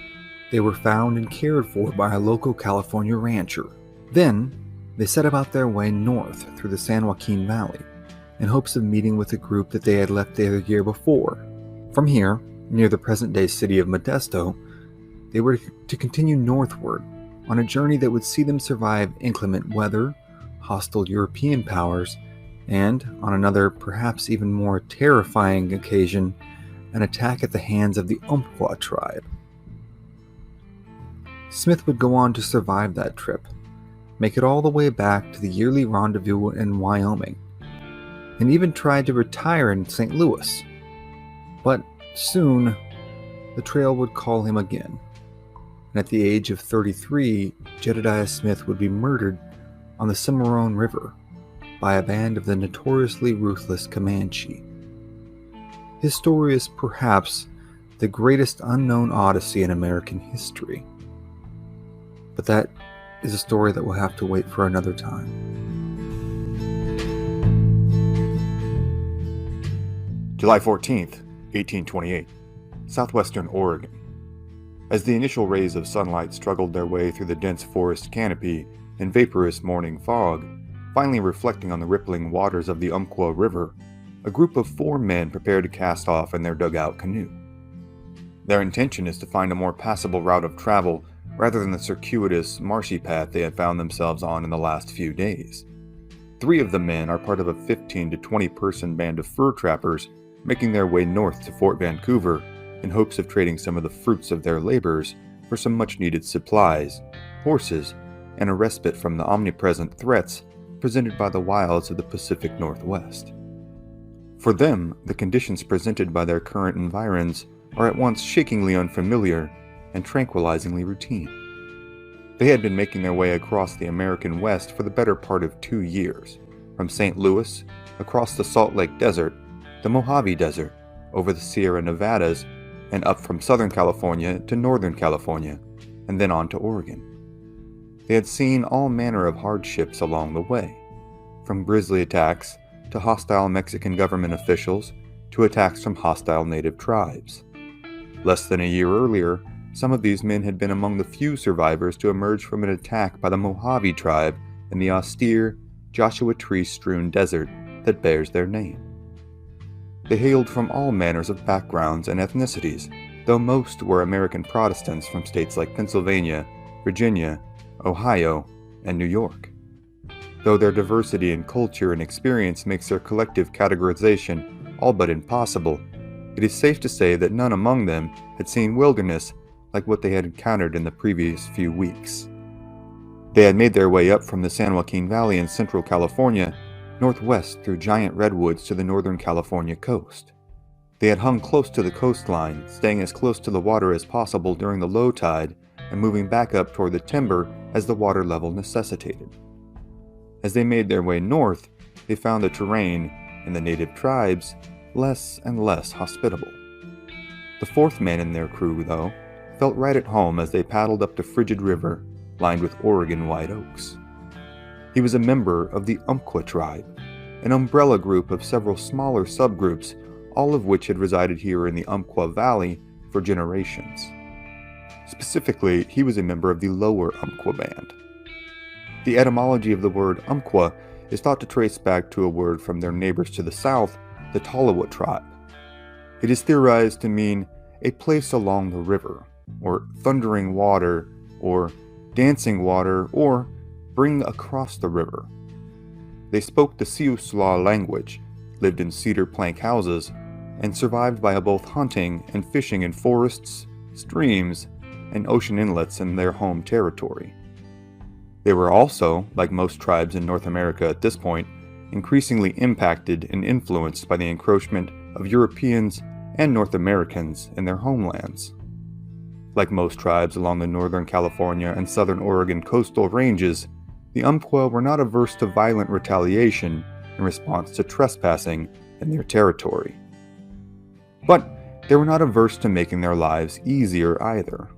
B: they were found and cared for by a local California rancher. Then, they set about their way north through the San Joaquin Valley in hopes of meeting with a group that they had left there the year before. From here, near the present-day city of Modesto, they were to continue northward on a journey that would see them survive inclement weather, hostile European powers, and, on another perhaps even more terrifying occasion, an attack at the hands of the Umpqua tribe. Smith would go on to survive that trip, make it all the way back to the yearly rendezvous in Wyoming, and even tried to retire in St. Louis. But soon, the trail would call him again, and at the age of 33, Jedediah Smith would be murdered on the Cimarron River by a band of the notoriously ruthless Comanche. His story is perhaps the greatest unknown odyssey in American history, but that is a story that will have to wait for another time.
C: July 14th, 1828, southwestern Oregon. As the initial rays of sunlight struggled their way through the dense forest canopy and vaporous morning fog, finally reflecting on the rippling waters of the Umpqua River, a group of 4 men prepare to cast off in their dugout canoe. Their intention is to find a more passable route of travel rather than the circuitous, marshy path they had found themselves on in the last few days. 3 of the men are part of a 15 to 20 person band of fur trappers making their way north to Fort Vancouver in hopes of trading some of the fruits of their labors for some much-needed supplies, horses, and a respite from the omnipresent threats presented by the wilds of the Pacific Northwest. For them, the conditions presented by their current environs are at once shakingly unfamiliar and tranquilizingly routine. They had been making their way across the American West for the better part of 2 years, from St. Louis, across the Salt Lake Desert, the Mojave Desert, over the Sierra Nevadas, and up from Southern California to Northern California, and then on to Oregon. They had seen all manner of hardships along the way, from grisly attacks to hostile Mexican government officials to attacks from hostile native tribes. Less than a year earlier, some of these men had been among the few survivors to emerge from an attack by the Mojave tribe in the austere, Joshua tree-strewn desert that bears their name. They hailed from all manners of backgrounds and ethnicities, though most were American Protestants from states like Pennsylvania, Virginia, Ohio, and New York. Though their diversity in culture and experience makes their collective categorization all but impossible, it is safe to say that none among them had seen wilderness like what they had encountered in the previous few weeks. They had made their way up from the San Joaquin Valley in central California, northwest through giant redwoods to the northern California coast. They had hung close to the coastline, staying as close to the water as possible during the low tide and moving back up toward the timber as the water level necessitated. As they made their way north, they found the terrain and the native tribes less and less hospitable. The 4th man in their crew, though, felt right at home as they paddled up the frigid river lined with Oregon white oaks. He was a member of the Umpqua tribe, an umbrella group of several smaller subgroups, all of which had resided here in the Umpqua Valley for generations. Specifically, he was a member of the lower Umpqua band. The etymology of the word Umpqua is thought to trace back to a word from their neighbors to the south, the Tolowa tribe. It is theorized to mean a place along the river, or thundering water, or dancing water, or bring across the river. They spoke the Siuslaw language, lived in cedar plank houses, and survived by both hunting and fishing in forests, streams, and ocean inlets in their home territory. They were also, like most tribes in North America at this point, increasingly impacted and influenced by the encroachment of Europeans and North Americans in their homelands. Like most tribes along the northern California and southern Oregon coastal ranges, the Umpqua were not averse to violent retaliation in response to trespassing in their territory. But they were not averse to making their lives easier either.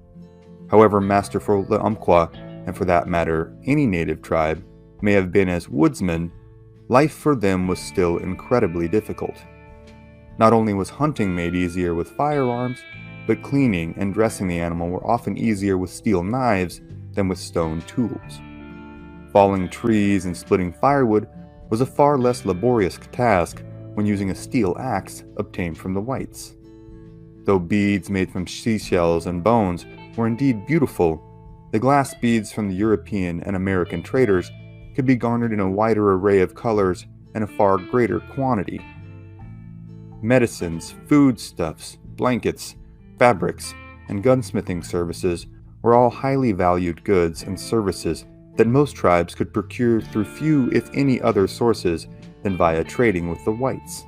C: However masterful the Umpqua, and for that matter any native tribe, may have been as woodsmen, life for them was still incredibly difficult. Not only was hunting made easier with firearms, but cleaning and dressing the animal were often easier with steel knives than with stone tools. Falling trees and splitting firewood was a far less laborious task when using a steel axe obtained from the whites. Though beads made from seashells and bones were indeed beautiful, the glass beads from the European and American traders could be garnered in a wider array of colors and a far greater quantity. Medicines, foodstuffs, blankets, fabrics, and gunsmithing services were all highly valued goods and services that most tribes could procure through few, if any, other sources than via trading with the whites.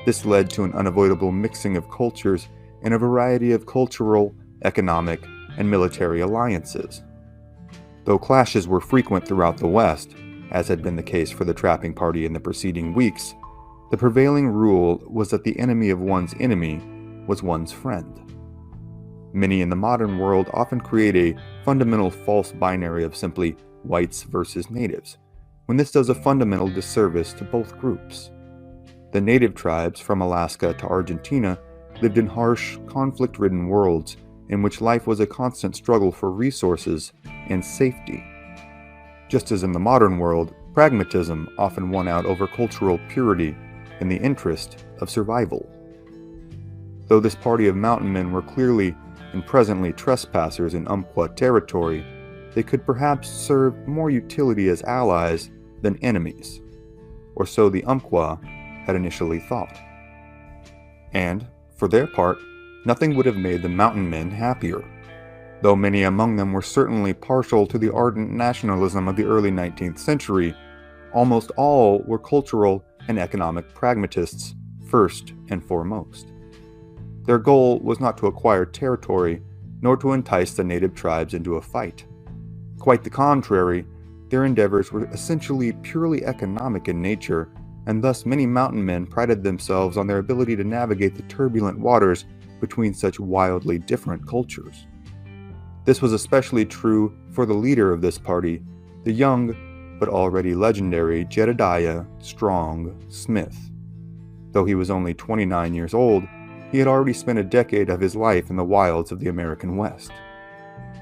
C: This led to an unavoidable mixing of cultures and a variety of cultural, economic, and military alliances. Though clashes were frequent throughout the West, as had been the case for the trapping party in the preceding weeks, the prevailing rule was that the enemy of one's enemy was one's friend. Many in the modern world often create a fundamental false binary of simply whites versus natives, when this does a fundamental disservice to both groups. The native tribes from Alaska to Argentina lived in harsh, conflict-ridden worlds in which life was a constant struggle for resources and safety. Just as in the modern world, pragmatism often won out over cultural purity in the interest of survival. Though this party of mountain men were clearly and presently trespassers in Umpqua territory, they could perhaps serve more utility as allies than enemies, or so the Umpqua had initially thought. And, for their part, nothing would have made the mountain men happier. Though many among them were certainly partial to the ardent nationalism of the early 19th century, almost all were cultural and economic pragmatists first and foremost. Their goal was not to acquire territory, nor to entice the native tribes into a fight. Quite the contrary, their endeavors were essentially purely economic in nature, and thus many mountain men prided themselves on their ability to navigate the turbulent waters between such wildly different cultures. This was especially true for the leader of this party, the young, but already legendary Jedediah Strong Smith. Though he was only 29 years old, he had already spent a decade of his life in the wilds of the American West.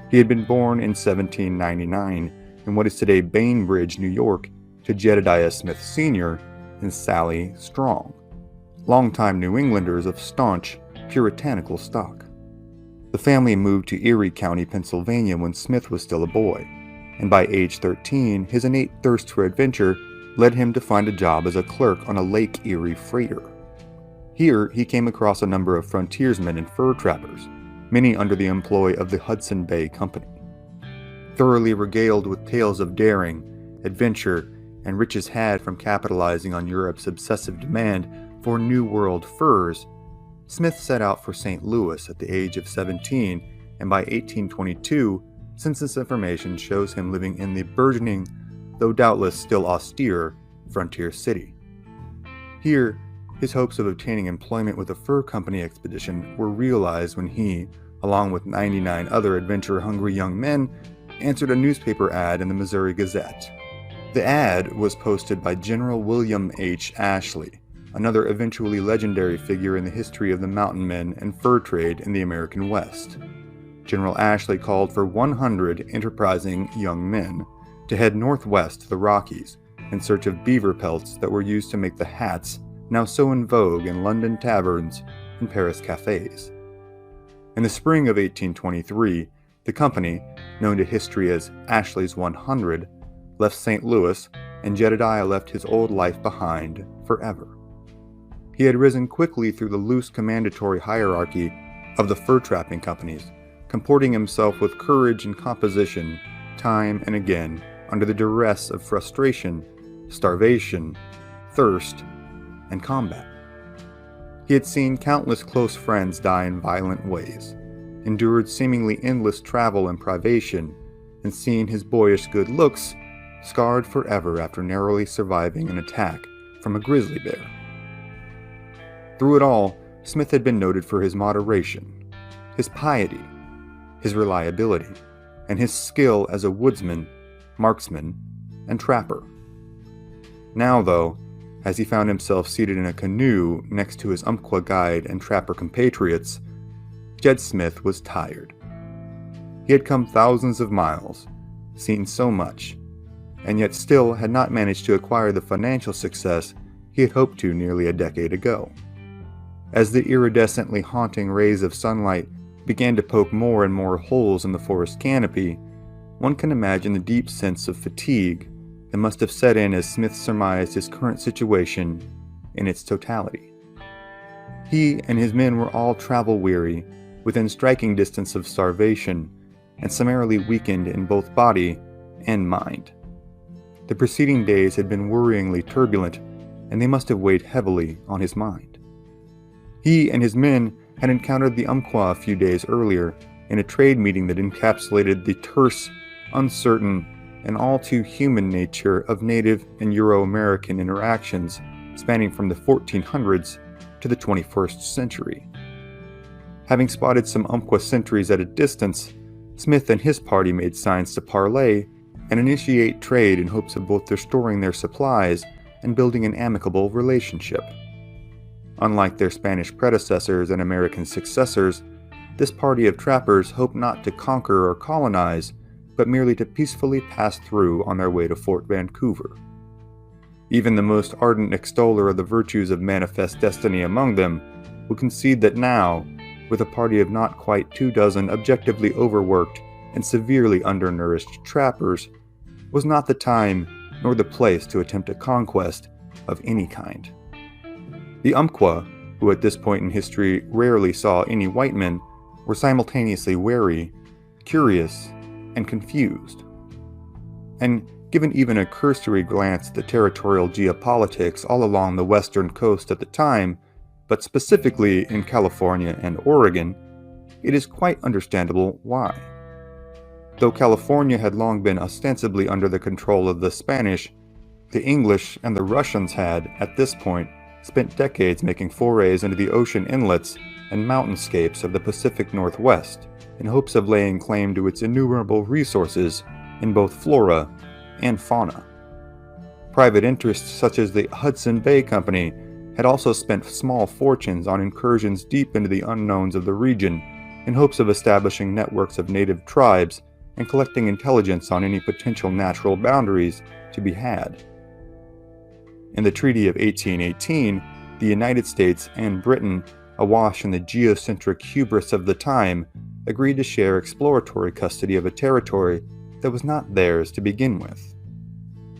C: He had been born in 1799 in what is today Bainbridge, New York, to Jedediah Smith Sr. and Sally Strong, longtime New Englanders of staunch, puritanical stock. The family moved to Erie County, Pennsylvania when Smith was still a boy, and by age 13, his innate thirst for adventure led him to find a job as a clerk on a Lake Erie freighter. Here, he came across a number of frontiersmen and fur trappers, many under the employ of the Hudson Bay Company. Thoroughly regaled with tales of daring, adventure, and riches had from capitalizing on Europe's obsessive demand for New World furs, Smith set out for St. Louis at the age of 17, and by 1822, census information shows him living in the burgeoning, though doubtless still austere, frontier city. Here, his hopes of obtaining employment with a fur company expedition were realized when he, along with 99 other adventure-hungry young men, answered a newspaper ad in the Missouri Gazette. The ad was posted by General William H. Ashley, another eventually legendary figure in the history of the mountain men and fur trade in the American West.
B: General Ashley called for 100 enterprising young men to head northwest to the Rockies in search of beaver pelts that were used to make the hats now so in vogue in London taverns and Paris cafes. In the spring of 1823, the company, known to history as Ashley's 100, left St. Louis, and Jedediah left his old life behind forever. He had risen quickly through the loose commandatory hierarchy of the fur trapping companies, comporting himself with courage and composition time and again under the duress of frustration, starvation, thirst, and combat. He had seen countless close friends die in violent ways, endured seemingly endless travel and privation, and seen his boyish good looks scarred forever after narrowly surviving an attack from a grizzly bear. Through it all, Smith had been noted for his moderation, his piety, his reliability, and his skill as a woodsman, marksman, and trapper. Now, though, as he found himself seated in a canoe next to his Umpqua guide and trapper compatriots, Jed Smith was tired. He had come thousands of miles, seen so much, and yet still had not managed to acquire the financial success he had hoped to nearly a decade ago. As the iridescently haunting rays of sunlight began to poke more and more holes in the forest canopy, one can imagine the deep sense of fatigue that must have set in as Smith surmised his current situation in its totality. He and his men were all travel-weary, within striking distance of starvation, and summarily weakened in both body and mind. The preceding days had been worryingly turbulent, and they must have weighed heavily on his mind. He and his men had encountered the Umpqua a few days earlier in a trade meeting that encapsulated the terse, uncertain, and all too human nature of Native and Euro-American interactions spanning from the 1400s to the 21st century. Having spotted some Umpqua sentries at a distance, Smith and his party made signs to parley and initiate trade in hopes of both restoring their supplies and building an amicable relationship. Unlike their Spanish predecessors and American successors, this party of trappers hoped not to conquer or colonize, but merely to peacefully pass through on their way to Fort Vancouver. Even the most ardent extoller of the virtues of manifest destiny among them would concede that now, with a party of not quite 24 objectively overworked and severely undernourished trappers, was not the time nor the place to attempt a conquest of any kind. The Umpqua, who at this point in history rarely saw any white men, were simultaneously wary, curious, and confused. And given even a cursory glance at the territorial geopolitics all along the western coast at the time, but specifically in California and Oregon, it is quite understandable why. Though California had long been ostensibly under the control of the Spanish, the English and the Russians had, at this point, spent decades making forays into the ocean inlets and mountainscapes of the Pacific Northwest in hopes of laying claim to its innumerable resources in both flora and fauna. Private interests such as the Hudson Bay Company had also spent small fortunes on incursions deep into the unknowns of the region in hopes of establishing networks of native tribes and collecting intelligence on any potential natural boundaries to be had. In the Treaty of 1818, the United States and Britain, awash in the geocentric hubris of the time, agreed to share exploratory custody of a territory that was not theirs to begin with.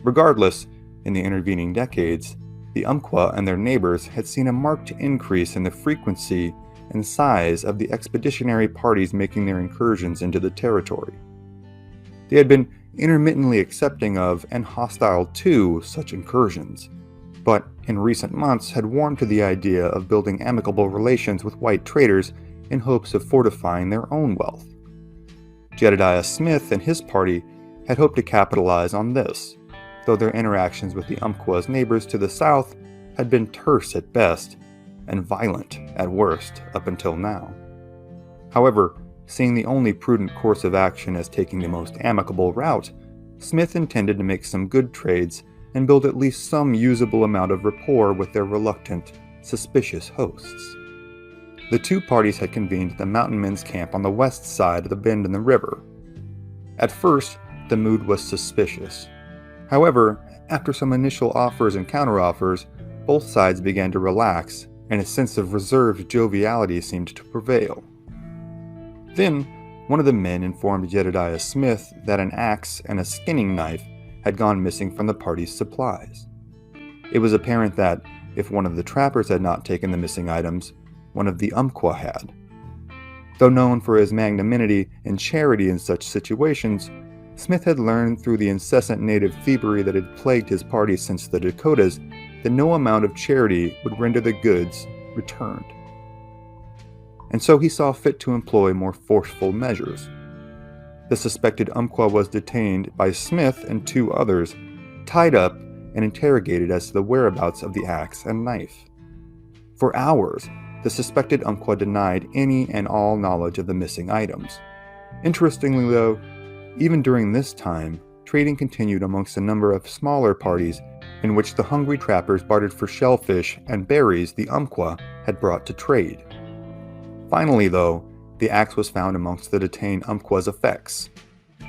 B: Regardless, in the intervening decades, the Umpqua and their neighbors had seen a marked increase in the frequency and size of the expeditionary parties making their incursions into the territory. They had been intermittently accepting of and hostile to such incursions, but in recent months had warmed to the idea of building amicable relations with white traders in hopes of fortifying their own wealth. Jedediah Smith and his party had hoped to capitalize on this, though their interactions with the Umpqua's neighbors to the south had been terse at best and violent at worst up until now. However, seeing the only prudent course of action as taking the most amicable route, Smith intended to make some good trades and build at least some usable amount of rapport with their reluctant, suspicious hosts.
C: the two parties had convened at the mountain men's camp on the west side of the bend in the river. At first, the mood was suspicious. However, after some initial offers and counteroffers, both sides began to relax, and a sense of reserved joviality seemed to prevail. Then, one of the men informed Jedediah Smith that an axe and a skinning knife had gone missing from the party's supplies. It was apparent that, if one of the trappers had not taken the missing items, one of the Umpqua had. Though known for his magnanimity and charity in such situations, Smith had learned through the incessant native thievery that had plagued his party since the Dakotas that no amount of charity would render the goods returned. And so he saw fit to employ more forceful measures. The suspected Umpqua was detained by Smith and two others, tied up and interrogated as to the whereabouts of the axe and knife. For hours, the suspected Umpqua denied any and all knowledge of the missing items. Interestingly though, even during this time, trading continued amongst a number of smaller parties in which the hungry trappers bartered for shellfish and berries the Umpqua had brought to trade. Finally though, the axe was found amongst the detained Umpqua's effects,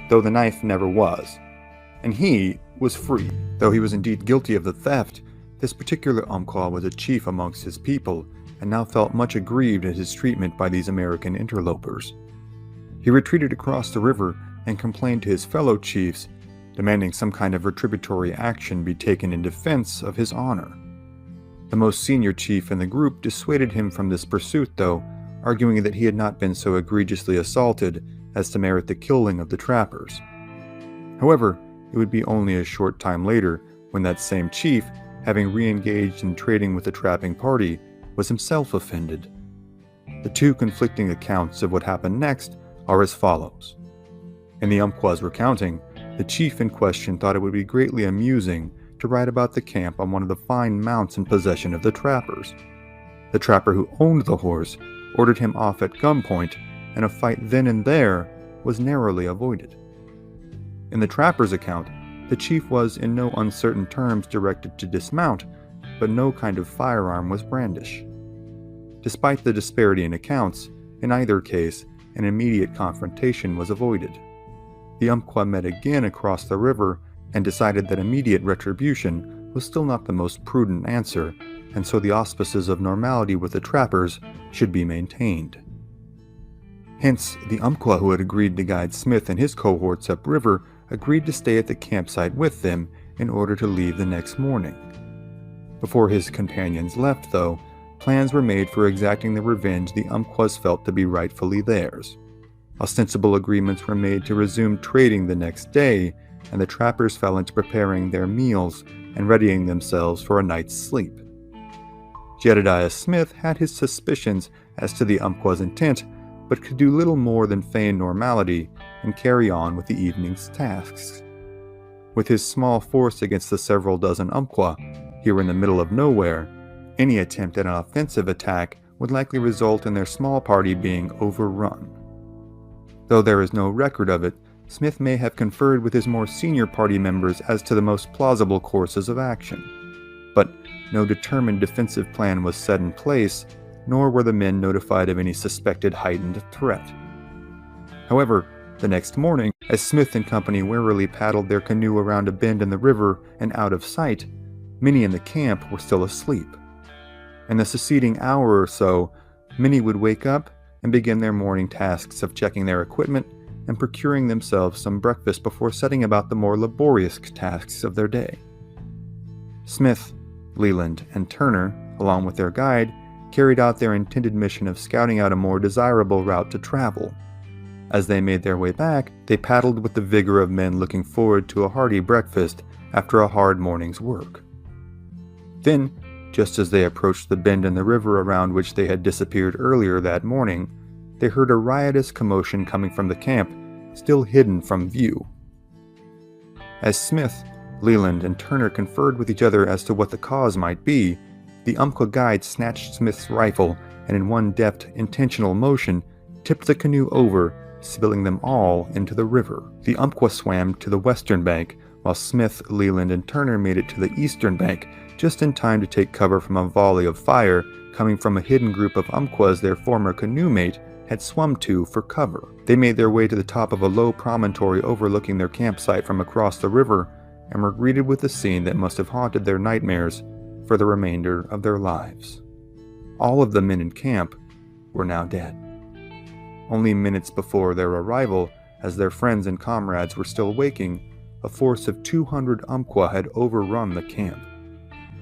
C: though the knife never was, and he was free. Though he was indeed guilty of the theft, this particular Umpqua was a chief amongst his people, and now felt much aggrieved at his treatment by these American interlopers. He retreated across the river and complained to his fellow chiefs, demanding some kind of retributory action be taken in defense of his honor. The most senior chief in the group dissuaded him from this pursuit though, arguing that he had not been so egregiously assaulted as to merit the killing of the trappers. However, it would be only a short time later when that same chief, having re-engaged in trading with the trapping party, was himself offended. The two conflicting accounts of what happened next are as follows. In the Umpqua's recounting, the chief in question thought it would be greatly amusing to ride about the camp on one of the fine mounts in possession of the trappers. The trapper who owned the horse ordered him off at gunpoint, and a fight then and there was narrowly avoided. In the trapper's account, the chief was in no uncertain terms directed to dismount, but no kind of firearm was brandished. Despite the disparity in accounts, in either case, an immediate confrontation was avoided. The Umpqua met again across the river and decided that immediate retribution was still not the most prudent answer, and so the auspices of normality with the trappers should be maintained. Hence, the Umpqua who had agreed to guide Smith and his cohorts upriver agreed to stay at the campsite with them in order to leave the next morning. Before his companions left, though, plans were made for exacting the revenge the Umpquas felt to be rightfully theirs. Ostensible agreements were made to resume trading the next day, and the trappers fell into preparing their meals and readying themselves for a night's sleep. Jedediah Smith had his suspicions as to the Umpqua's intent, but could do little more than feign normality and carry on with the evening's tasks. With his small force against the several dozen Umpqua, here in the middle of nowhere, any attempt at an offensive attack would likely result in their small party being overrun. Though there is no record of it, Smith may have conferred with his more senior party members as to the most plausible courses of action. But no determined defensive plan was set in place, nor were the men notified of any suspected heightened threat. However, the next morning, as Smith and company warily paddled their canoe around a bend in the river and out of sight, many in the camp were still asleep. In the succeeding hour or so, many would wake up and begin their morning tasks of checking their equipment and procuring themselves some breakfast before setting about the more laborious tasks of their day. Smith, Leland, and Turner, along with their guide, carried out their intended mission of scouting out a more desirable route to travel. As they made their way back, they paddled with the vigor of men looking forward to a hearty breakfast after a hard morning's work. Then, just as they approached the bend in the river around which they had disappeared earlier that morning, they heard a riotous commotion coming from the camp, still hidden from view. As Smith, Leland, and Turner conferred with each other as to what the cause might be, the Umpqua guide snatched Smith's rifle and in one deft, intentional motion, tipped the canoe over, spilling them all into the river. The Umpqua swam to the western bank, while Smith, Leland, and Turner made it to the eastern bank just in time to take cover from a volley of fire coming from a hidden group of Umpquas their former canoe mate had swum to for cover. They made their way to the top of a low promontory overlooking their campsite from across the river and were greeted with a scene that must have haunted their nightmares for the remainder of their lives. All of the men in camp were now dead. Only minutes before their arrival, as their friends and comrades were still waking, a force of 200 Umpqua had overrun the camp.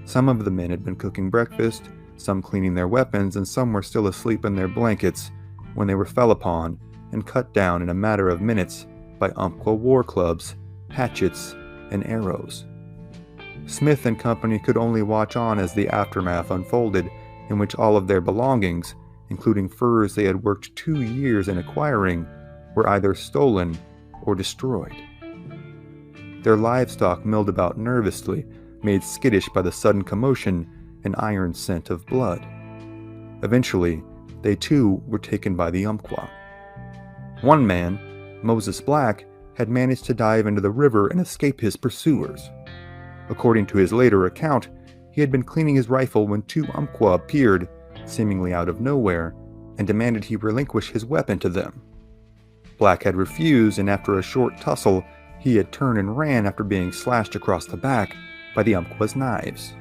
C: Some of the men had been cooking breakfast, some cleaning their weapons, and some were still asleep in their blankets when they were fell upon and cut down in a matter of minutes by Umpqua war clubs, hatchets, and arrows. Smith and company could only watch on as the aftermath unfolded, in which all of their belongings, including furs they had worked 2 years in acquiring, were either stolen or destroyed. Their livestock milled about nervously, made skittish by the sudden commotion and iron scent of blood. Eventually, they too were taken by the Umpqua. One man, Moses Black, had managed to dive into the river and escape his pursuers. According to his later account, he had been cleaning his rifle when 2 Umpqua appeared, seemingly out of nowhere, and demanded he relinquish his weapon to them. Black had refused, and after a short tussle, he had turned and ran after being slashed across the back by the Umpqua's knives.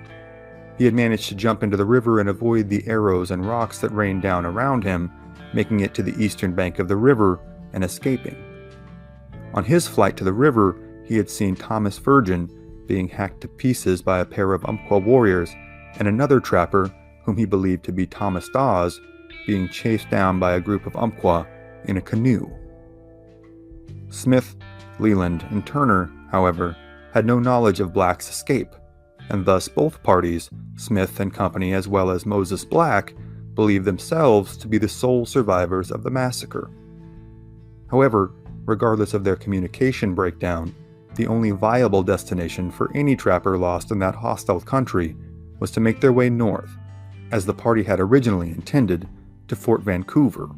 C: He had managed to jump into the river and avoid the arrows and rocks that rained down around him, making it to the eastern bank of the river and escaping. On his flight to the river, he had seen Thomas Virgin being hacked to pieces by a pair of Umpqua warriors, and another trapper, whom he believed to be Thomas Dawes, being chased down by a group of Umpqua in a canoe. Smith, Leland, and Turner, however, had no knowledge of Black's escape, and thus both parties, Smith and company as well as Moses Black, believed themselves to be the sole survivors of the massacre. However, regardless of their communication breakdown, the only viable destination for any trapper lost in that hostile country was to make their way north, as the party had originally intended, to Fort Vancouver.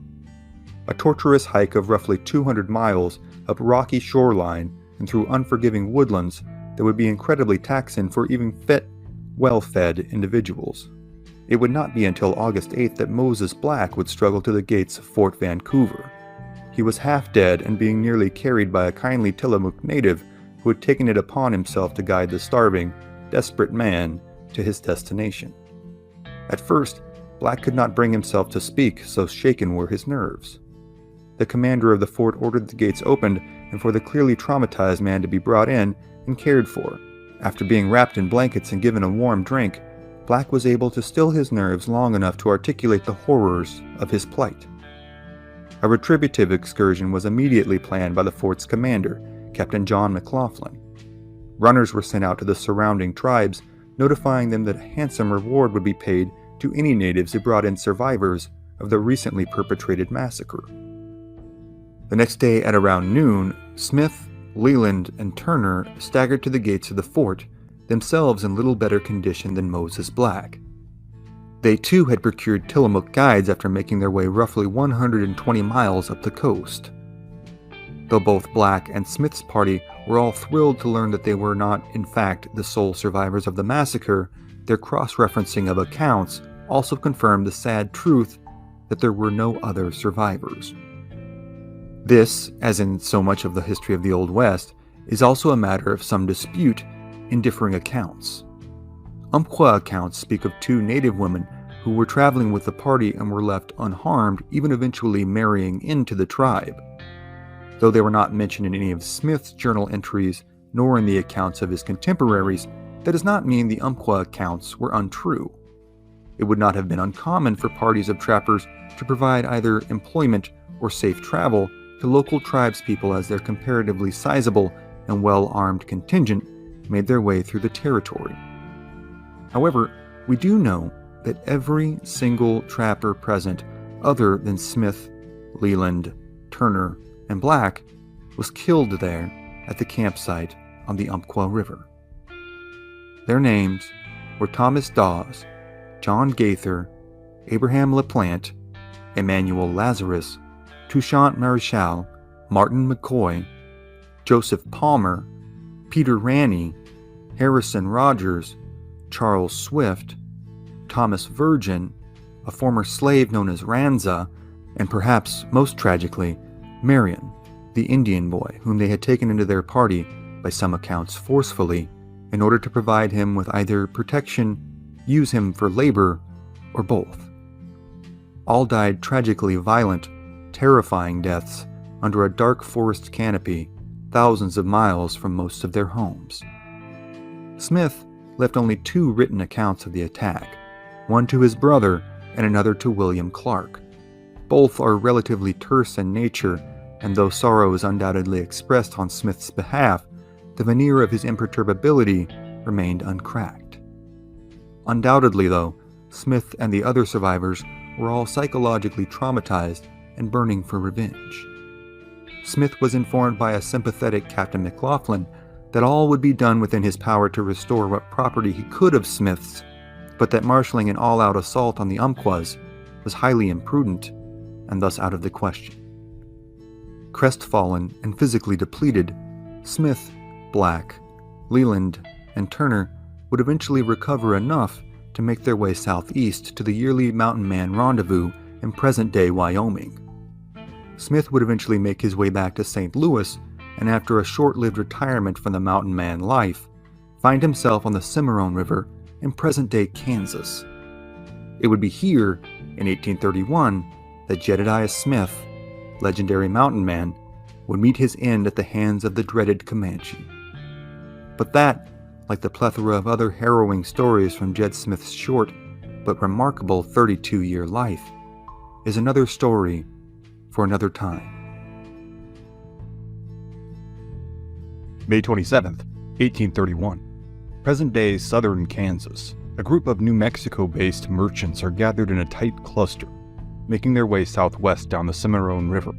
C: A tortuous hike of roughly 200 miles up rocky shoreline and through unforgiving woodlands that would be incredibly taxing for even fit, well-fed individuals. It would not be until August 8th that Moses Black would struggle to the gates of Fort Vancouver. He was half dead and being nearly carried by a kindly Tillamook native who had taken it upon himself to guide the starving, desperate man to his destination. At first, Black could not bring himself to speak, so shaken were his nerves. The commander of the fort ordered the gates opened and for the clearly traumatized man to be brought in and cared for. After being wrapped in blankets and given a warm drink, Black was able to still his nerves long enough to articulate the horrors of his plight. A retributive excursion was immediately planned by the fort's commander, Captain John McLaughlin. Runners were sent out to the surrounding tribes, notifying them that a handsome reward would be paid to any natives who brought in survivors of the recently perpetrated massacre. The next day at around noon, Smith, Leland, and Turner staggered to the gates of the fort, themselves in little better condition than Moses Black. They too had procured Tillamook guides after making their way roughly 120 miles up the coast. Though both Black and Smith's party were all thrilled to learn that they were not, in fact, the sole survivors of the massacre, their cross-referencing of accounts also confirmed the sad truth that there were no other survivors. This, as in so much of the history of the Old West, is also a matter of some dispute in differing accounts. Umpqua accounts speak of 2 native women who were traveling with the party and were left unharmed, even eventually marrying into the tribe. Though they were not mentioned in any of Smith's journal entries, nor in the accounts of his contemporaries, that does not mean the Umpqua accounts were untrue. It would not have been uncommon for parties of trappers to provide either employment or safe travel to local tribespeople as their comparatively sizable and well-armed contingent made their way through the territory. However, we do know that every single trapper present, other than Smith, Leland, Turner, and Black, was killed there at the campsite on the Umpqua River. Their names were Thomas Dawes, John Gaither, Abraham LaPlante, Emmanuel Lazarus, Touchant Marichal, Martin McCoy, Joseph Palmer,
B: Peter Ranney, Harrison Rogers, Charles Swift, Thomas Virgin, a former slave known as Ranza, and perhaps most tragically, Marion, the Indian boy whom they had taken into their party, by some accounts forcefully, in order to provide him with either protection, use him for labor, or both. All died tragically violent, terrifying deaths under a dark forest canopy thousands of miles from most of their homes. Smith left only 2 written accounts of the attack, one to his brother and another to William Clark. Both are relatively terse in nature, and though sorrow is undoubtedly expressed on Smith's behalf, the veneer of his imperturbability remained uncracked. Undoubtedly, though, Smith and the other survivors were all psychologically traumatized and burning for revenge. Smith was informed by a sympathetic Captain McLaughlin that all would be done within his power to restore what property he could of Smith's, but that marshaling an all-out assault on the Umpquas was highly imprudent and thus out of the question. Crestfallen and physically depleted, Smith, Black, Leland, and Turner would eventually recover enough to make their way southeast to the yearly Mountain Man Rendezvous in present-day Wyoming. Smith would eventually make his way back to St. Louis, and after a short-lived retirement from the mountain man life, find himself on the Cimarron River in present-day Kansas. It would be here, in 1831, that Jedediah Smith, legendary mountain man, would meet his end at the hands of the dreaded Comanche. But that, like the plethora of other harrowing stories from Jed Smith's short but remarkable 32-year life, is another story for another time.
A: May 27th, 1831. Present-day southern Kansas. A group of New Mexico-based merchants are gathered in a tight cluster, making their way southwest down the Cimarron River.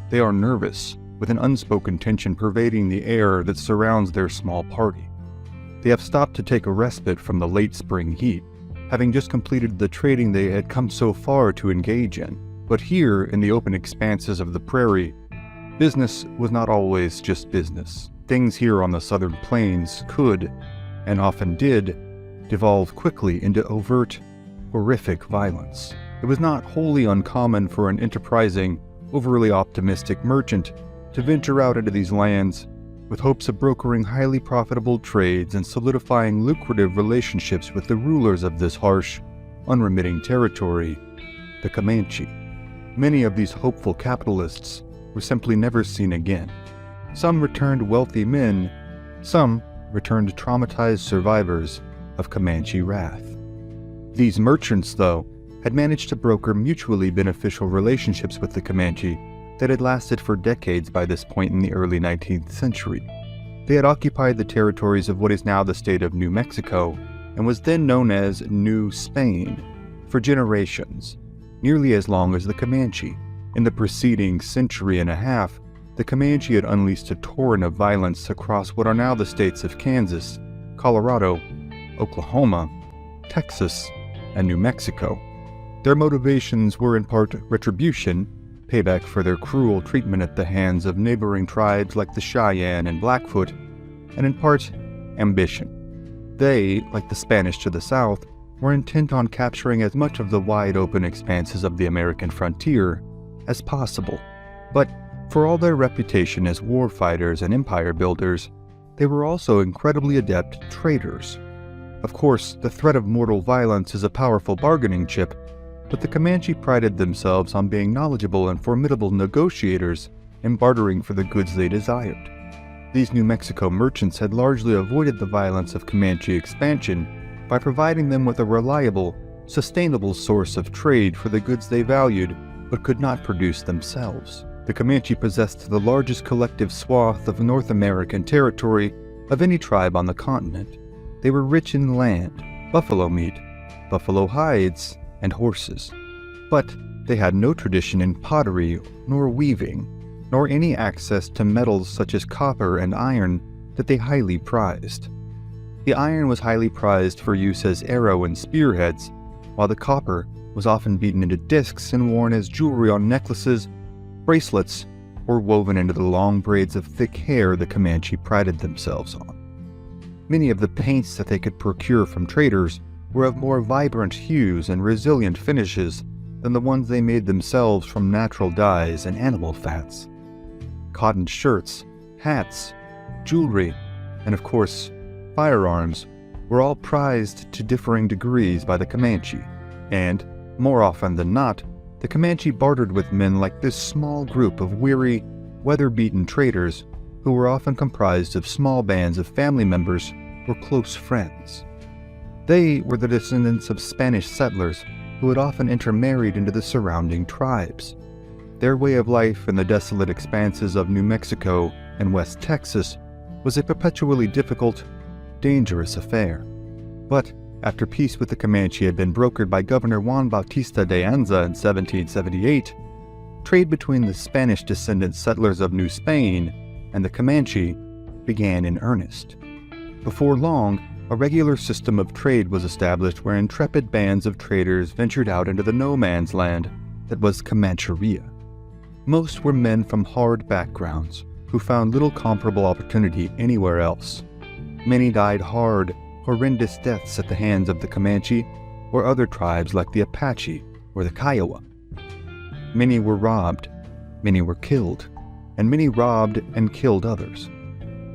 A: They are nervous, with an unspoken tension pervading the air that surrounds their small party. They have stopped to take a respite from the late spring heat, having just completed the trading they had come so far to engage in. But here, in the open expanses of the prairie, business was not always just business. Things here on the southern plains could, and often did, devolve quickly into overt, horrific violence. It was not wholly uncommon for an enterprising, overly optimistic merchant to venture out into these lands with hopes of brokering highly profitable trades and solidifying lucrative relationships with the rulers of this harsh, unremitting territory, the Comanche. Many of these hopeful capitalists were simply never seen again. Some returned wealthy men, some returned traumatized survivors of Comanche wrath. These merchants, though, had managed to broker mutually beneficial relationships with the Comanche that had lasted for decades by this point in the early 19th century. They had occupied the territories of what is now the state of New Mexico and was then known as New Spain for generations, nearly as long as the Comanche. In the preceding century and a half, the Comanche had unleashed a torrent of violence across what are now the states of Kansas, Colorado, Oklahoma, Texas, and New Mexico. Their motivations were in part retribution, payback for their cruel treatment at the hands of neighboring tribes like the Cheyenne and Blackfoot, and in part ambition. They, like the Spanish to the south, were intent on capturing as much of the wide-open expanses of the American frontier as possible. But for all their reputation as war fighters and empire builders, they were also incredibly adept traders. Of course, the threat of mortal violence is a powerful bargaining chip, but the Comanche prided themselves on being knowledgeable and formidable negotiators in bartering for the goods they desired. These New Mexico merchants had largely avoided the violence of Comanche expansion by providing them with a reliable, sustainable source of trade for the goods they valued but could not produce themselves. The Comanche possessed the largest collective swath of North American territory of any tribe on the continent. They were rich in land, buffalo meat, buffalo hides, and horses. But they had no tradition in pottery, nor weaving, nor any access to metals such as copper and iron that they highly prized. The iron was highly prized for use as arrow and spearheads, while the copper was often beaten into discs and worn as jewelry on necklaces, bracelets,
B: or woven into the long braids of thick hair the Comanche prided themselves on. Many of the paints that they could procure from traders were of more vibrant hues and resilient finishes than the ones they made themselves from natural dyes and animal fats. Cotton shirts, hats, jewelry, and of course, firearms were all prized to differing degrees by the Comanche, and, more often than not, the Comanche bartered with men like this small group of weary, weather-beaten traders who were often comprised of small bands of family members or close friends. They were the descendants of Spanish settlers who had often intermarried into the surrounding tribes. Their way of life in the desolate expanses of New Mexico and West Texas was a perpetually difficult, dangerous affair. But after peace with the Comanche had been brokered by Governor Juan Bautista de Anza in 1778, trade between the Spanish descendant settlers of New Spain and the Comanche began in earnest. Before long, a regular system of trade was established where intrepid bands of traders ventured out into the no-man's land that was Comancheria. Most were men from hard backgrounds who found little comparable opportunity anywhere else. Many died hard, horrendous deaths at the hands of the Comanche or other tribes like the Apache or the Kiowa. Many were robbed, many were killed, and many robbed and killed others.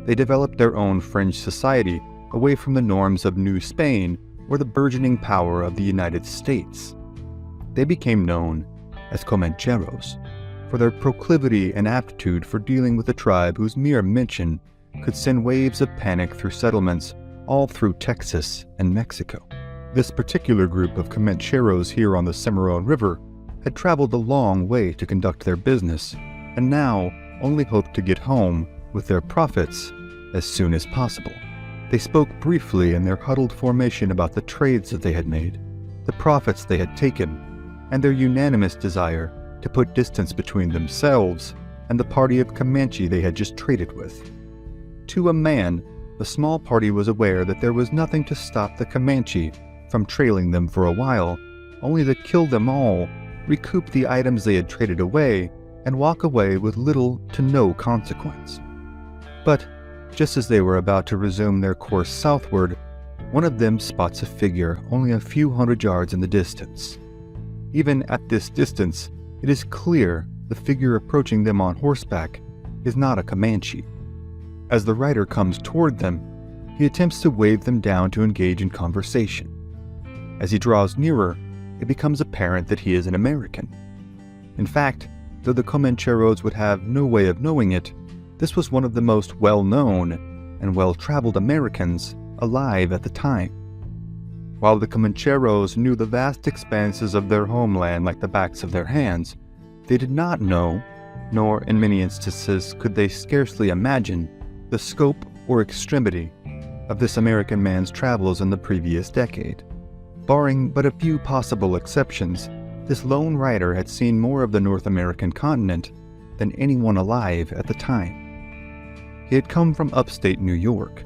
B: They developed their own fringe society away from the norms of New Spain or the burgeoning power of the United States. They became known as Comancheros for their proclivity and aptitude for dealing with a tribe whose mere mention could send waves of panic through settlements all through Texas and Mexico. This particular group of Comancheros here on the Cimarron River had traveled a long way to conduct their business, and now only hoped to get home with their profits as soon as possible. They spoke briefly in their huddled formation about the trades that they had made, the profits they had taken, and their unanimous desire to put distance between themselves and the party of Comanche they had just traded with. To a man, the small party was aware that there was nothing to stop the Comanche from trailing them for a while, only to kill them all, recoup the items they had traded away, and walk away with little to no consequence. But just as they were about to resume their course southward, one of them spots a figure only a few hundred yards in the distance. Even at this distance, it is clear the figure approaching them on horseback is not a Comanche. As the rider comes toward them, he attempts to wave them down to engage in conversation. As he draws nearer, it becomes apparent that he is an American. In fact, though the Comancheros would have no way of knowing it, this was one of the most well-known and well-traveled Americans alive at the time. While the Comancheros knew the vast expanses of their homeland like the backs of their hands, they did not know, nor in many instances could they scarcely imagine, the scope or extremity of this American man's travels in the previous decade. Barring but a few possible exceptions, this lone rider had seen more of the North American continent than anyone alive at the time. He had come from upstate New York,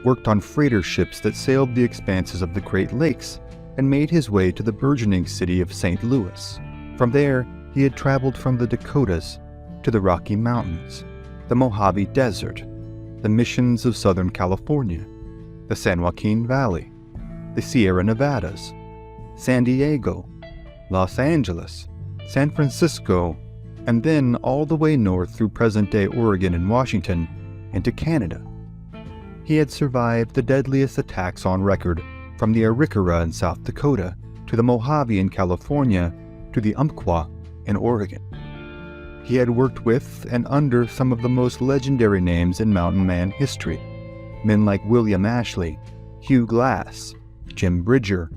B: worked on freighter ships that sailed the expanses of the Great Lakes, and made his way to the burgeoning city of St. Louis. From there, he had traveled from the Dakotas to the Rocky Mountains, the Mojave Desert, the missions of Southern California, the San Joaquin Valley, the Sierra Nevadas, San Diego, Los Angeles, San Francisco, and then all the way north through present-day Oregon and Washington into Canada. He had survived the deadliest attacks on record, from the Arikara in South Dakota to the Mojave in California to the Umpqua in Oregon. He had worked with and under some of the most legendary names in mountain man history, men like William Ashley, Hugh Glass, Jim Bridger,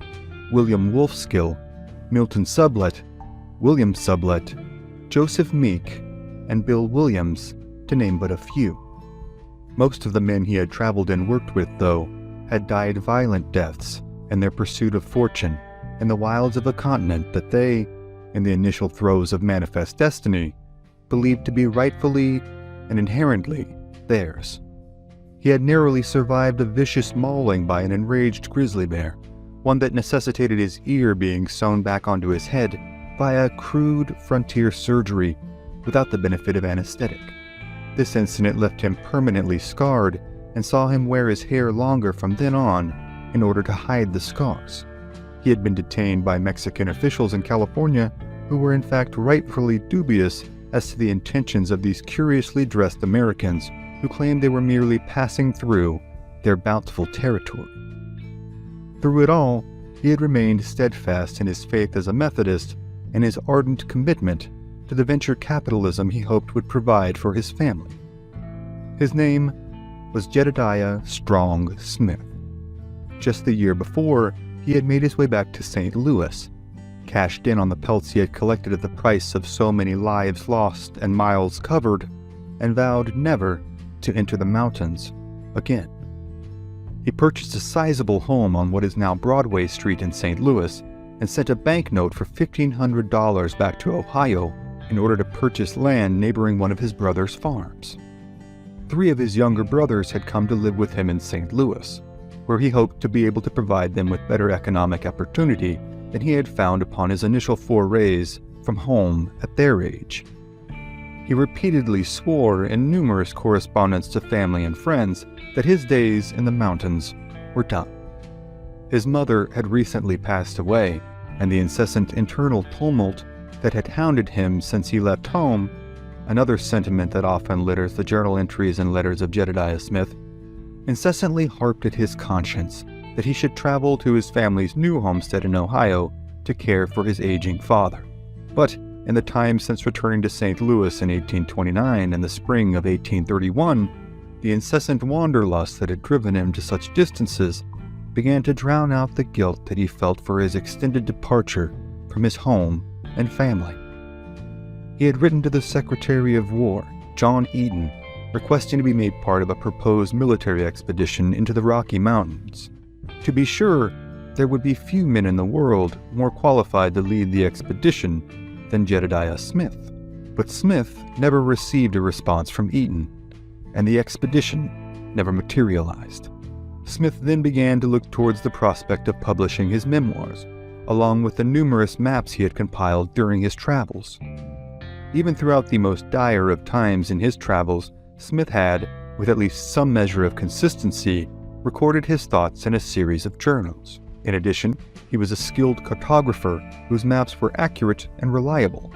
B: William Wolfskill, Milton Sublett, William Sublett, Joseph Meek, and Bill Williams, to name but a few. Most of the men he had traveled and worked with, though, had died violent deaths in their pursuit of fortune in the wilds of a continent that they, in the initial throes of manifest destiny, believed to be rightfully and inherently theirs. He had narrowly survived a vicious mauling by an enraged grizzly bear, one that necessitated his ear being sewn back onto his head via crude frontier surgery
A: without the benefit of anesthetic. This incident left him permanently scarred and saw him wear his hair longer from then on in order to hide the scars. He had been detained by Mexican officials in California who were in fact rightfully dubious as to the intentions of these curiously dressed Americans who claimed they were merely passing through their bountiful territory. Through it all, he had remained steadfast in his faith as a Methodist and his ardent commitment to the venture capitalism he hoped would provide for his family. His name was Jedediah Strong Smith. Just the year before, he had made his way back to St. Louis, cashed in on the pelts he had collected at the price of so many lives lost and miles covered, and vowed never to enter the mountains again. He purchased a sizable home on what is now Broadway Street in St. Louis and sent a banknote for $1,500 back to Ohio in order to purchase land neighboring one of his brother's farms. 3 of his younger brothers had come to live with him in St. Louis, where he hoped to be able to provide them with better economic opportunity than he had found upon his initial forays from home at their age. He repeatedly swore in numerous correspondence to family and friends that his days in the mountains were done. His mother had recently passed away, and the incessant internal tumult that had hounded him since he left home, another sentiment that often litters the journal entries and letters of Jedediah Smith, incessantly harped at his conscience that he should travel to his family's new homestead in Ohio to care for his aging father. But in the time since returning to St. Louis in 1829 and the spring of 1831, the incessant wanderlust that had driven him to such distances began to drown out the guilt that he felt for his extended departure from his home and family. He had written to the Secretary of War, John Eaton, requesting to be made part of a proposed military expedition into the Rocky Mountains. To be sure, there would be few men in the world more qualified to lead the expedition than Jedediah Smith, but Smith never received a response from Eaton, and the expedition never materialized. Smith then began to look towards the prospect of publishing his memoirs, along with the numerous maps he had compiled during his travels. Even throughout the most dire of times in his travels, Smith had, with at least some measure of consistency, recorded his thoughts in a series of journals. In addition, he was a skilled cartographer whose maps were accurate and reliable.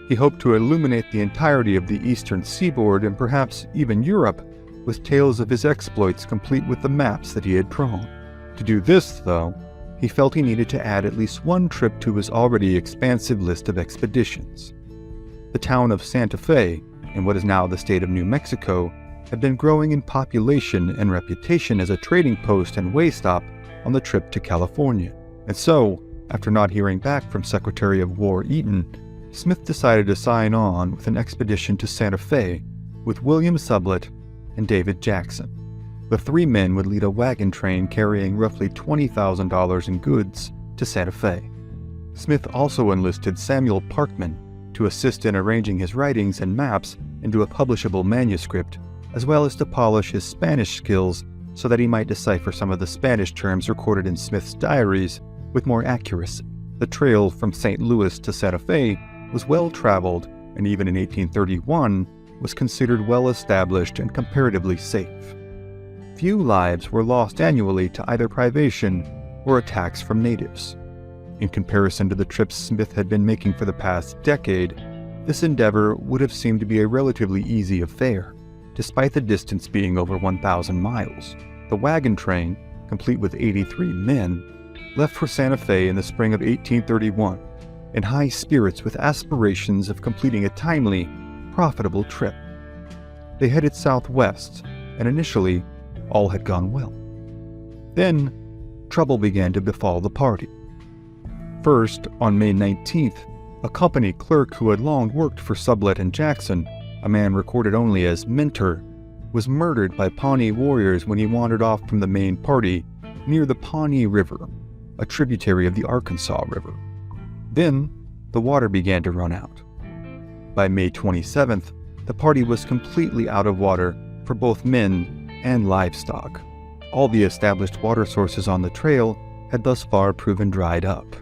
A: He hoped to illuminate the entirety of the eastern seaboard and perhaps even Europe with tales of his exploits complete with the maps that he had drawn. To do this, though, he felt he needed to add at least one trip to his already expansive list of expeditions. The town of Santa Fe, in what is now the state of New Mexico, had been growing in population and reputation as a trading post and way stop on the trip to California. And so, after not hearing back from Secretary of War Eaton, Smith decided to sign on with an expedition to Santa Fe with William Sublett and David Jackson. The 3 men would lead a wagon train carrying roughly $20,000 in goods to Santa Fe. Smith also enlisted Samuel Parkman to assist in arranging his writings and maps into a publishable manuscript, as well as to polish his Spanish skills so that he might decipher some of the Spanish terms recorded in Smith's diaries with more accuracy. The trail from St. Louis to Santa Fe was well traveled, and even in 1831 was considered well established and comparatively safe. Few lives were lost annually to either privation or attacks from natives. In comparison to the trips Smith had been making for the past decade, this endeavor would have seemed to be a relatively easy affair, despite the distance being over 1,000 miles. The wagon train, complete with 83 men, left for Santa Fe in the spring of 1831, in high spirits with aspirations of completing a timely, profitable trip. They headed southwest, and initially, all had gone well. Then, trouble began to befall the party. First, on May 19th, a company clerk who had long worked for Sublett and Jackson, a man recorded only as Mentor, was murdered by Pawnee warriors when he wandered off from the main party near the Pawnee River, a tributary of the Arkansas River. Then, the water began to run out. By May 27th, the party was completely out of water for both men and livestock. All the established water sources on the trail had thus far proven dried up.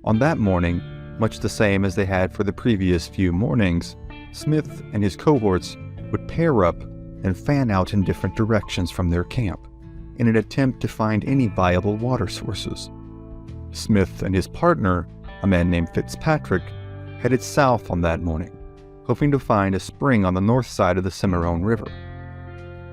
A: On that morning, Much the same as they had for the previous few mornings, Smith and his cohorts would pair up and fan out in different directions from their camp in an attempt to find any viable water sources. Smith and his partner, a man named Fitzpatrick, headed south on that morning, hoping to find a spring on the north side of the Cimarron River.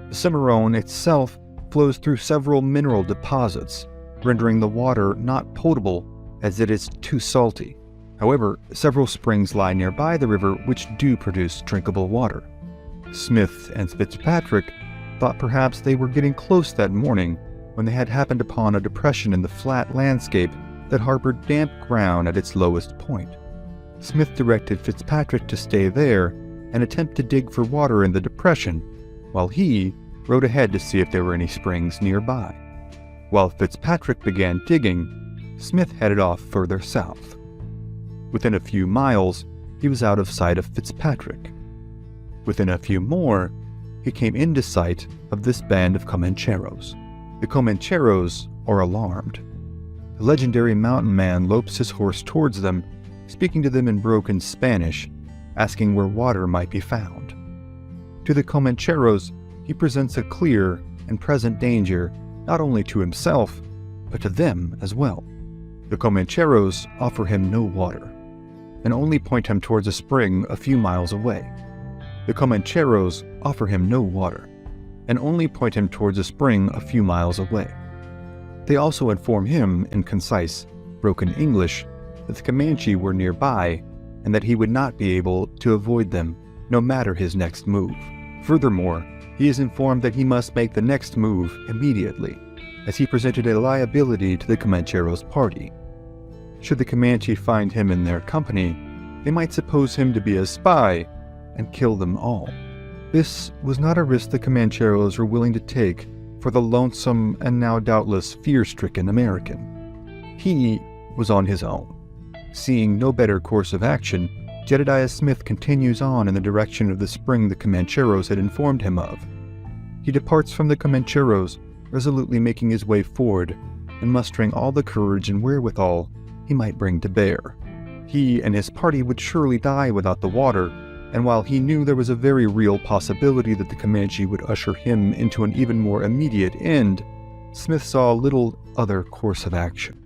A: The Cimarron itself flows through several mineral deposits, rendering the water not potable as it is too salty. However, several springs lie nearby the river which do produce drinkable water. Smith and Fitzpatrick thought perhaps they were getting close that morning when they had happened upon a depression in the flat landscape that harbored damp ground at its lowest point. Smith directed Fitzpatrick to stay there and attempt to dig for water in the depression, while he rode ahead to see if there were any springs nearby. While Fitzpatrick began digging, Smith headed off further south. Within a few miles, he was out of sight of Fitzpatrick. Within a few more, he came into sight of this band of Comancheros. The Comancheros are alarmed. The legendary mountain man lopes his horse towards them, speaking to them in broken Spanish, asking where water might be found. To the Comancheros, he presents a clear and present danger not only to himself, but to them as well. The Comancheros offer him no water, and only point him towards a spring a few miles away. The Comancheros offer him no water, and only point him towards a spring a few miles away. They also inform him in concise, broken English that the Comanche were nearby and that he would not be able to avoid them no matter his next move. Furthermore, he is informed that he must make the next move immediately, as he presented a liability to the Comancheros' party. Should the Comanche find him in their company, they might suppose him to be a spy and kill them all. This was not a risk the Comancheros were willing to take for the lonesome and now doubtless fear-stricken American. He was on his own. Seeing no better course of action, Jedediah Smith continues on in the direction of the spring the Comancheros had informed him of. He departs from the Comancheros, resolutely making his way forward and mustering all the courage and wherewithal he might bring to bear. He and his party would surely die without the water, and while he knew there was a very real possibility that the Comanche would usher him into an even more immediate end, Smith saw little other course of action.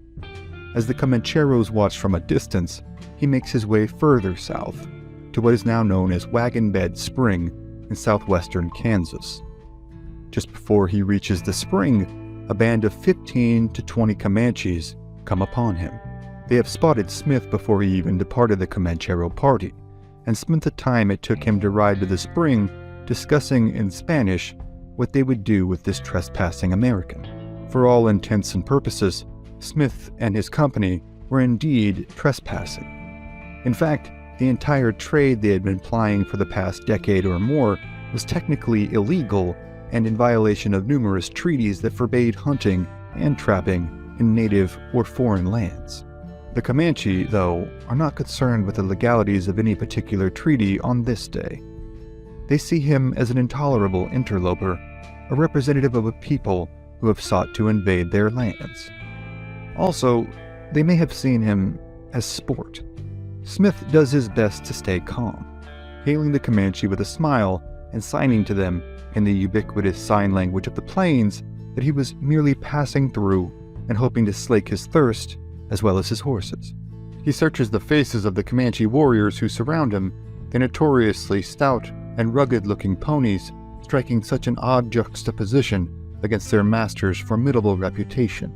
A: As the Comancheros watched from a distance, he makes his way further south, to what is now known as Wagon Bed Spring in southwestern Kansas. Just before he reaches the spring, a band of 15 to 20 Comanches come upon him. They have spotted Smith before he even departed the Comanchero party, and spent the time it took him to ride to the spring discussing in Spanish what they would do with this trespassing American. For all intents and purposes, Smith and his company were indeed trespassing. In fact, the entire trade they had been plying for the past decade or more was technically illegal and in violation of numerous treaties that forbade hunting and trapping in native or foreign lands. The Comanche, though, are not concerned with the legalities of any particular treaty on this day. They see him as an intolerable interloper, a representative of a people who have sought to invade their lands. Also, they may have seen him as sport. Smith does his best to stay calm, hailing the Comanche with a smile and signing to them in the ubiquitous sign language of the plains that he was merely passing through and hoping to slake his thirst as well as his horses. He searches the faces of the Comanche warriors who surround him, the notoriously stout and rugged-looking ponies striking such an odd juxtaposition against their master's formidable reputation.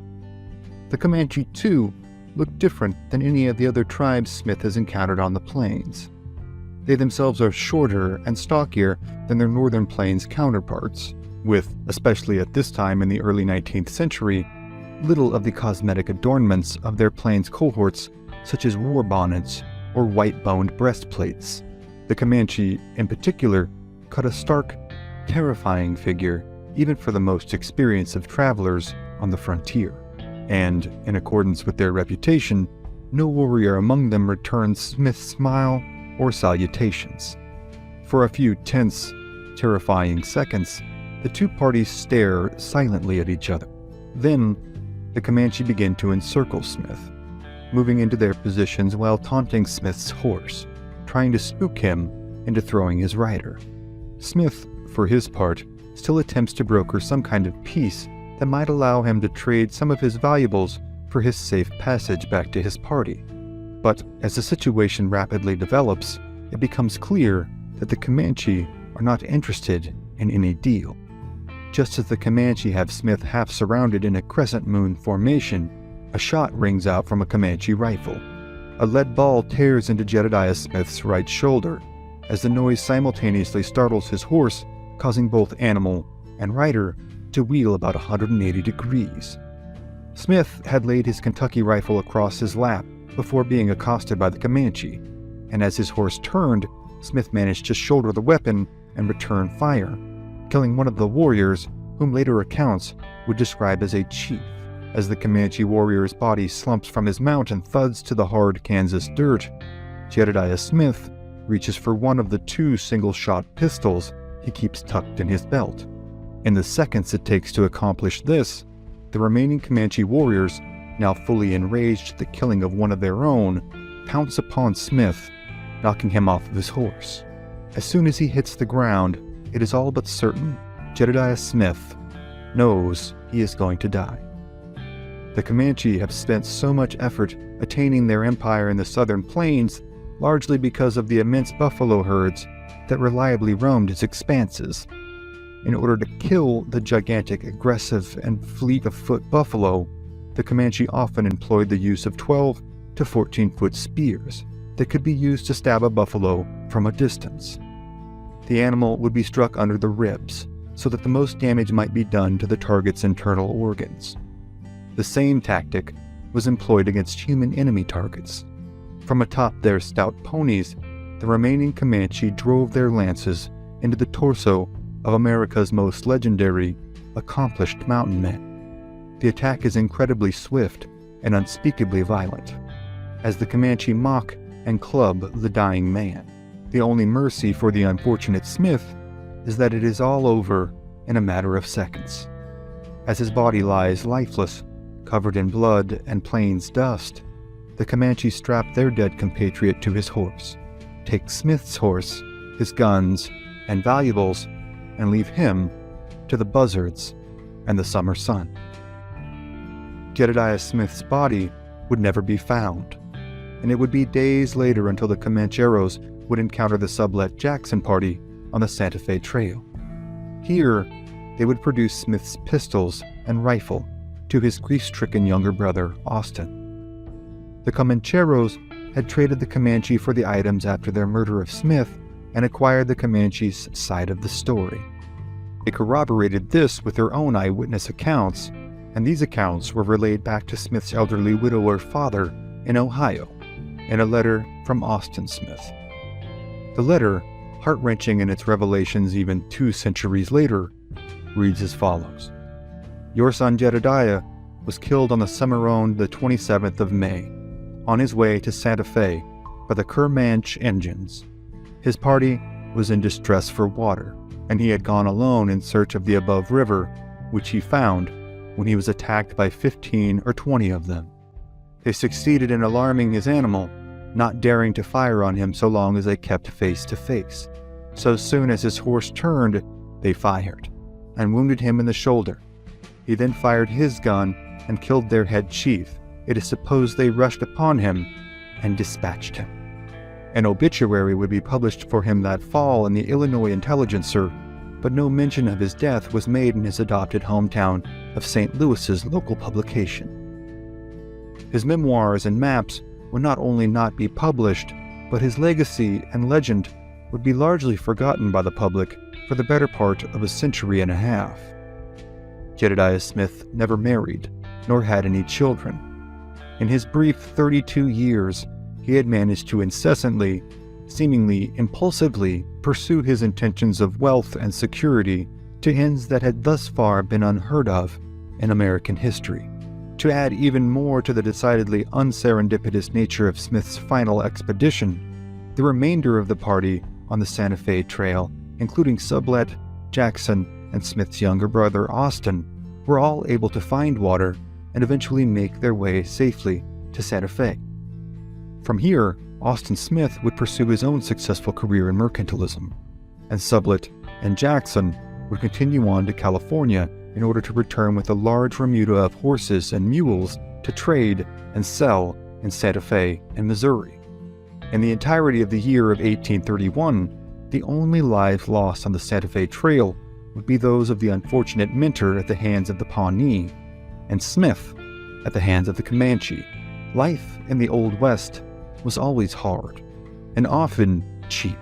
A: The Comanche, too, look different than any of the other tribes Smith has encountered on the plains. They themselves are shorter and stockier than their northern plains counterparts, with, especially at this time in the early 19th century, little of the cosmetic adornments of their plains cohorts, such as war bonnets or white-boned breastplates. The Comanche, in particular, cut a stark, terrifying figure even for the most experienced of travelers on the frontier. And, in accordance with their reputation, no warrior among them returns Smith's smile or salutations. For a few tense, terrifying seconds, the two parties stare silently at each other. Then, the Comanche begin to encircle Smith. moving into their positions while taunting Smith's horse, trying to spook him into throwing his rider. Smith, for his part, still attempts to broker some kind of peace that might allow him to trade some of his valuables for his safe passage back to his party. But as the situation rapidly develops, it becomes clear that the Comanche are not interested in any deal. Just as the Comanche have Smith half surrounded in a crescent moon formation, a shot rings out from a Comanche rifle. A lead ball tears into Jedediah Smith's right shoulder, as the noise simultaneously startles his horse, causing both animal and rider to wheel about 180 degrees. Smith had laid his Kentucky rifle across his lap before being accosted by the Comanche, and as his horse turned, Smith managed to shoulder the weapon and return fire, killing one of the warriors, whom later accounts would describe as a chief. As the Comanche warrior's body slumps from his mount and thuds to the hard Kansas dirt, Jedediah Smith reaches for one of the two single-shot pistols he keeps tucked in his belt. In the seconds it takes to accomplish this, the remaining Comanche warriors, now fully enraged at the killing of one of their own, pounce upon Smith, knocking him off of his horse. As soon as he hits the ground, it is all but certain Jedediah Smith knows he is going to die. The Comanche have spent so much effort attaining their empire in the southern plains, largely because of the immense buffalo herds that reliably roamed its expanses. In order to kill the gigantic, aggressive, and fleet-of-foot buffalo, the Comanche often employed the use of 12 to 14-foot spears that could be used to stab a buffalo from a distance. The animal would be struck under the ribs, so that the most damage might be done to the target's internal organs. The same tactic was employed against human enemy targets. From atop their stout ponies, the remaining Comanche drove their lances into the torso of America's most legendary, accomplished mountain men. The attack is incredibly swift and unspeakably violent, as the Comanche mock and club the dying man. The only mercy for the unfortunate Smith is that it is all over in a matter of seconds. As his body lies lifeless, covered in blood and plains dust, the Comanche strap their dead compatriot to his horse, take Smith's horse, his guns, and valuables, and leave him to the buzzards and the summer sun. Jedediah Smith's body would never be found, and it would be days later until the Comancheros would encounter the sublet Jackson party on the Santa Fe Trail. Here, they would produce Smith's pistols and rifle to his grief-stricken younger brother, Austin. The Comancheros had traded the Comanche for the items after their murder of Smith and acquired the Comanche's side of the story. They corroborated this with their own eyewitness accounts, and these accounts were relayed back to Smith's elderly widower father in Ohio in a letter from Austin Smith. The letter, heart-wrenching in its revelations even 2 centuries later, reads as follows. Your son Jedediah was killed on the Cimarron the 27th of May, on his way to Santa Fe by the Comanche engines. His party was in distress for water, and he had gone alone in search of the above river, which he found when he was attacked by 15 or 20 of them. They succeeded in alarming his animal, not daring to fire on him so long as they kept face to face. So soon as his horse turned, they fired, and wounded him in the shoulder. He then fired his gun and killed their head chief. It is supposed they rushed upon him and dispatched him. An obituary would be published for him that fall in the Illinois Intelligencer, but no mention of his death was made in his adopted hometown of St. Louis's local publication. His memoirs and maps would not only not be published, but his legacy and legend would be largely forgotten by the public for the better part of a century and a half. Jedediah Smith never married, nor had any children. In his brief 32 years, he had managed to incessantly, seemingly impulsively, pursue his intentions of wealth and security to ends that had thus far been unheard of in American history. To add even more to the decidedly unserendipitous nature of Smith's final expedition, the remainder of the party on the Santa Fe Trail, including Sublet, Jackson, and Smith's younger brother Austin, were all able to find water and eventually make their way safely to Santa Fe. From here, Austin Smith would pursue his own successful career in mercantilism, and Sublette and Jackson would continue on to California in order to return with a large remuda of horses and mules to trade and sell in Santa Fe and Missouri. In the entirety of the year of 1831, the only lives lost on the Santa Fe Trail would be those of the unfortunate Minter at the hands of the Pawnee, and Smith at the hands of the Comanche. Life in the Old West was always hard, and often cheap.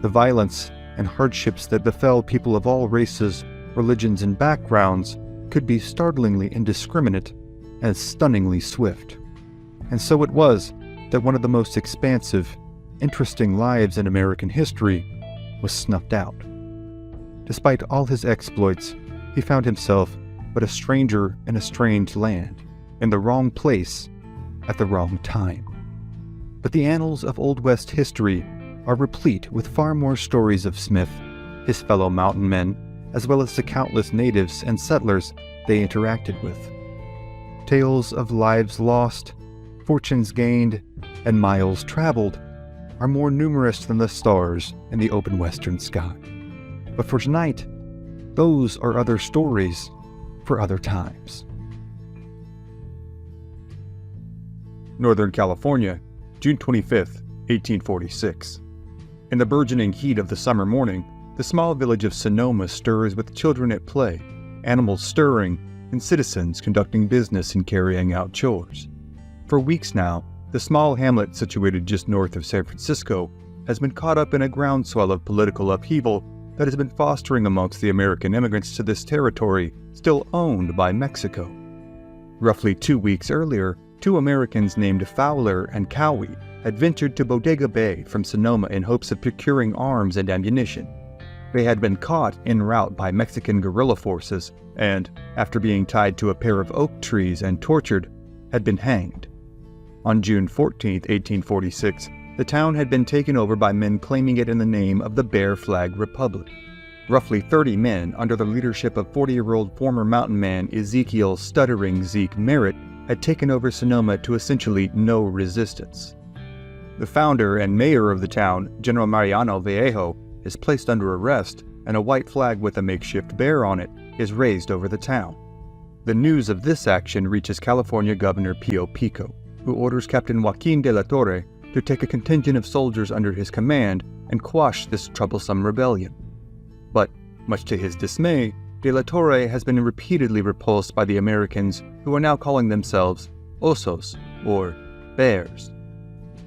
A: The violence and hardships that befell people of all races, religions, and backgrounds could be startlingly indiscriminate and stunningly swift. And so it was that one of the most expansive, interesting lives in American history was snuffed out. Despite all his exploits, he found himself but a stranger in a strange land, in the wrong place, at the wrong time. But the annals of Old West history are replete with far more stories of Smith, his fellow mountain men, as well as the countless natives and settlers they interacted with. Tales of lives lost, fortunes gained, and miles traveled are more numerous than the stars in the open western sky. But for tonight, those are other stories for other times.
C: Northern California, June 25, 1846. In the burgeoning heat of the summer morning, the small village of Sonoma stirs with children at play, animals stirring, and citizens conducting business and carrying out chores. For weeks now, the small hamlet situated just north of San Francisco has been caught up in a groundswell of political upheaval that has been fostering amongst the American immigrants to this territory, still owned by Mexico. Roughly 2 weeks earlier, 2 Americans named Fowler and Cowie had ventured to Bodega Bay from Sonoma in hopes of procuring arms and ammunition. They had been caught en route by Mexican guerrilla forces and, after being tied to a pair of oak trees and tortured, had been hanged. On June 14, 1846, the town had been taken over by men claiming it in the name of the Bear Flag Republic. Roughly 30 men, under the leadership of 40-year-old former mountain man Ezekiel "Stuttering" Zeke Merritt, had taken over Sonoma to essentially no resistance. The founder and mayor of the town, General Mariano Vallejo, is placed under arrest, and a white flag with a makeshift bear on it is raised over the town. The news of this action reaches California Governor Pio Pico, who orders Captain Joaquin de la Torre to take a contingent of soldiers under his command and quash this troublesome rebellion. But, much to his dismay, de la Torre has been repeatedly repulsed by the Americans, who are now calling themselves Osos, or Bears.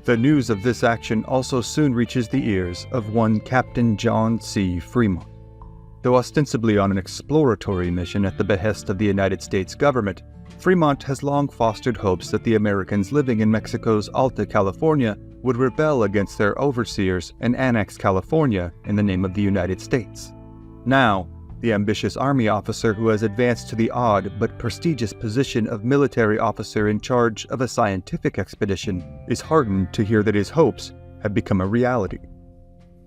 C: The news of this action also soon reaches the ears of one Captain John C. Fremont. Though ostensibly on an exploratory mission at the behest of the United States government, Fremont has long fostered hopes that the Americans living in Mexico's Alta, California, would rebel against their overseers and annex California in the name of the United States. Now, the ambitious army officer who has advanced to the odd but prestigious position of military officer in charge of a scientific expedition is heartened to hear that his hopes have become a reality.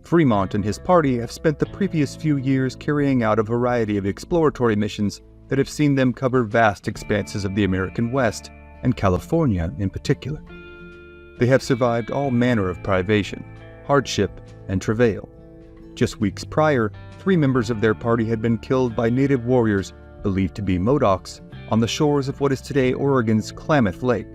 C: Fremont and his party have spent the previous few years carrying out a variety of exploratory missions that have seen them cover vast expanses of the American West, and California in particular. They have survived all manner of privation, hardship, and travail. Just weeks prior, 3 members of their party had been killed by native warriors believed to be Modocs on the shores of what is today Oregon's Klamath Lake.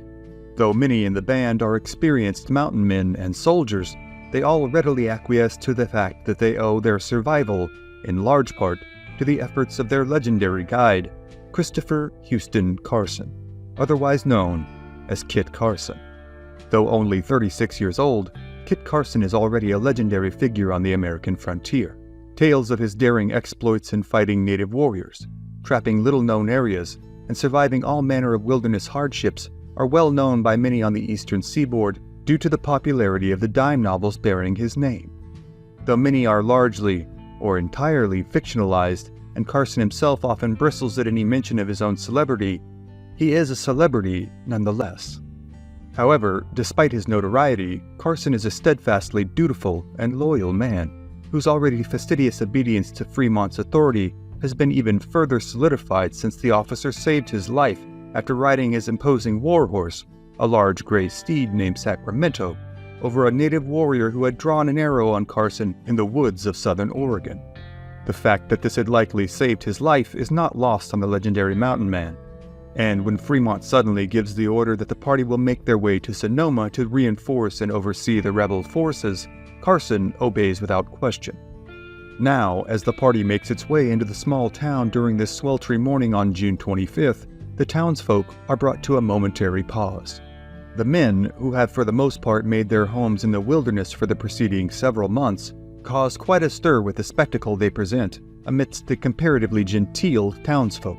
C: Though many in the band are experienced mountain men and soldiers, they all readily acquiesce to the fact that they owe their survival, in large part, to the efforts of their legendary guide, Christopher Houston Carson, otherwise known as Kit Carson. Though only 36 years old, Kit Carson is already a legendary figure on the American frontier. Tales of his daring exploits in fighting native warriors, trapping little-known areas, and surviving all manner of wilderness hardships are well known by many on the eastern seaboard due to the popularity of the dime novels bearing his name. Though many are largely or entirely fictionalized, and Carson himself often bristles at any mention of his own celebrity, he is a celebrity nonetheless. However, despite his notoriety, Carson is a steadfastly dutiful and loyal man, whose already fastidious obedience to Fremont's authority has been even further solidified since the officer saved his life after riding his imposing war horse
A: a large gray steed named Sacramento, over a native warrior who had drawn an arrow on Carson in the woods of southern Oregon. The fact that this had likely saved his life is not lost on the legendary mountain man, and when Fremont suddenly gives the order that the party will make their way to Sonoma to reinforce and oversee the rebel forces, Carson obeys without question. Now, as the party makes its way into the small town during this sweltering morning on June 25th, the townsfolk are brought to a momentary pause. The men, who have for the most part made their homes in the wilderness for the preceding several months, cause quite a stir with the spectacle they present amidst the comparatively genteel townsfolk.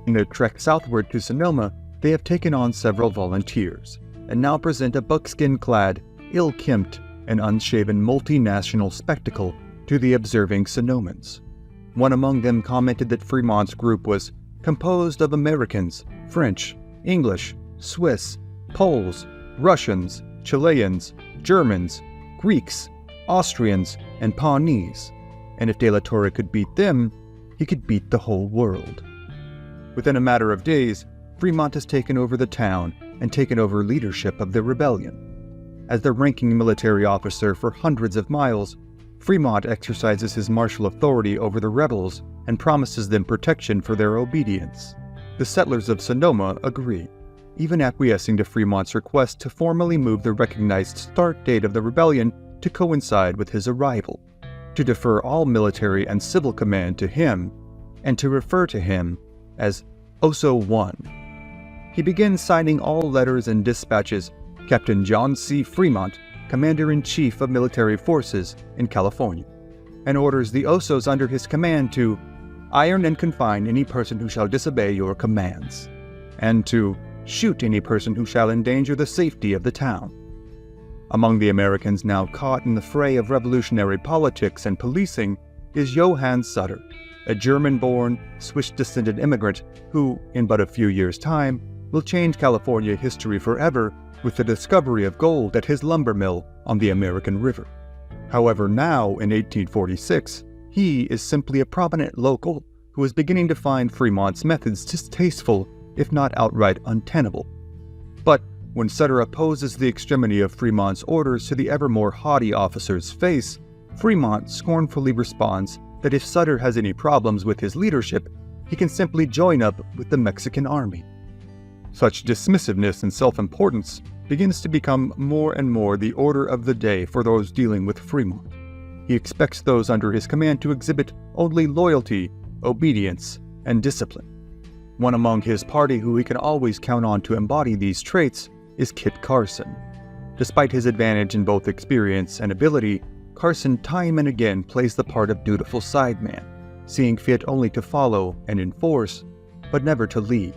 A: In their trek southward to Sonoma, they have taken on several volunteers, and now present a buckskin-clad, ill-kempt, and unshaven multinational spectacle to the observing Sonomans. One among them commented that Fremont's group was composed of Americans, French, English, Swiss, Poles, Russians, Chileans, Germans, Greeks, Austrians, and Pawnees, and if De La Torre could beat them, he could beat the whole world. Within a matter of days, Fremont has taken over the town and taken over leadership of the rebellion. As the ranking military officer for hundreds of miles, Fremont exercises his martial authority over the rebels and promises them protection for their obedience. The settlers of Sonoma agree, even acquiescing to Fremont's request to formally move the recognized start date of the rebellion to coincide with his arrival, to defer all military and civil command to him, and to refer to him as Oso I. He begins signing all letters and dispatches Captain John C. Fremont, Commander-in-Chief of Military Forces in California, and orders the Osos under his command to iron and confine any person who shall disobey your commands, and to shoot any person who shall endanger the safety of the town. Among the Americans now caught in the fray of revolutionary politics and policing is Johann Sutter, a German-born, Swiss-descended immigrant who, in but a few years' time, will change California history forever with the discovery of gold at his lumber mill on the American River. However, now, in 1846, he is simply a prominent local who is beginning to find Fremont's methods distasteful, if not outright untenable. But when Sutter opposes the extremity of Fremont's orders to the ever more haughty officer's face, Fremont scornfully responds that if Sutter has any problems with his leadership, he can simply join up with the Mexican army. Such dismissiveness and self-importance begins to become more and more the order of the day for those dealing with Fremont. He expects those under his command to exhibit only loyalty, obedience, and discipline. One among his party who he can always count on to embody these traits is Kit Carson. Despite his advantage in both experience and ability, Carson time and again plays the part of dutiful sideman, seeing fit only to follow and enforce, but never to lead.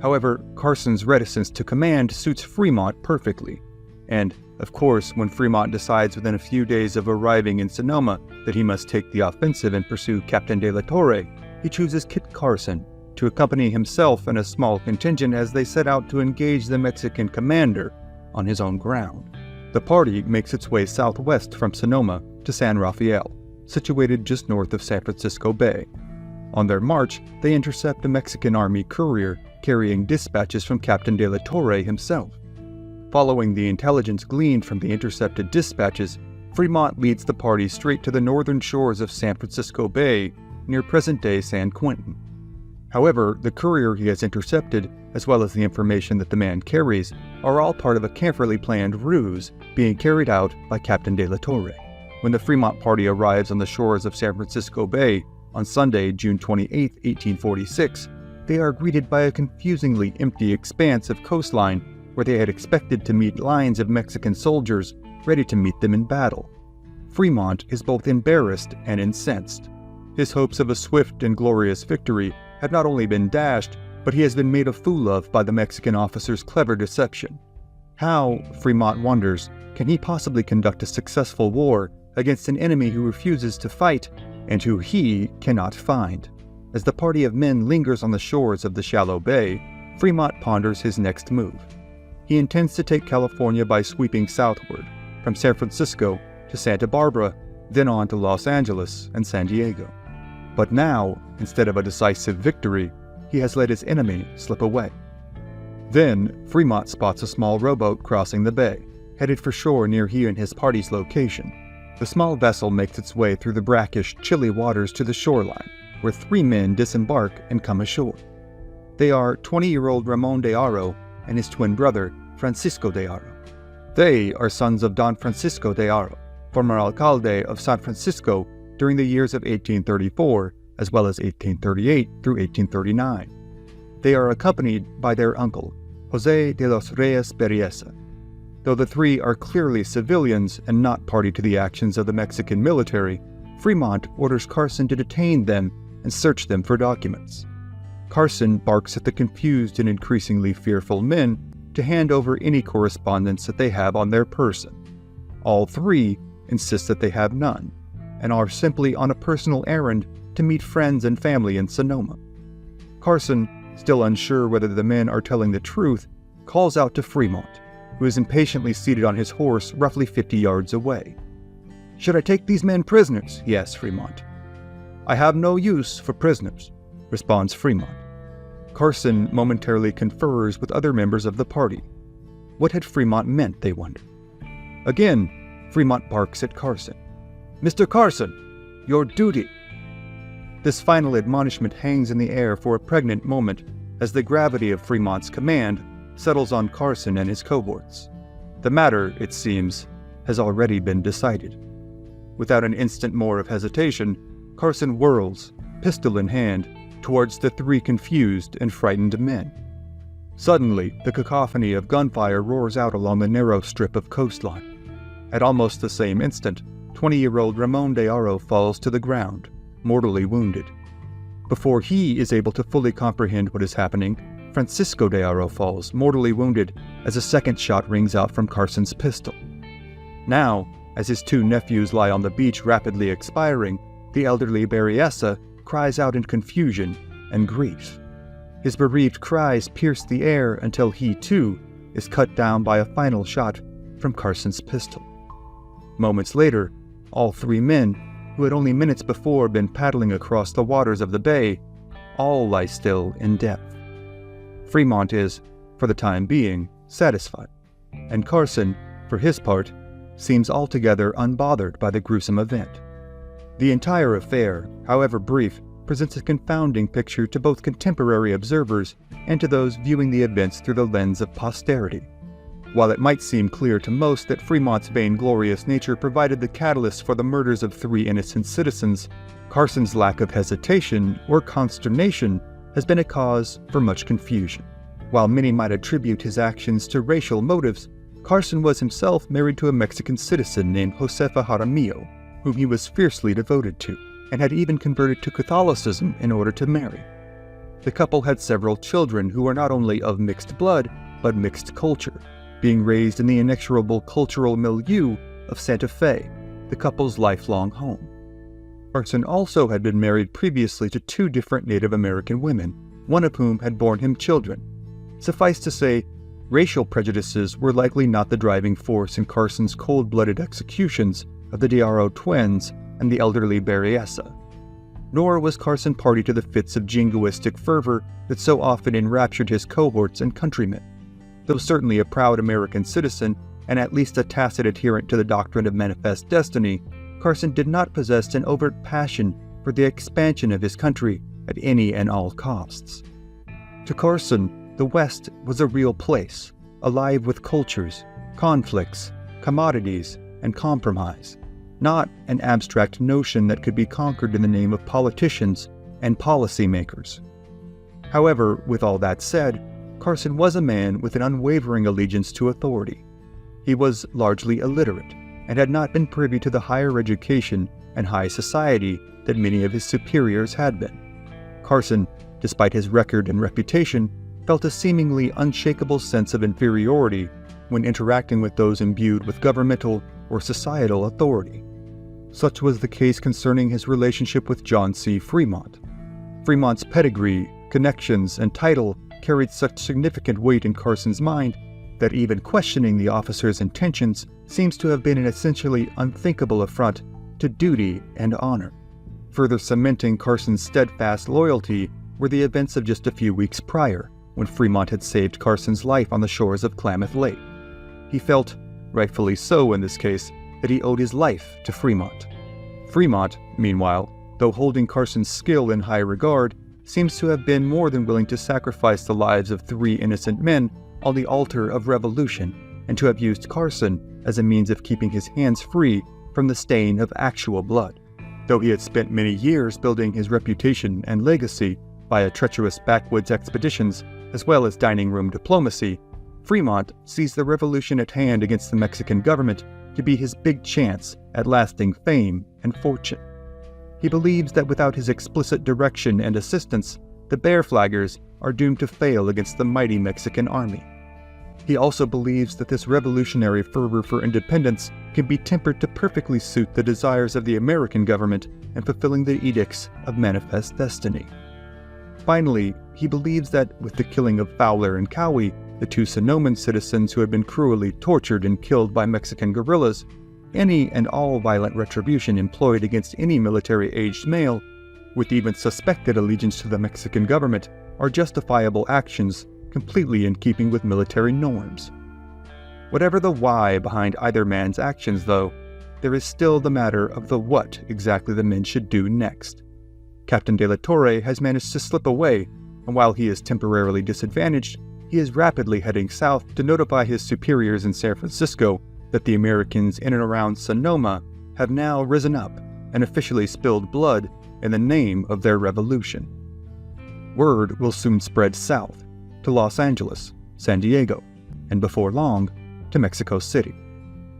A: However, Carson's reticence to command suits Fremont perfectly, and, of course, when Fremont decides within a few days of arriving in Sonoma that he must take the offensive and pursue Captain De La Torre, he chooses Kit Carson to accompany himself and a small contingent as they set out to engage the Mexican commander on his own ground. The party makes its way southwest from Sonoma to San Rafael, situated just north of San Francisco Bay. On their march, they intercept a Mexican army courier carrying dispatches from Captain De La Torre himself. Following the intelligence gleaned from the intercepted dispatches, Fremont leads the party straight to the northern shores of San Francisco Bay, near present-day San Quentin. However, the courier he has intercepted, as well as the information that the man carries, are all part of a carefully planned ruse being carried out by Captain De La Torre. When the Fremont party arrives on the shores of San Francisco Bay on Sunday, June 28, 1846, they are greeted by a confusingly empty expanse of coastline where they had expected to meet lines of Mexican soldiers ready to meet them in battle. Fremont is both embarrassed and incensed. His hopes of a swift and glorious victory have not only been dashed, but he has been made a fool of by the Mexican officer's clever deception. How, Fremont wonders, can he possibly conduct a successful war against an enemy who refuses to fight and who he cannot find? As the party of men lingers on the shores of the shallow bay, Fremont ponders his next move. He intends to take California by sweeping southward, from San Francisco to Santa Barbara, then on to Los Angeles and San Diego. But now, instead of a decisive victory, he has let his enemy slip away. Then, Fremont spots a small rowboat crossing the bay, headed for shore near he and his party's location. The small vessel makes its way through the brackish, chilly waters to the shoreline, where 3 men disembark and come ashore. They are 20-year-old Ramon de Haro and his twin brother, Francisco de Haro. They are sons of Don Francisco de Haro, former alcalde of San Francisco during the years of 1834, as well as 1838 through 1839. They are accompanied by their uncle, José de los Reyes Berryessa. Though the 3 are clearly civilians and not party to the actions of the Mexican military, Fremont orders Carson to detain them and search them for documents. Carson barks at the confused and increasingly fearful men to hand over any correspondence that they have on their person. All 3 insist that they have none, and are simply on a personal errand to meet friends and family in Sonoma. Carson, still unsure whether the men are telling the truth, calls out to Fremont, who is impatiently seated on his horse roughly 50 yards away. "Should I take these men prisoners?" he asks Fremont. "I have no use for prisoners," responds Fremont. Carson momentarily confers with other members of the party. What had Fremont meant, they wonder? Again, Fremont barks at Carson. "Mr. Carson, your duty." This final admonishment hangs in the air for a pregnant moment as the gravity of Fremont's command settles on Carson and his cohorts. The matter, it seems, has already been decided. Without an instant more of hesitation, Carson whirls, pistol in hand, towards the 3 confused and frightened men. Suddenly, the cacophony of gunfire roars out along the narrow strip of coastline. At almost the same instant, 20-year-old Ramon de Haro falls to the ground, mortally wounded. Before he is able to fully comprehend what is happening, Francisco de Haro falls, mortally wounded, as a second shot rings out from Carson's pistol. Now, as his 2 nephews lie on the beach rapidly expiring, the elderly Berryessa cries out in confusion and grief. His bereaved cries pierce the air until he, too, is cut down by a final shot from Carson's pistol. Moments later, all 3 men, who had only minutes before been paddling across the waters of the bay, all lie still in death. Fremont is, for the time being, satisfied, and Carson, for his part, seems altogether unbothered by the gruesome event. The entire affair, however brief, presents a confounding picture to both contemporary observers and to those viewing the events through the lens of posterity. While it might seem clear to most that Fremont's vainglorious nature provided the catalyst for the murders of 3 innocent citizens, Carson's lack of hesitation or consternation has been a cause for much confusion. While many might attribute his actions to racial motives, Carson was himself married to a Mexican citizen named Josefa Jaramillo, whom he was fiercely devoted to, and had even converted to Catholicism in order to marry. The couple had several children who were not only of mixed blood, but mixed culture, being raised in the inexorable cultural milieu of Santa Fe, the couple's lifelong home. Carson also had been married previously to 2 different Native American women, one of whom had borne him children. Suffice to say, racial prejudices were likely not the driving force in Carson's cold-blooded executions of the de Haro twins and the elderly Berryessa. Nor was Carson party to the fits of jingoistic fervor that so often enraptured his cohorts and countrymen. Though certainly a proud American citizen and at least a tacit adherent to the doctrine of manifest destiny, Carson did not possess an overt passion for the expansion of his country at any and all costs. To Carson, the West was a real place, alive with cultures, conflicts, commodities, and compromise, not an abstract notion that could be conquered in the name of politicians and policymakers. However, with all that said, Carson was a man with an unwavering allegiance to authority. He was largely illiterate, and had not been privy to the higher education and high society that many of his superiors had been. Carson, despite his record and reputation, felt a seemingly unshakable sense of inferiority when interacting with those imbued with governmental or societal authority. Such was the case concerning his relationship with John C. Fremont. Fremont's pedigree, connections, and title carried such significant weight in Carson's mind that even questioning the officer's intentions seems to have been an essentially unthinkable affront to duty and honor. Further cementing Carson's steadfast loyalty were the events of just a few weeks prior, when Fremont had saved Carson's life on the shores of Klamath Lake. He felt, rightfully so in this case, that he owed his life to Fremont. Fremont, meanwhile, though holding Carson's skill in high regard, seems to have been more than willing to sacrifice the lives of 3 innocent men on the altar of revolution, and to have used Carson as a means of keeping his hands free from the stain of actual blood. Though he had spent many years building his reputation and legacy via treacherous backwoods expeditions as well as dining room diplomacy, Fremont sees the revolution at hand against the Mexican government to be his big chance at lasting fame and fortune. He believes that without his explicit direction and assistance, the Bear Flaggers are doomed to fail against the mighty Mexican army. He also believes that this revolutionary fervor for independence can be tempered to perfectly suit the desires of the American government in fulfilling the edicts of manifest destiny. Finally, he believes that with the killing of Fowler and Cowie, the 2 Sonoman citizens who had been cruelly tortured and killed by Mexican guerrillas, any and all violent retribution employed against any military-aged male, with even suspected allegiance to the Mexican government, are justifiable actions completely in keeping with military norms. Whatever the why behind either man's actions, though, there is still the matter of the what exactly the men should do next. Captain de la Torre has managed to slip away, and while he is temporarily disadvantaged, he is rapidly heading south to notify his superiors in San Francisco that the Americans in and around Sonoma have now risen up and officially spilled blood in the name of their revolution. Word will soon spread south, to Los Angeles, San Diego, and before long, to Mexico City.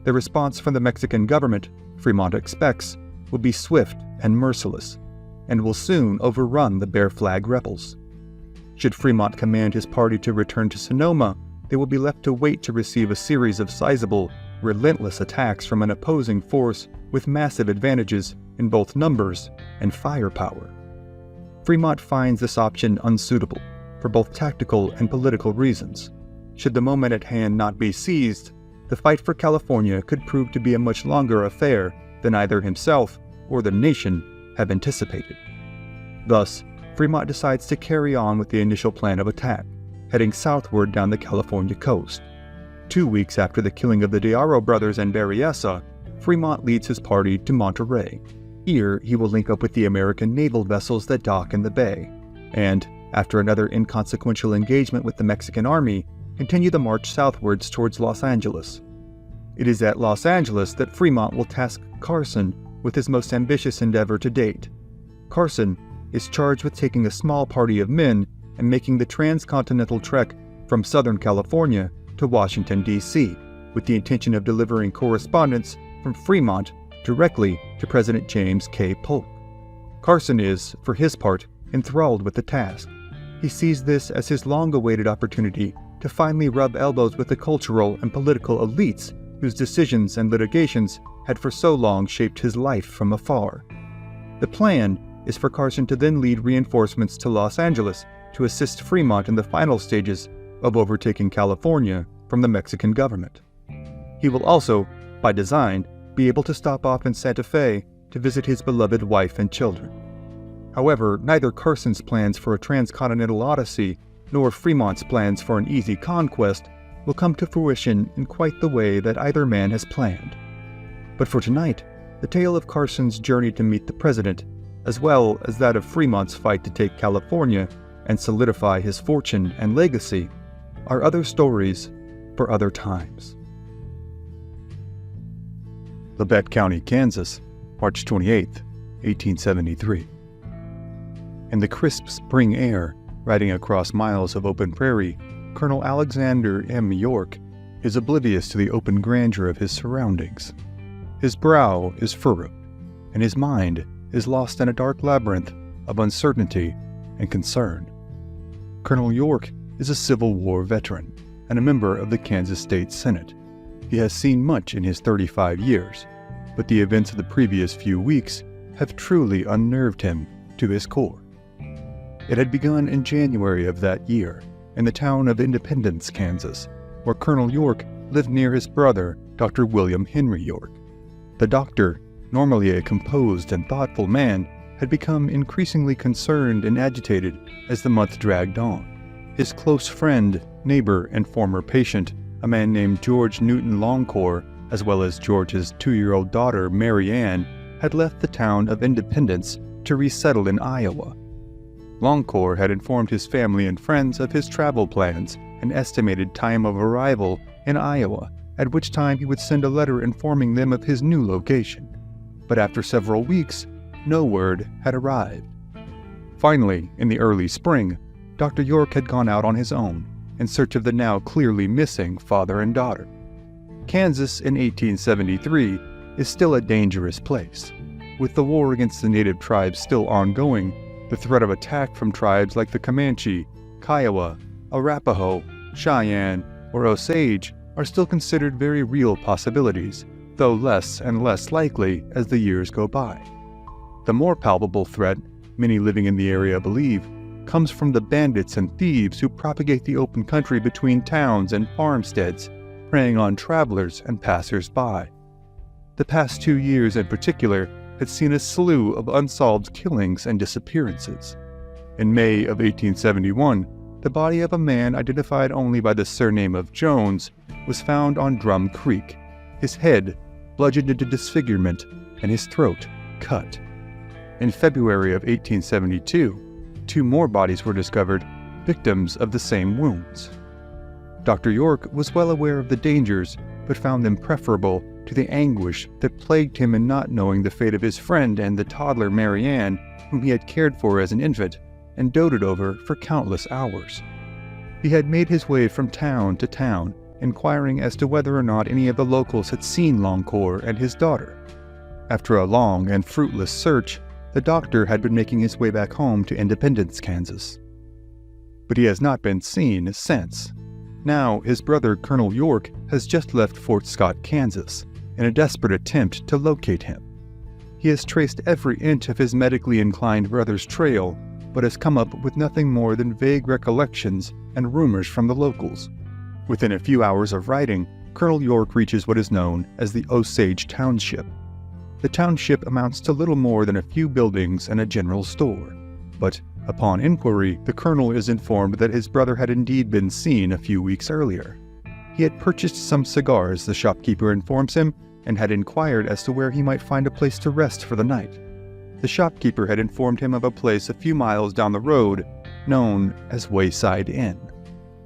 A: The response from the Mexican government, Fremont expects, will be swift and merciless, and will soon overrun the Bear Flag rebels. Should Fremont command his party to return to Sonoma, they will be left to wait to receive a series of sizable, relentless attacks from an opposing force with massive advantages in both numbers and firepower. Fremont finds this option unsuitable, for both tactical and political reasons. Should the moment at hand not be seized, the fight for California could prove to be a much longer affair than either himself or the nation have anticipated. Thus, Fremont decides to carry on with the initial plan of attack, heading southward down the California coast. 2 weeks after the killing of the Diaro brothers in Berryessa, Fremont leads his party to Monterey. Here, he will link up with the American naval vessels that dock in the bay, and, after another inconsequential engagement with the Mexican army, continue the march southwards towards Los Angeles. It is at Los Angeles that Fremont will task Carson with his most ambitious endeavor to date. Carson is charged with taking a small party of men and making the transcontinental trek from Southern California to Washington, D.C., with the intention of delivering correspondence from Fremont directly to President James K. Polk. Carson is, for his part, enthralled with the task. He sees this as his long-awaited opportunity to finally rub elbows with the cultural and political elites whose decisions and litigations had for so long shaped his life from afar. The plan is for Carson to then lead reinforcements to Los Angeles to assist Fremont in the final stages of overtaking California from the Mexican government. He will also, by design, be able to stop off in Santa Fe to visit his beloved wife and children. However, neither Carson's plans for a transcontinental odyssey nor Fremont's plans for an easy conquest will come to fruition in quite the way that either man has planned. But for tonight, the tale of Carson's journey to meet the president, as well as that of Fremont's fight to take California and solidify his fortune and legacy, are other stories for other times. Labette County, Kansas, March 28, 1873. In the crisp spring air, riding across miles of open prairie, Colonel Alexander M. York is oblivious to the open grandeur of his surroundings. His brow is furrowed, and his mind is lost in a dark labyrinth of uncertainty and concern. Colonel York is a Civil War veteran and a member of the Kansas State Senate. He has seen much in his 35 years, but the events of the previous few weeks have truly unnerved him to his core. It had begun in January of that year, in the town of Independence, Kansas, where Colonel York lived near his brother, Dr. William Henry York. The doctor, normally a composed and thoughtful man, had become increasingly concerned and agitated as the month dragged on. His close friend, neighbor, and former patient, a man named George Newton Longcore, as well as George's 2-year-old daughter, Mary Ann, had left the town of Independence to resettle in Iowa. Longcore had informed his family and friends of his travel plans and estimated time of arrival in Iowa, at which time he would send a letter informing them of his new location. But after several weeks, no word had arrived. Finally, in the early spring, Dr. York had gone out on his own in search of the now clearly missing father and daughter. Kansas in 1873 is still a dangerous place. With the war against the native tribes still ongoing, the threat of attack from tribes like the Comanche, Kiowa, Arapaho, Cheyenne, or Osage are still considered very real possibilities, though less and less likely as the years go by. The more palpable threat, many living in the area believe, comes from the bandits and thieves who propagate the open country between towns and farmsteads, preying on travelers and passers-by. The past 2 years in particular had seen a slew of unsolved killings and disappearances. In May of 1871, the body of a man identified only by the surname of Jones was found on Drum Creek, his head bludgeoned into disfigurement and his throat cut. In February of 1872, 2 more bodies were discovered, victims of the same wounds. Dr. York was well aware of the dangers, but found them preferable to the anguish that plagued him in not knowing the fate of his friend and the toddler Mary Ann, whom he had cared for as an infant and doted over for countless hours. He had made his way from town to town, inquiring as to whether or not any of the locals had seen Longcore and his daughter. After a long and fruitless search, the doctor had been making his way back home to Independence, Kansas. But he has not been seen since. Now, his brother, Colonel York, has just left Fort Scott, Kansas, in a desperate attempt to locate him. He has traced every inch of his medically inclined brother's trail, but has come up with nothing more than vague recollections and rumors from the locals. Within a few hours of riding, Colonel York reaches what is known as the Osage Township. The township amounts to little more than a few buildings and a general store, but upon inquiry, the colonel is informed that his brother had indeed been seen a few weeks earlier. He had purchased some cigars, the shopkeeper informs him, and had inquired as to where he might find a place to rest for the night. The shopkeeper had informed him of a place a few miles down the road, known as Wayside Inn.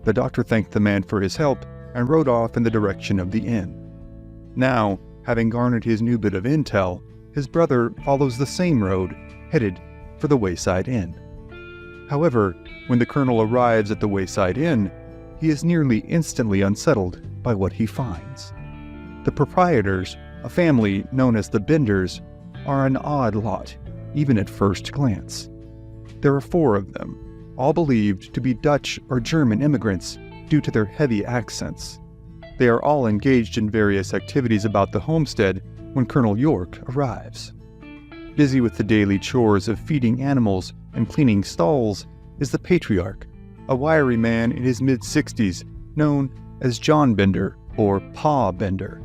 A: The doctor thanked the man for his help and rode off in the direction of the inn. Now, having garnered his new bit of intel, his brother follows the same road, headed for the Wayside Inn. However, when the colonel arrives at the Wayside Inn, he is nearly instantly unsettled by what he finds. The proprietors, a family known as the Benders, are an odd lot, even at first glance. There are 4 of them, all believed to be Dutch or German immigrants due to their heavy accents. They are all engaged in various activities about the homestead when Colonel York arrives. Busy with the daily chores of feeding animals and cleaning stalls is the patriarch, a wiry man in his mid-60s known as John Bender or Pa Bender.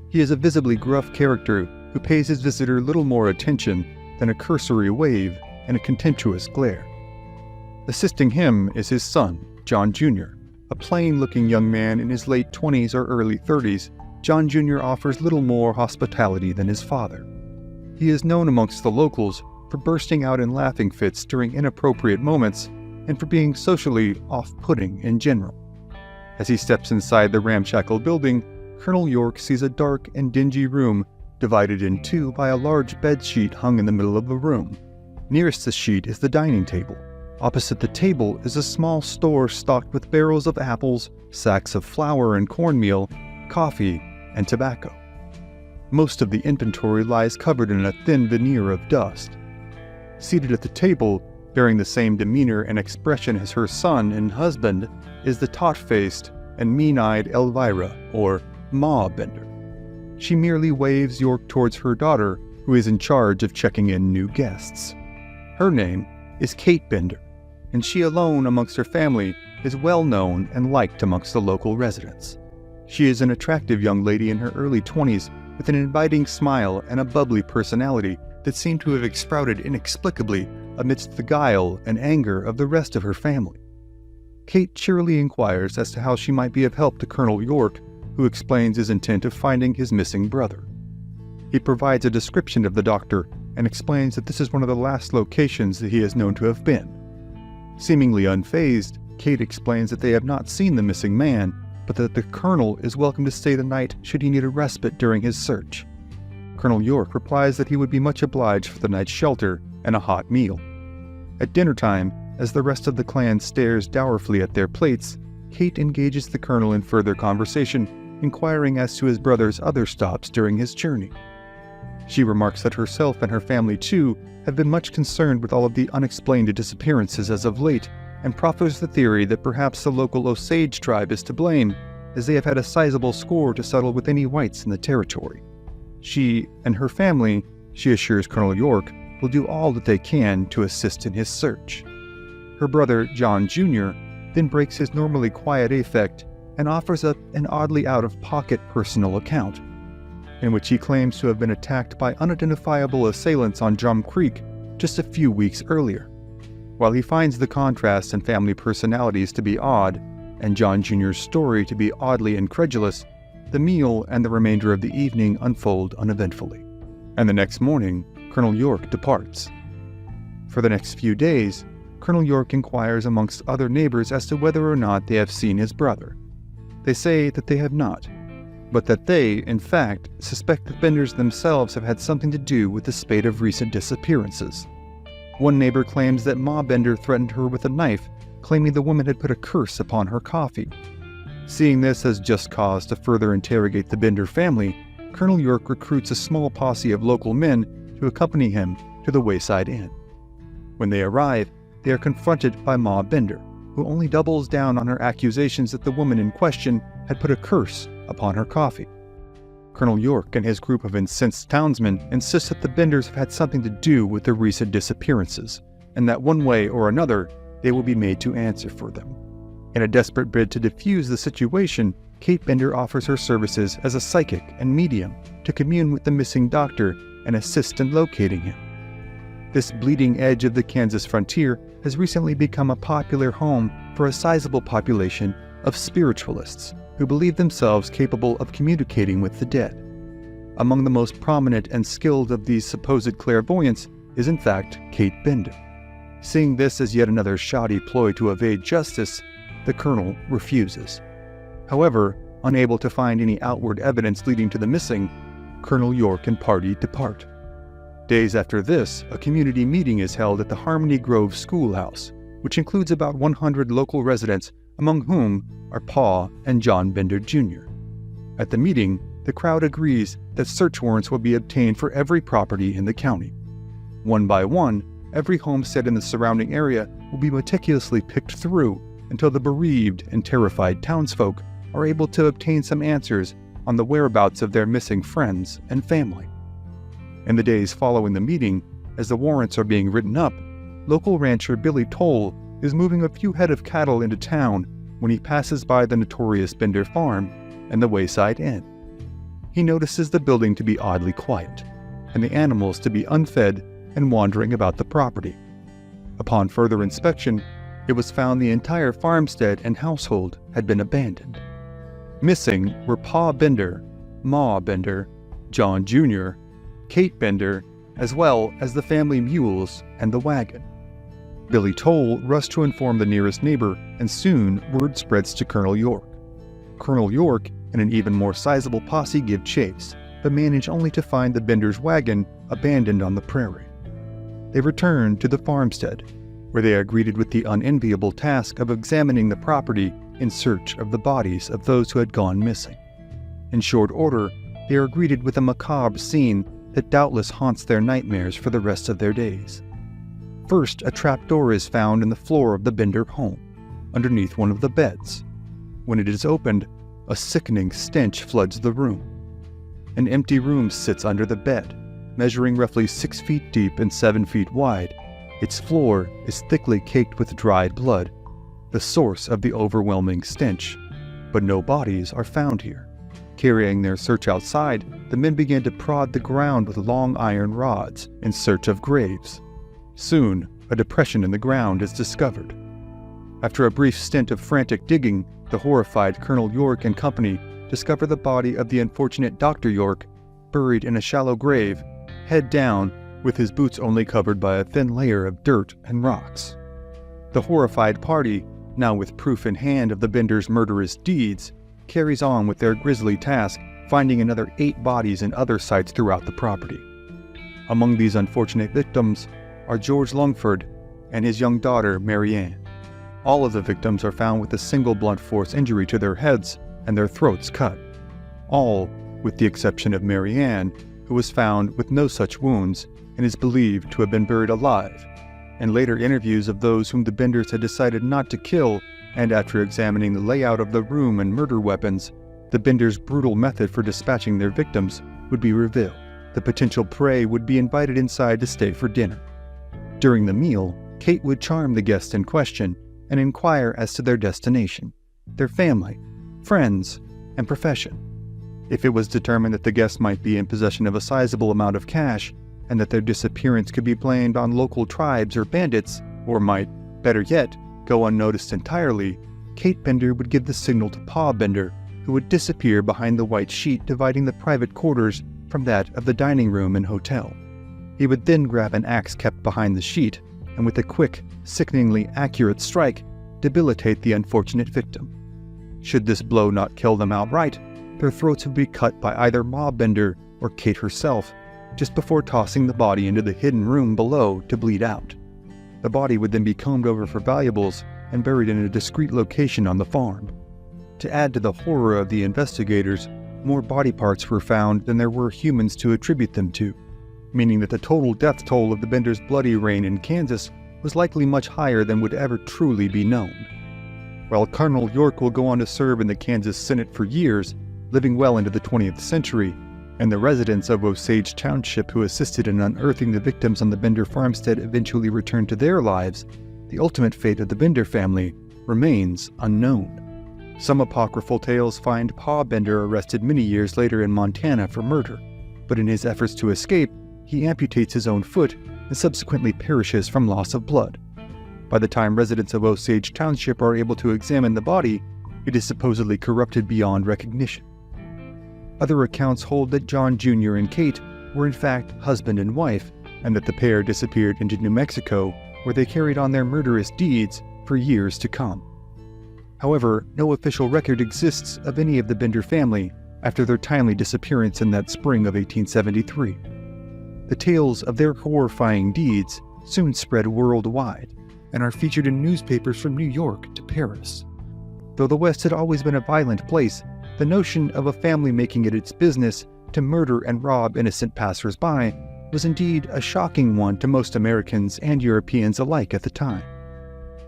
A: He is a visibly gruff character who pays his visitor little more attention than a cursory wave and a contemptuous glare. Assisting him is his son, John Jr., a plain-looking young man in his late 20s or early 30s. John Jr. offers little more hospitality than his father. He is known amongst the locals for bursting out in laughing fits during inappropriate moments and for being socially off-putting in general. As he steps inside the ramshackle building, Colonel York sees a dark and dingy room divided in 2 by a large bedsheet hung in the middle of the room. Nearest the sheet is the dining table. Opposite the table is a small store stocked with barrels of apples, sacks of flour and cornmeal, coffee, and tobacco. Most of the inventory lies covered in a thin veneer of dust. Seated at the table, bearing the same demeanor and expression as her son and husband, is the taut-faced and mean-eyed Elvira, or Ma Bender. She merely waves York towards her daughter, who is in charge of checking in new guests. Her name is Kate Bender, and she alone amongst her family is well known and liked amongst the local residents. She is an attractive young lady in her early 20s with an inviting smile and a bubbly personality that seemed to have sprouted inexplicably amidst the guile and anger of the rest of her family. Kate cheerily inquires as to how she might be of help to Colonel York, who explains his intent of finding his missing brother. He provides a description of the doctor and explains that this is one of the last locations that he is known to have been. Seemingly unfazed, Kate explains that they have not seen the missing man, but that the colonel is welcome to stay the night should he need a respite during his search. Colonel York replies that he would be much obliged for the night's shelter and a hot meal. At dinner time, as the rest of the clan stares dourfully at their plates, Kate engages the colonel in further conversation, inquiring as to his brother's other stops during his journey. She remarks that herself and her family, too, have been much concerned with all of the unexplained disappearances as of late, and proffers the theory that perhaps the local Osage tribe is to blame, as they have had a sizable score to settle with any whites in the territory. She and her family, she assures Colonel York, will do all that they can to assist in his search. Her brother, John Jr., then breaks his normally quiet affect and offers up an oddly out-of-pocket personal account, in which he claims to have been attacked by unidentifiable assailants on Drum Creek just a few weeks earlier. While he finds the contrast in family personalities to be odd, and John Jr.'s story to be oddly incredulous, the meal and the remainder of the evening unfold uneventfully. And the next morning, Colonel York departs. For the next few days, Colonel York inquires amongst other neighbors as to whether or not they have seen his brother. They say that they have not, but that they, in fact, suspect the Benders themselves have had something to do with the spate of recent disappearances. One neighbor claims that Ma Bender threatened her with a knife, claiming the woman had put a curse upon her coffee. Seeing this as just cause to further interrogate the Bender family, Colonel York recruits a small posse of local men to accompany him to the Wayside Inn. When they arrive, they are confronted by Ma Bender, who only doubles down on her accusations that the woman in question had put a curse upon her coffee. Colonel York and his group of incensed townsmen insist that the Benders have had something to do with the recent disappearances, and that one way or another they will be made to answer for them. In a desperate bid to defuse the situation, Kate Bender offers her services as a psychic and medium to commune with the missing doctor and assist in locating him. This bleeding edge of the Kansas frontier has recently become a popular home for a sizable population of spiritualists who believe themselves capable of communicating with the dead. Among the most prominent and skilled of these supposed clairvoyants is in fact Kate Bender. Seeing this as yet another shoddy ploy to evade justice, the colonel refuses. However, unable to find any outward evidence leading to the missing, Colonel York and party depart. Days after this, a community meeting is held at the Harmony Grove Schoolhouse, which includes about 100 local residents, among whom are Pa and John Bender Jr. At the meeting, the crowd agrees that search warrants will be obtained for every property in the county. One by one, every homestead in the surrounding area will be meticulously picked through until the bereaved and terrified townsfolk are able to obtain some answers on the whereabouts of their missing friends and family. In the days following the meeting, as the warrants are being written up, local rancher Billy Toll is moving a few head of cattle into town when he passes by the notorious Bender farm and the Wayside Inn. He notices the building to be oddly quiet, and the animals to be unfed and wandering about the property. Upon further inspection, it was found the entire farmstead and household had been abandoned. Missing were Pa Bender, Ma Bender, John Jr., Kate Bender, as well as the family mules and the wagon. Billy Toll rushed to inform the nearest neighbor, and soon word spreads to Colonel York. Colonel York and an even more sizable posse give chase, but manage only to find the Bender's wagon abandoned on the prairie. They return to the farmstead, where they are greeted with the unenviable task of examining the property in search of the bodies of those who had gone missing. In short order, they are greeted with a macabre scene that doubtless haunts their nightmares for the rest of their days. First, a trapdoor is found in the floor of the Bender home, underneath one of the beds. When it is opened, a sickening stench floods the room. An empty room sits under the bed, measuring roughly 6 feet deep and 7 feet wide. Its floor is thickly caked with dried blood, the source of the overwhelming stench, but no bodies are found here. Carrying their search outside, the men began to prod the ground with long iron rods in search of graves. Soon, a depression in the ground is discovered. After a brief stint of frantic digging, the horrified Colonel York and company discover the body of the unfortunate Dr. York, buried in a shallow grave, head down, with his boots only covered by a thin layer of dirt and rocks. The horrified party, now with proof in hand of the Benders' murderous deeds, carries on with their grisly task, finding another 8 bodies in other sites throughout the property. Among these unfortunate victims are George Longford and his young daughter, Mary Ann. All of the victims are found with a single blunt force injury to their heads and their throats cut. All, with the exception of Mary Ann, who was found with no such wounds and is believed to have been buried alive. In later interviews of those whom the Benders had decided not to kill, and after examining the layout of the room and murder weapons, the Benders' brutal method for dispatching their victims would be revealed. The potential prey would be invited inside to stay for dinner. During the meal, Kate would charm the guest in question and inquire as to their destination, their family, friends, and profession. If it was determined that the guest might be in possession of a sizable amount of cash, and that their disappearance could be blamed on local tribes or bandits, or might, better yet, go unnoticed entirely, Kate Bender would give the signal to Pa Bender, who would disappear behind the white sheet dividing the private quarters from that of the dining room and hotel. He would then grab an axe kept behind the sheet, and with a quick, sickeningly accurate strike, debilitate the unfortunate victim. Should this blow not kill them outright, their throats would be cut by either Ma Bender or Kate herself, just before tossing the body into the hidden room below to bleed out. The body would then be combed over for valuables and buried in a discreet location on the farm. To add to the horror of the investigators, more body parts were found than there were humans to attribute them to, meaning that the total death toll of the Benders' bloody reign in Kansas was likely much higher than would ever truly be known. While Colonel York will go on to serve in the Kansas Senate for years, living well into the 20th century, and the residents of Osage Township who assisted in unearthing the victims on the Bender farmstead eventually returned to their lives, the ultimate fate of the Bender family remains unknown. Some apocryphal tales find Pa Bender arrested many years later in Montana for murder, but in his efforts to escape, he amputates his own foot and subsequently perishes from loss of blood. By the time residents of Osage Township are able to examine the body, it is supposedly corrupted beyond recognition. Other accounts hold that John Jr. and Kate were in fact husband and wife, and that the pair disappeared into New Mexico, where they carried on their murderous deeds for years to come. However, no official record exists of any of the Bender family after their timely disappearance in that spring of 1873. The tales of their horrifying deeds soon spread worldwide and are featured in newspapers from New York to Paris. Though the West had always been a violent place, the notion of a family making it its business to murder and rob innocent passers-by was indeed a shocking one to most Americans and Europeans alike at the time.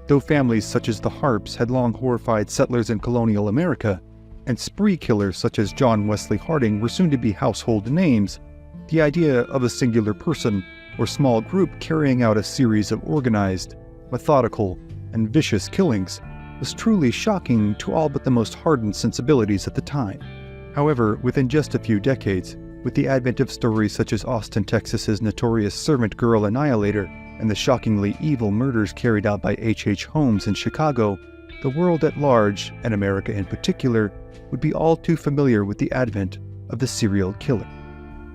A: Though families such as the Harps had long horrified settlers in colonial America, and spree killers such as John Wesley Harding were soon to be household names, the idea of a singular person or small group carrying out a series of organized, methodical, and vicious killings was truly shocking to all but the most hardened sensibilities at the time. However, within just a few decades, with the advent of stories such as Austin, Texas's notorious servant girl annihilator and the shockingly evil murders carried out by H.H. Holmes in Chicago, the world at large, and America in particular, would be all too familiar with the advent of the serial killer.